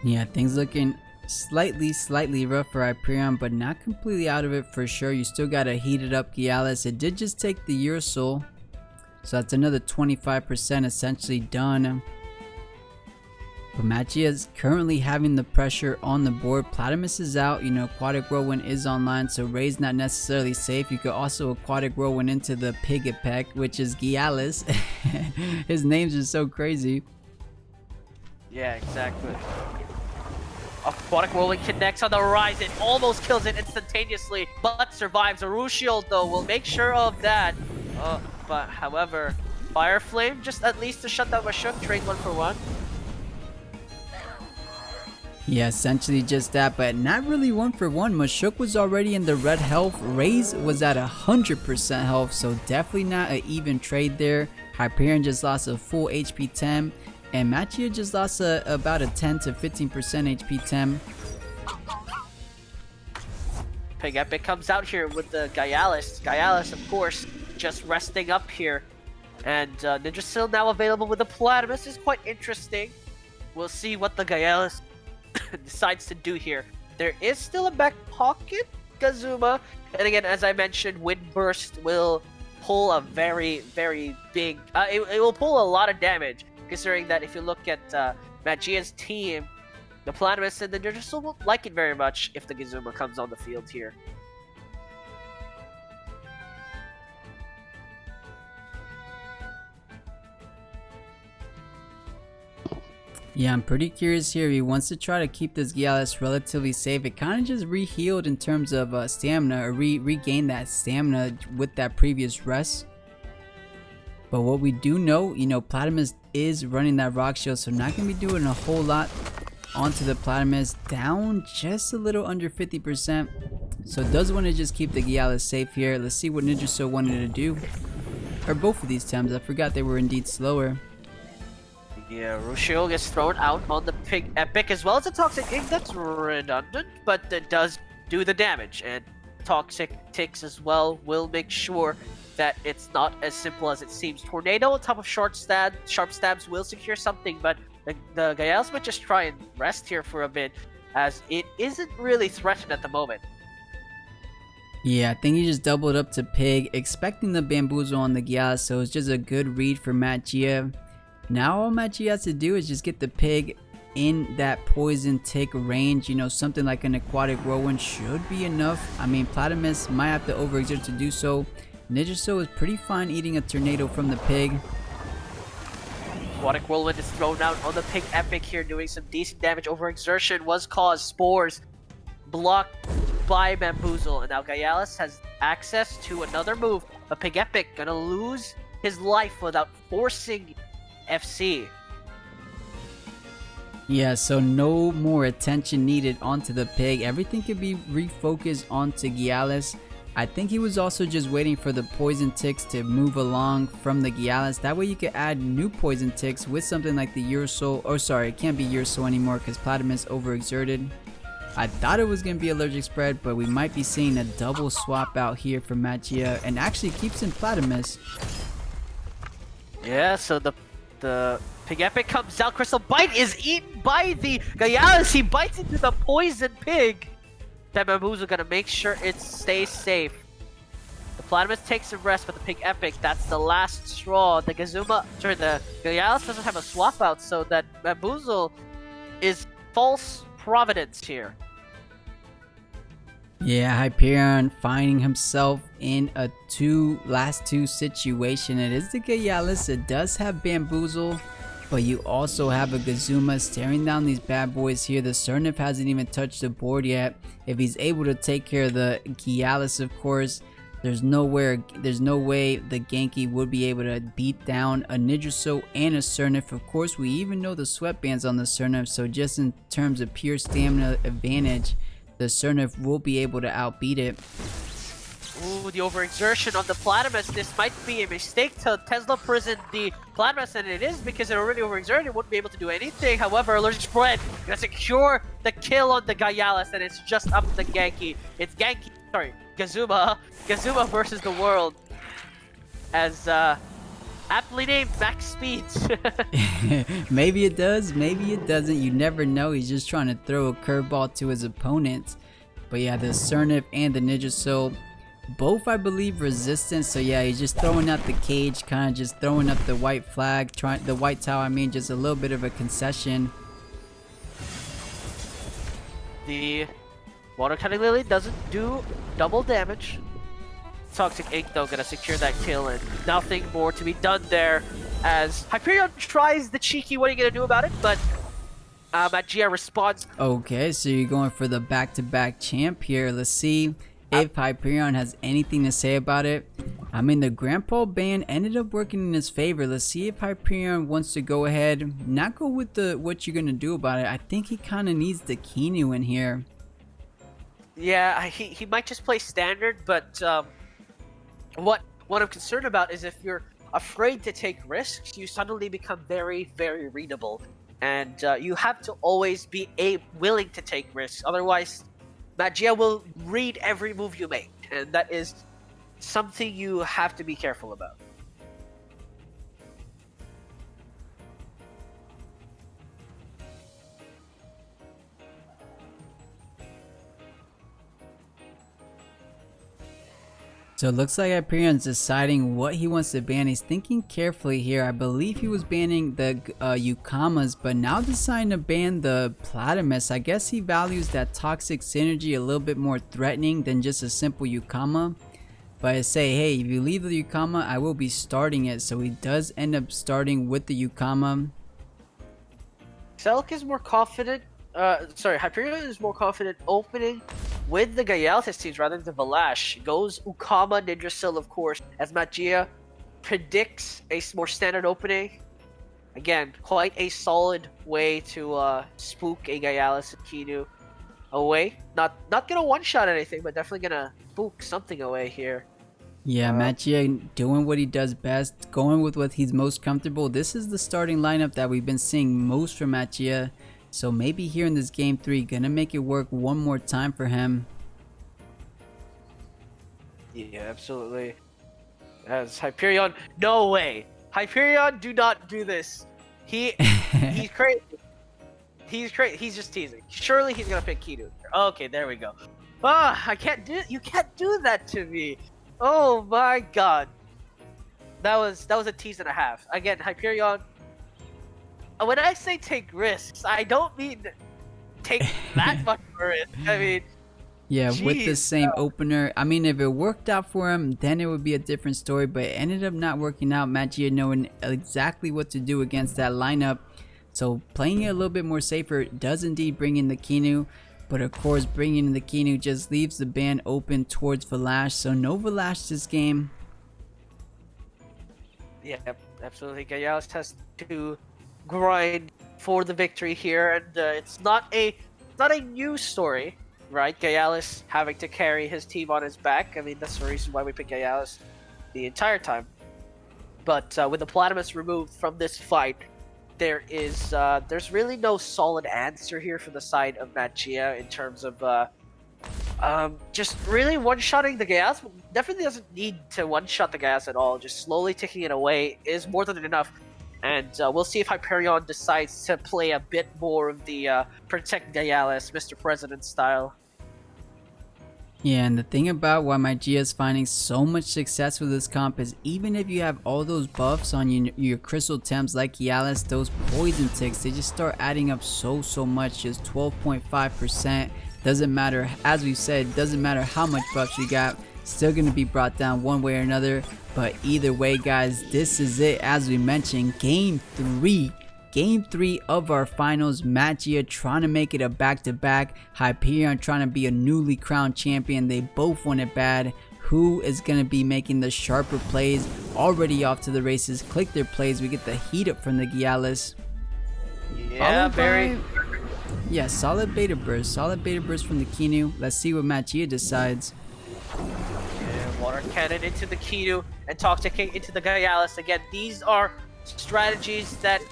Yeah, things looking slightly rough for Hyperion, but not completely out of it for sure. You still gotta heat it up, Gialis. It did just take the Ursul, so that's another 25% essentially done. But Magia is currently having the pressure on the board. Platypus is out, you know, Aquatic Whirlwind is online, so Ray's not necessarily safe. You could also Aquatic Whirlwind into the Pig Epic, which is Gialis. His names are so crazy. Yeah, exactly. Aquatic Whirlwind connects on the Rise. It almost kills it instantaneously, but survives. Urushiol, though, will make sure of that. But, however, Fire Flame, just at least to shut down Machoke, trade 1-for-1. Yeah, essentially just that, but not really 1-for-1. Machoke was already in the red health. Raze was at 100% health, so definitely not an even trade there. Hyperion just lost a full HP Tem, and Magia just lost about a 10 to 15% HP Tem. Pig Epic comes out here with the Gialis. Gialis, of course, just resting up here. And Ninja still now available with the Platypus is quite interesting. We'll see what the Gialis decides to do here. There is still a back pocket Gazuma. And again, as I mentioned, Windburst will pull a very, very big... it will pull a lot of damage, considering that if you look at Magia's team, the Platypus and the Nervoso won't like it very much if the Gazuma comes on the field here. Yeah, I'm pretty curious here. He wants to try to keep this Gialis relatively safe. It kind of just re-healed in terms of stamina, or regained that stamina with that previous rest. But what we do know, Platypus is running that rock shield, so not going to be doing a whole lot onto the Platypus. Down just a little under 50%. So does want to just keep the Gialis safe here. Let's see what Nervoso wanted to do. Or both of these Tems. I forgot they were indeed slower. Yeah, Rushiel gets thrown out on the Pig Epic as well as a Toxic Ink. That's redundant, but it does do the damage. And Toxic Ticks as well will make sure that it's not as simple as it seems. Tornado on top of sharp stabs will secure something, but the Gialis might just try and rest here for a bit, as it isn't really threatened at the moment. Yeah, I think he just doubled up to Pig, expecting the Bamboozle on the Gialis, so it's just a good read for Magia. Now all Magia has to do is just get the Pig in that Poison Tick range. Something like an Aquatic Whirlwind should be enough. I mean, Platypus might have to overexert to do so. Nervoso is pretty fine eating a Tornado from the Pig. Aquatic Whirlwind is thrown out on the Pig Epic here, doing some decent damage. Overexertion was caused. Spores blocked by Bamboozle, and now Gialis has access to another move. A Pig Epic gonna lose his life without forcing FC. Yeah, so no more attention needed onto the Pig. Everything could be refocused onto Gialis. I think he was also just waiting for the Poison Ticks to move along from the Gialis. That way you could add new Poison Ticks with something like the Ursul. Oh, sorry, it can't be Ursul anymore because Platypus overexerted. I thought it was going to be Allergic Spread, but we might be seeing a double swap out here from Magia, and actually keeps in Platypus. Yeah, so the Pig Epic comes out. Crystal Bite is eaten by the Gialis. He bites into the Poison Pig. That Bamboozle gonna make sure it stays safe. The Platypus takes a rest, but the Pig Epic, that's the last straw. The Gialis doesn't have a swap out, so that Bamboozle is false providence here. Yeah, Hyperion finding himself in a last two situation. It is the Gialis. It does have Bamboozle, but you also have a Gazuma staring down these bad boys here. The SnrPlat hasn't even touched the board yet. If he's able to take care of the Gialis, of course, there's no way the Genki would be able to beat down a Nervoso and a SnrPlat. Of course, we even know the sweatbands on the SnrPlat, so just in terms of pure stamina advantage, the SnrPlat will be able to outbeat it. Ooh, the overexertion of the Platypus. This might be a mistake to Tesla prison the Platypus, and it is because it already overexerted. It wouldn't be able to do anything. However, Allergic Spread gonna secure the kill on the Gialis, and it's just up to the Genki. It's Gazuma. Gazuma versus the world. As aptly named Max Speeds. Maybe it does, maybe it doesn't. You never know. He's just trying to throw a curveball to his opponent. But yeah, the SnrPlat and the Nervoso, both I believe resistant. So yeah, he's just throwing out the cage, kind of just throwing up the white flag, the white towel. I mean, just a little bit of a concession. The Water Cutting Lily doesn't do double damage. Toxic Ink though gonna secure that kill, and nothing more to be done there as Hyperion tries the cheeky what are you gonna do about it, but Magia responds. Okay, so you're going for the back-to-back champ here. Let's see if Hyperion has anything to say about it. I mean, the Grandpa ban ended up working in his favor. Let's see if Hyperion wants to go ahead, not go with the what you're gonna do about it. I think he kind of needs the Keannie in here. Yeah, he might just play standard, but what I'm concerned about is if you're afraid to take risks, you suddenly become very, very readable. And you have to always be willing to take risks. Otherwise, Magia will read every move you make. And that is something you have to be careful about. So it looks like Hyperion's deciding what he wants to ban. He's thinking carefully here. I believe he was banning the Yukamas, but now deciding to ban the Platymus. I guess he values that toxic synergy a little bit more threatening than just a simple Yukama. But I say, hey, if you leave the Yukama, I will be starting it. So he does end up starting with the Yukama. Selk is more confident. Hyperion is more confident opening with the Gaialtis teams rather than the Valash. Goes Ukama, Nindrasil, of course, as Magia predicts a more standard opening. Again, quite a solid way to spook a Gaialis and Kinu away. Not gonna one-shot anything, but definitely gonna spook something away here. Yeah, Magia doing what he does best, going with what he's most comfortable. This is the starting lineup that we've been seeing most from Magia. So maybe here in this game 3, gonna make it work one more time for him. Yeah, absolutely. As Hyperion, no way! Hyperion, do not do this. He's crazy. He's crazy. He's just teasing. Surely he's gonna pick Kinu. Okay, there we go. I can't do. You can't do that to me. Oh my god. That was a tease and a half. Again, Hyperion. When I say take risks, I don't mean take that much of a risk. I mean, yeah, geez, with the same opener. I mean, if it worked out for him, then it would be a different story. But it ended up not working out. Magia knowing exactly what to do against that lineup. So playing it a little bit more safer does indeed bring in the Kinu. But of course, bringing in the Kinu just leaves the ban open towards Valash. So no Valash this game. Yeah, absolutely. Gaialis has to grind for the victory here, and it's not a new story, right? Gaialis having to carry his team on his back. I mean, that's the reason why we pick Gaialis the entire time. But with the Platymus removed from this fight, there's really no solid answer here for the side of Magia in terms of just really one-shotting the Gaialis. Definitely doesn't need to one-shot the Gaialis at all. Just slowly taking it away is more than enough. And we'll see if Hyperion decides to play a bit more of the Protect Gaialis, Mr. President style. Yeah, and the thing about why Magia is finding so much success with this comp is even if you have all those buffs on your crystal temps like Gaialis, those poison ticks, they just start adding up so much. Just 12.5%. Doesn't matter, as we said, doesn't matter how much buffs you got, still going to be brought down one way or another. But either way, guys, this is it. As we mentioned, game 3 of our finals. Magia trying to make it a back-to-back. Hyperion trying to be a newly crowned champion. They both want it bad. Who is going to be making the sharper plays? Already off to the races. Click their plays. We get the heat up from the Gaialis. Yeah, very. Yeah, solid beta burst. Solid beta burst from the Kinu. Let's see what Magia decides. Water Cannon into the Kinu and Toxic King into the Gaialis. Again, these are strategies that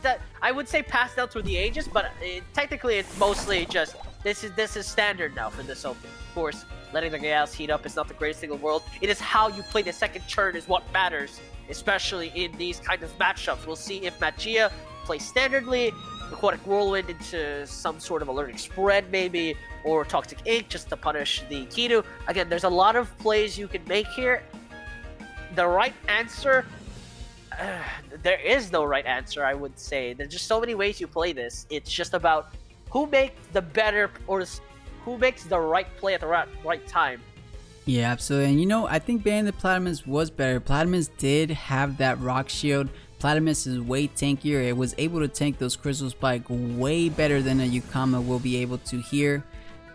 that I would say passed down through the ages, but technically it's mostly just this is standard now for this open. Of course, letting the Gaialis heat up is not the greatest thing in the world. It is how you play the second turn is what matters, especially in these kind of matchups. We'll see if Magia plays standardly, Aquatic Whirlwind into some sort of alerting spread maybe, or Toxic Ink just to punish the Kinu. Again, there's a lot of plays you can make here. The right answer, there is no right answer, I would say. There's just so many ways you play this. It's just about who makes the better, or who makes the right play at the right time. Yeah, absolutely. And you know, I think banning the Platymus was better. Platymus did have that rock shield. Platymus is way tankier. It was able to tank those crystal spike way better than a Yukama will be able to here.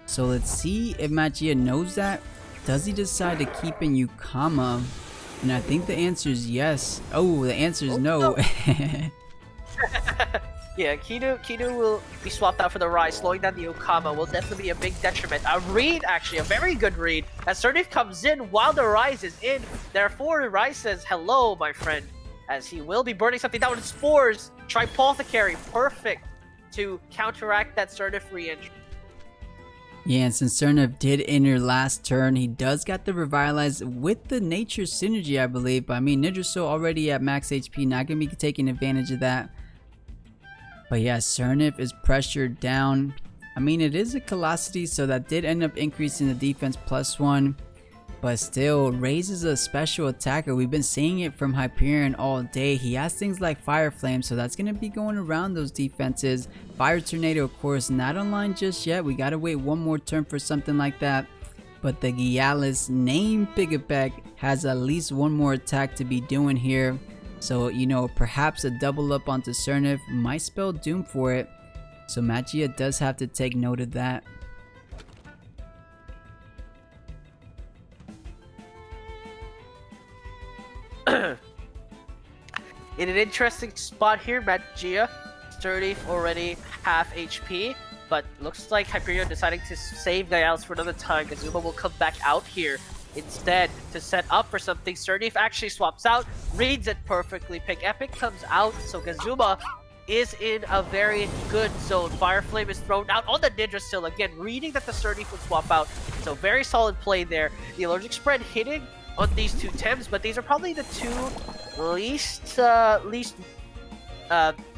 So let's see if Magia knows that. Does he decide to keep in Yukama? And I think the answer is yes. Oh, the answer is no. Yeah, Kinu will be swapped out for the Rise. Slowing down the Yukama will definitely be a big detriment. A read, actually, a very good read. As SnrPlat comes in while the Rise is in. Therefore, the Rise says, hello, my friend. As he will be burning something down with Spores. Tripothecary, perfect to counteract that SnrPlat re-entry. Yeah, and since SnrPlat did enter last turn, he does got the Revitalize with the Nature Synergy, I believe. But I mean, Nervoso already at max HP, not going to be taking advantage of that. But yeah, SnrPlat is pressured down. I mean, it is a Colossity, so that did end up increasing the defense +1. But still, Raze is a special attacker. We've been seeing it from Hyperion all day. He has things like Fire Flame, so that's going to be going around those defenses. Fire Tornado, of course, not online just yet. We got to wait one more turn for something like that. But the Gialis named Piggyback has at least one more attack to be doing here. So, you know, perhaps a double up onto Cernif might spell doom for it. So Magia does have to take note of that. In an interesting spot here, Magia, Sturdy already half HP, but looks like Hyperion deciding to save Gialis for another time. Kazuma will come back out here instead to set up for something. Sturdy actually swaps out, reads it perfectly. Pick Epic comes out, so Kazuma is in a very good zone. Fire Flame is thrown out on the Ninja still. Again, reading that the Sturdy would swap out, so very solid play there. The Allergic Spread hitting on these two Tems, but these are probably the two least, you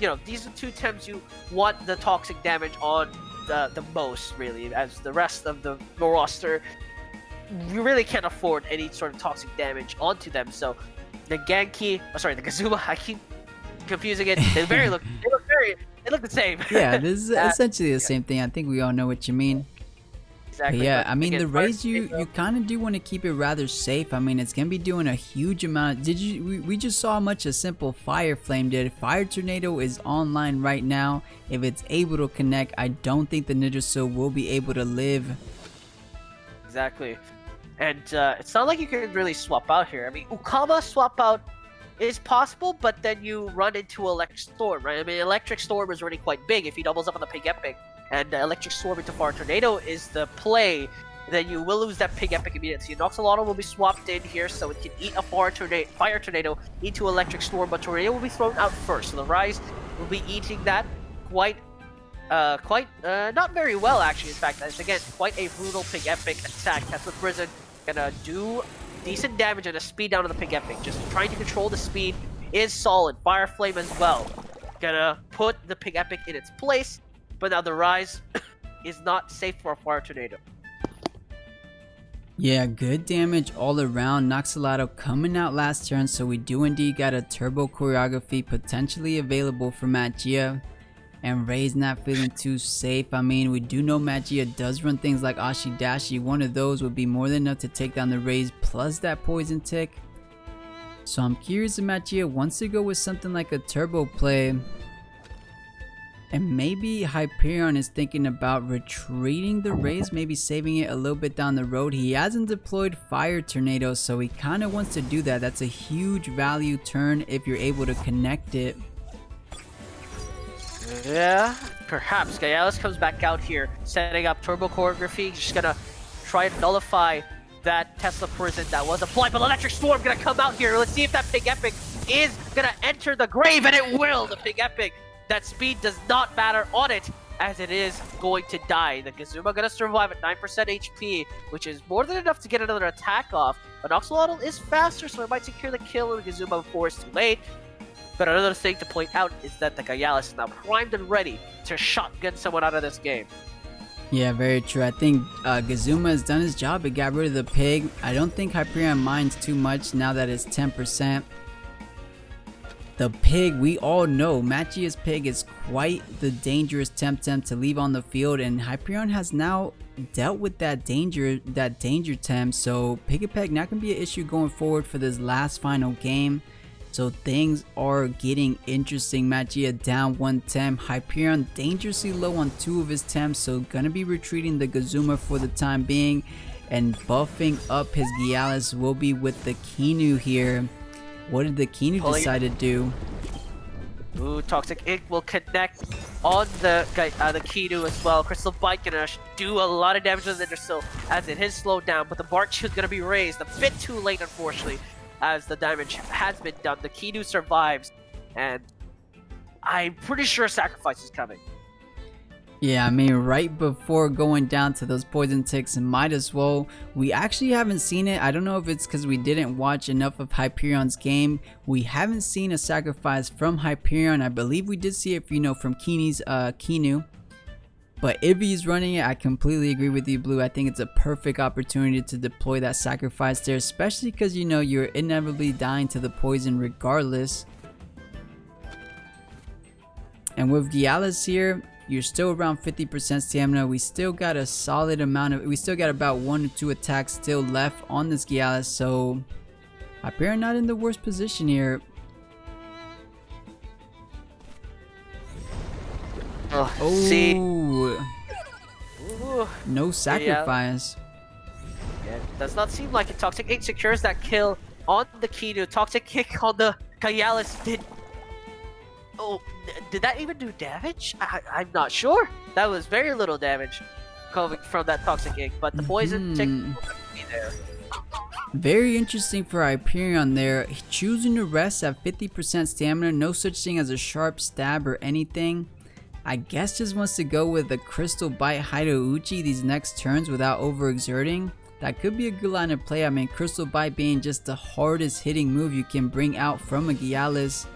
know, these are two Tems you want the toxic damage on the most, really, as the rest of the roster, you really can't afford any sort of toxic damage onto them. So the Genki, the Kazuma, I keep confusing it. They look the same. Yeah, this is essentially the same thing. I think we all know what you mean. Exactly. But yeah, but I mean, again, the Raze, you kind of do want to keep it rather safe. I mean, it's gonna be doing a huge amount. We just saw how much a simple Fire Flame did. Fire Tornado is online right now. If it's able to connect, I don't think the Ninja Soul will be able to live. Exactly. And it's not like you can really swap out here. I mean, Ukama swap out is possible, but then you run into Electric Storm, right? I mean, Electric Storm is already quite big if he doubles up on the Pig Epic. And Electric Storm into Fire Tornado is the play, then you will lose that Pig Epic immediately. Noxolotl will be swapped in here, so it can eat a Fire Tornado into Electric Storm, but Tornado will be thrown out first. So the Rise will be eating that quite not very well, actually. In fact, that's again quite a brutal Pig Epic attack. Tesla Prison gonna do decent damage and a speed down to the Pig Epic. Just trying to control the speed is solid. Fire Flame as well. Gonna put the Pig Epic in its place. But now the Rise is not safe for a Fire Tornado. Yeah, good damage all around. Noxolotl coming out last turn, so we do indeed got a turbo choreography potentially available for Magia. And Raze not feeling too safe. I mean, we do know Magia does run things like Ashidashi. One of those would be more than enough to take down the Raze plus that Poison Tick. So I'm curious if Magia wants to go with something like a turbo play. And maybe Hyperion is thinking about retreating the Raze, maybe saving it a little bit down the road. He hasn't deployed Fire Tornado, so he kind of wants to do that. That's a huge value turn if you're able to connect it. Yeah, perhaps. Gialis comes back out here, setting up Turbo Choreography. Just gonna try and nullify that Tesla Prison that was applied, but Electric Storm gonna come out here. Let's see if that Pig Epic is gonna enter the grave, and it will! The Pig Epic. That speed does not matter on it, as it is going to die. The Kazuma gonna survive at 9% HP, which is more than enough to get another attack off. But Noxolotl is faster, so it might secure the kill of the Kazuma before it's too late. But another thing to point out is that the Gialis is now primed and ready to shotgun someone out of this game. Yeah, very true. I think Kazuma has done his job. It got rid of the pig. I don't think Hyperion minds too much now that it's 10%. The pig, we all know, Magia's pig is quite the dangerous Temtem to leave on the field, and Hyperion has now dealt with that danger Tem, so Piggyback not going to be an issue going forward for this last final game. So things are getting interesting. Magia down 1 Tem, Hyperion dangerously low on 2 of his Tems, so gonna be retreating the Kazuma for the time being, and buffing up his Gialis will be with the Keannie here. What did the Keannie decide to do? Ooh, Toxic Ink will connect on the Keannie as well. Crystal Bite gonna do a lot of damage to the Ninja Soul as it is slowed down, but the Bark Shield gonna be raised a bit too late, unfortunately, as the damage has been done. The Keannie survives, and I'm pretty sure Sacrifice is coming. Yeah, I mean, right before going down to those poison ticks, and might as well. We actually haven't seen it. I don't know if it's because we didn't watch enough of Hyperion's game. We haven't seen a sacrifice from Hyperion. I believe we did see it, from Keannie's Keannie. But if he's running it, I completely agree with you, Blue. I think it's a perfect opportunity to deploy that sacrifice there, especially because, you know, you're inevitably dying to the poison regardless. And with Gialis here, you're still around 50% stamina. We still got a solid amount of, we still got about 1 or 2 attacks still left on this Gialis, so Hyperion not in the worst position here. See, no sacrifice. Yeah, it does not seem like it. Toxic 8 secures that kill on the Keannie. Toxic kick on the Gialis did. Oh, did that even do damage? I'm not sure. That was very little damage coming from that toxic ink, but the poison tick will be there. Very interesting for Hyperion there. Choosing to rest at 50% stamina, no such thing as a sharp stab or anything. I guess just wants to go with the Crystal Bite Hidouchi these next turns without overexerting. That could be a good line of play. I mean, Crystal Bite being just the hardest hitting move you can bring out from a Gialis.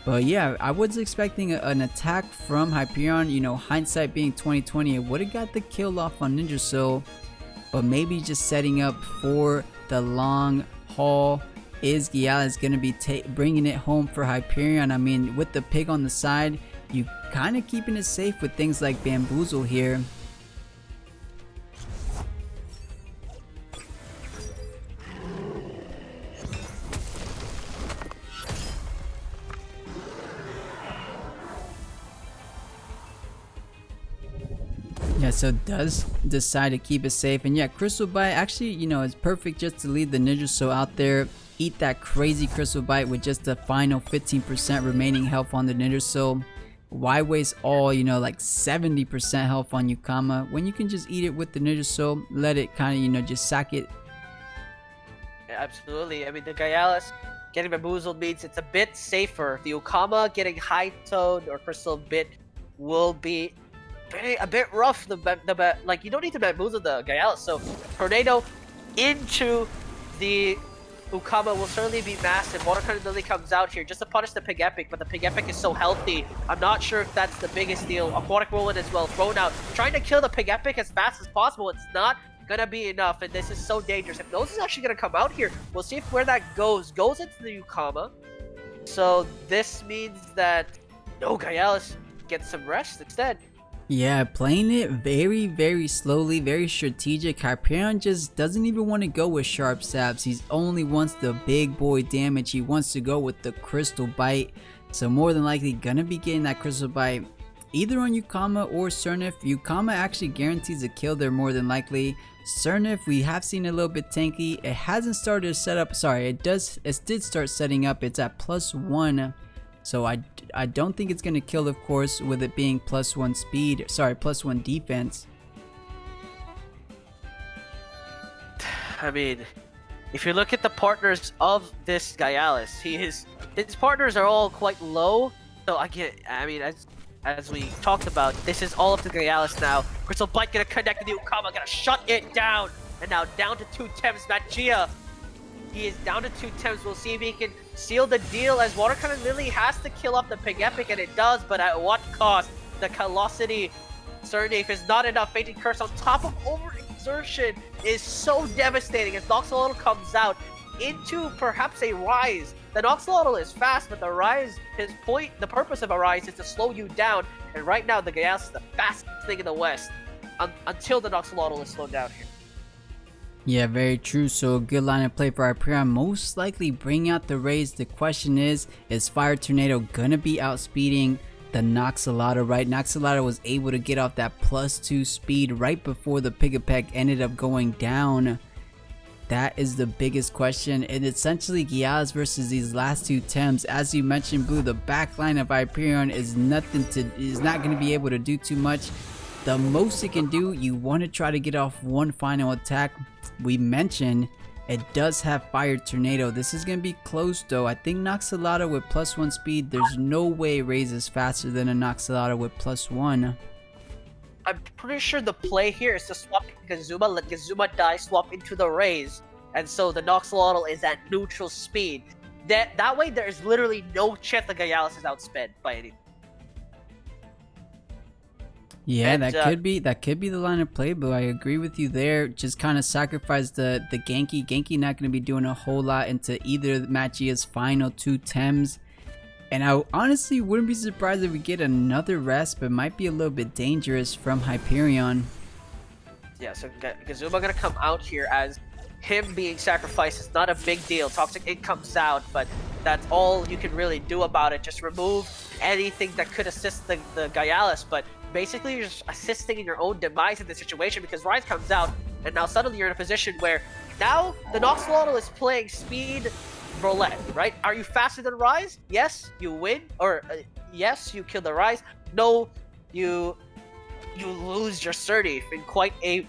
But yeah, I was expecting an attack from Hyperion. You know, hindsight being 2020, it would have got the kill off on Nervoso. But maybe just setting up for the long haul. Is Gialis going to be bringing it home for Hyperion? I mean, with the pig on the side, you kind of keeping it safe with things like Bamboozle here. Yeah, so does decide to keep it safe. And yeah, Crystal Bite actually, you know, is perfect just to lead the Nervoso out there. Eat that crazy Crystal Bite with just the final 15% remaining health on the Nervoso. Why waste all, you know, like 70% health on Yukama when you can just eat it with the Nervoso, let it kind of, you know, just sack it. Yeah, absolutely. I mean, the Gialis getting bamboozled means it's a bit safer. The Ukama getting high-toned or crystal bit will be a bit rough. Like, you don't need to bamboozle the Gialis, so Tornado into the Ukama will certainly be massive. Water Cannon Lily comes out here just to punish the Pig Epic, but the Pig Epic is so healthy. I'm not sure if that's the biggest deal. Aquatic Whirlwind as well thrown out. Trying to kill the Pig Epic as fast as possible. It's not gonna be enough, and this is so dangerous. If Nose is actually gonna come out here, we'll see if where that goes. Goes into the Ukama. So this means that no, Gialis gets some rest instead. Yeah, playing it very, very slowly, very strategic. Hyperion just doesn't even want to go with sharp stabs. He only wants the big boy damage. He wants to go with the Crystal Bite. So more than likely gonna be getting that Crystal Bite either on Yukama or SnrPlat. Yukama actually guarantees a kill there more than likely. SnrPlat, we have seen a little bit tanky. It hasn't started to set up. Sorry, it did start setting up. It's at +1. So I don't think it's going to kill, of course, with it being +1 speed. Sorry, +1 defense. I mean, if you look at the partners of this Gialis, his partners are all quite low. So I mean, as we talked about, this is all up to Gialis now. Crystal Bite gonna connect to the Ukama, gonna shut it down. And now down to 2 Temps, Magia. He is down to 2 Temps. We'll see if he can seal the deal as Water Cannon Lily has to kill off the Pig Epic, and it does, but at what cost? The Callosity Surname is not enough. Fainting Curse on top of overexertion is so devastating as Noxolotl comes out into perhaps a Rise. The Noxolotl is fast, but the Rise, the purpose of a Rise is to slow you down, and right now the Gialis is the fastest thing in the West until the Noxolotl is slowed down here. Yeah, very true. So a good line of play for Hyperion. Most likely bring out the Raise. The question is Fire Tornado gonna be outspeeding the Noxolotl, right? Noxolotl was able to get off that +2 speed right before the Pigapec ended up going down. That is the biggest question. And essentially Gialis versus these last 2 Temps. As you mentioned, Blue, the back line of Hyperion is not gonna be able to do too much. The most it can do, you want to try to get off one final attack. We mentioned it does have Fire Tornado. This is going to be close though. I think Noxolotl with +1 speed, there's no way Raise is faster than a Noxolotl with +1. I'm pretty sure the play here is to swap Gazuma, let Gazuma die, swap into the Raise, and so the Noxolotl is at neutral speed. That way there is literally no chance the Gialis is outsped by anything. Yeah, And, that could be the line of play, but I agree with you there. Just kind of sacrifice the Genki. Genki not going to be doing a whole lot into either of Machia's final 2 Tems. And I honestly wouldn't be surprised if we get another rest, but might be a little bit dangerous from Hyperion. Yeah, so Gazuma gonna come out here as him being sacrificed is not a big deal. Toxic Ink comes out, but that's all you can really do about it. Just remove anything that could assist the Gaialis, but basically you're just assisting in your own demise in this situation because Rise comes out, and now suddenly you're in a position where now the Noxolotl is playing speed roulette, right? Are you faster than Rise? Yes, you win, or yes, you kill the Rise. No, you lose your Surdy in quite a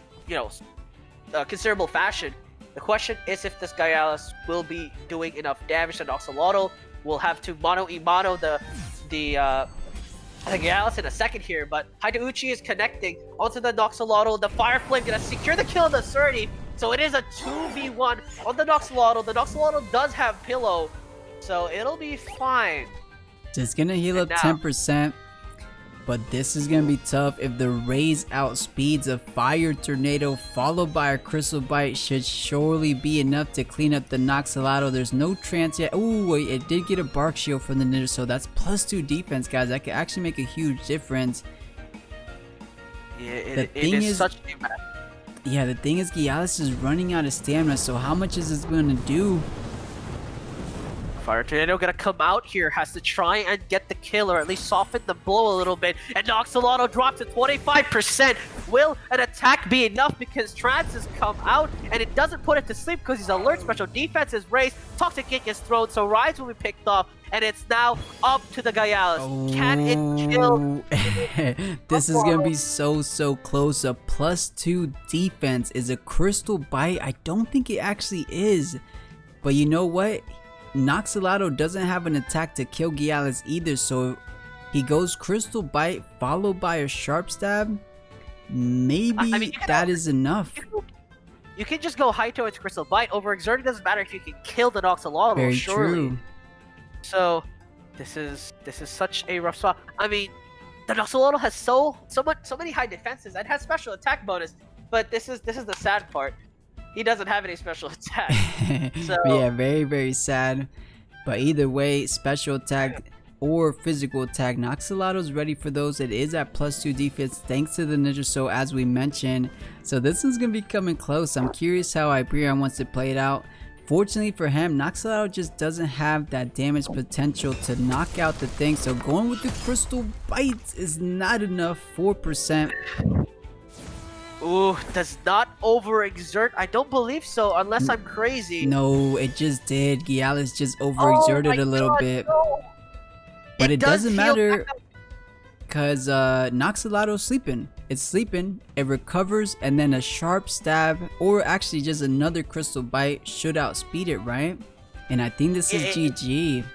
considerable fashion. The question is if this Gaialis will be doing enough damage to Noxolotl. We'll have to mono-e-mono the Gaialis in a second here, but Hideuchi is connecting onto the Noxolotl. The Fire Flame gonna secure the kill on the Surdy. So it is a 2v1 on the Noxolotl. The Noxolotl does have Pillow, so it'll be fine. Just gonna heal up 10%, but this is gonna be tough if the Raise outspeeds a Fire Tornado followed by a Crystal Bite should surely be enough to clean up the Noxolotl. There's no trance yet. Ooh, it did get a Bark Shield from the Ninja, so that's +2 defense, guys. That could actually make a huge difference. Yeah, it is such a match. Yeah, the thing is Gaialis is running out of stamina, so how much is this going to do? Fire Tornado gonna come out here, has to try and get the kill, or at least soften the blow a little bit, and Noxolotl drops to 25%. Will an attack be enough because Trance has come out, and it doesn't put it to sleep because he's alert, special defense is raised, Toxic Ink is thrown, so Rise will be picked off, and it's now up to the Gaialis. Can it kill? This is gonna be so close. A +2 defense. Is a Crystal Bite? I don't think it actually is, but you know what? Noxolotl doesn't have an attack to kill Gaialis either, so he goes Crystal Bite followed by a Sharp Stab. Maybe that is enough. You can just go Haito into Crystal Bite. Overexerting doesn't matter if you can kill the Noxolotl. Very surely. true. So this is such a rough spot. I mean, the Noxolotl has so many high defenses and has special attack bonus, but this is the sad part. He doesn't have any special attack. So yeah, very sad. But either way, special attack or physical attack, Noxolotl's ready for those. It is at +2 defense thanks to the Ninja Soul, as we mentioned. So this is gonna be coming close. I'm curious how Hyperion wants to play it out. Fortunately for him, Noxolotl just doesn't have that damage potential to knock out the thing. So going with the Crystal Bite is not enough. 4%. Ooh, does not overexert? I don't believe so, unless I'm crazy. No, it just did. Gaialis just overexerted a little bit. No. But it doesn't matter because Noxolotl's sleeping. It's sleeping, it recovers, and then a Sharp Stab, or actually just another Crystal Bite should outspeed it, right? And I think this is GG.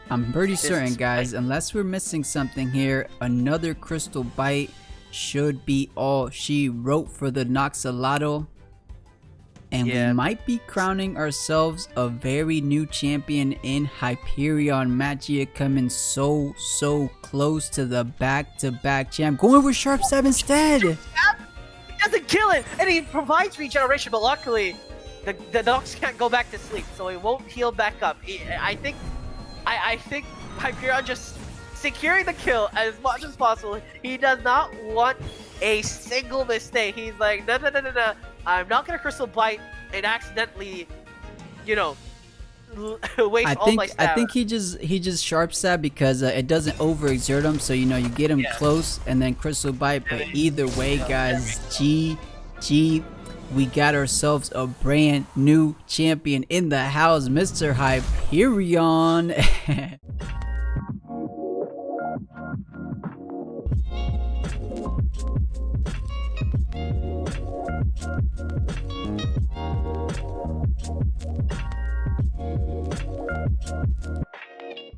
I'm pretty certain, guys, unless we're missing something here, another Crystal Bite should be all she wrote for the Noxolotl. And we might be crowning ourselves a very new champion in Hyperion. Magia coming so close to the back-to-back champ. Going with Sharp Stab instead! He doesn't kill it! And he provides regeneration, but luckily the Nox can't go back to sleep, so he won't heal back up. I think Hyperion just securing the kill as much as possible. He does not want a single mistake. He's like, no. I'm not gonna Crystal Bite and accidentally, waste all my stamina. I think he just Sharp Stab because it doesn't overexert him, so you get him close and then Crystal Bite. But either way, guys, GG. We got ourselves a brand new champion in the house, Mr. Hyperion.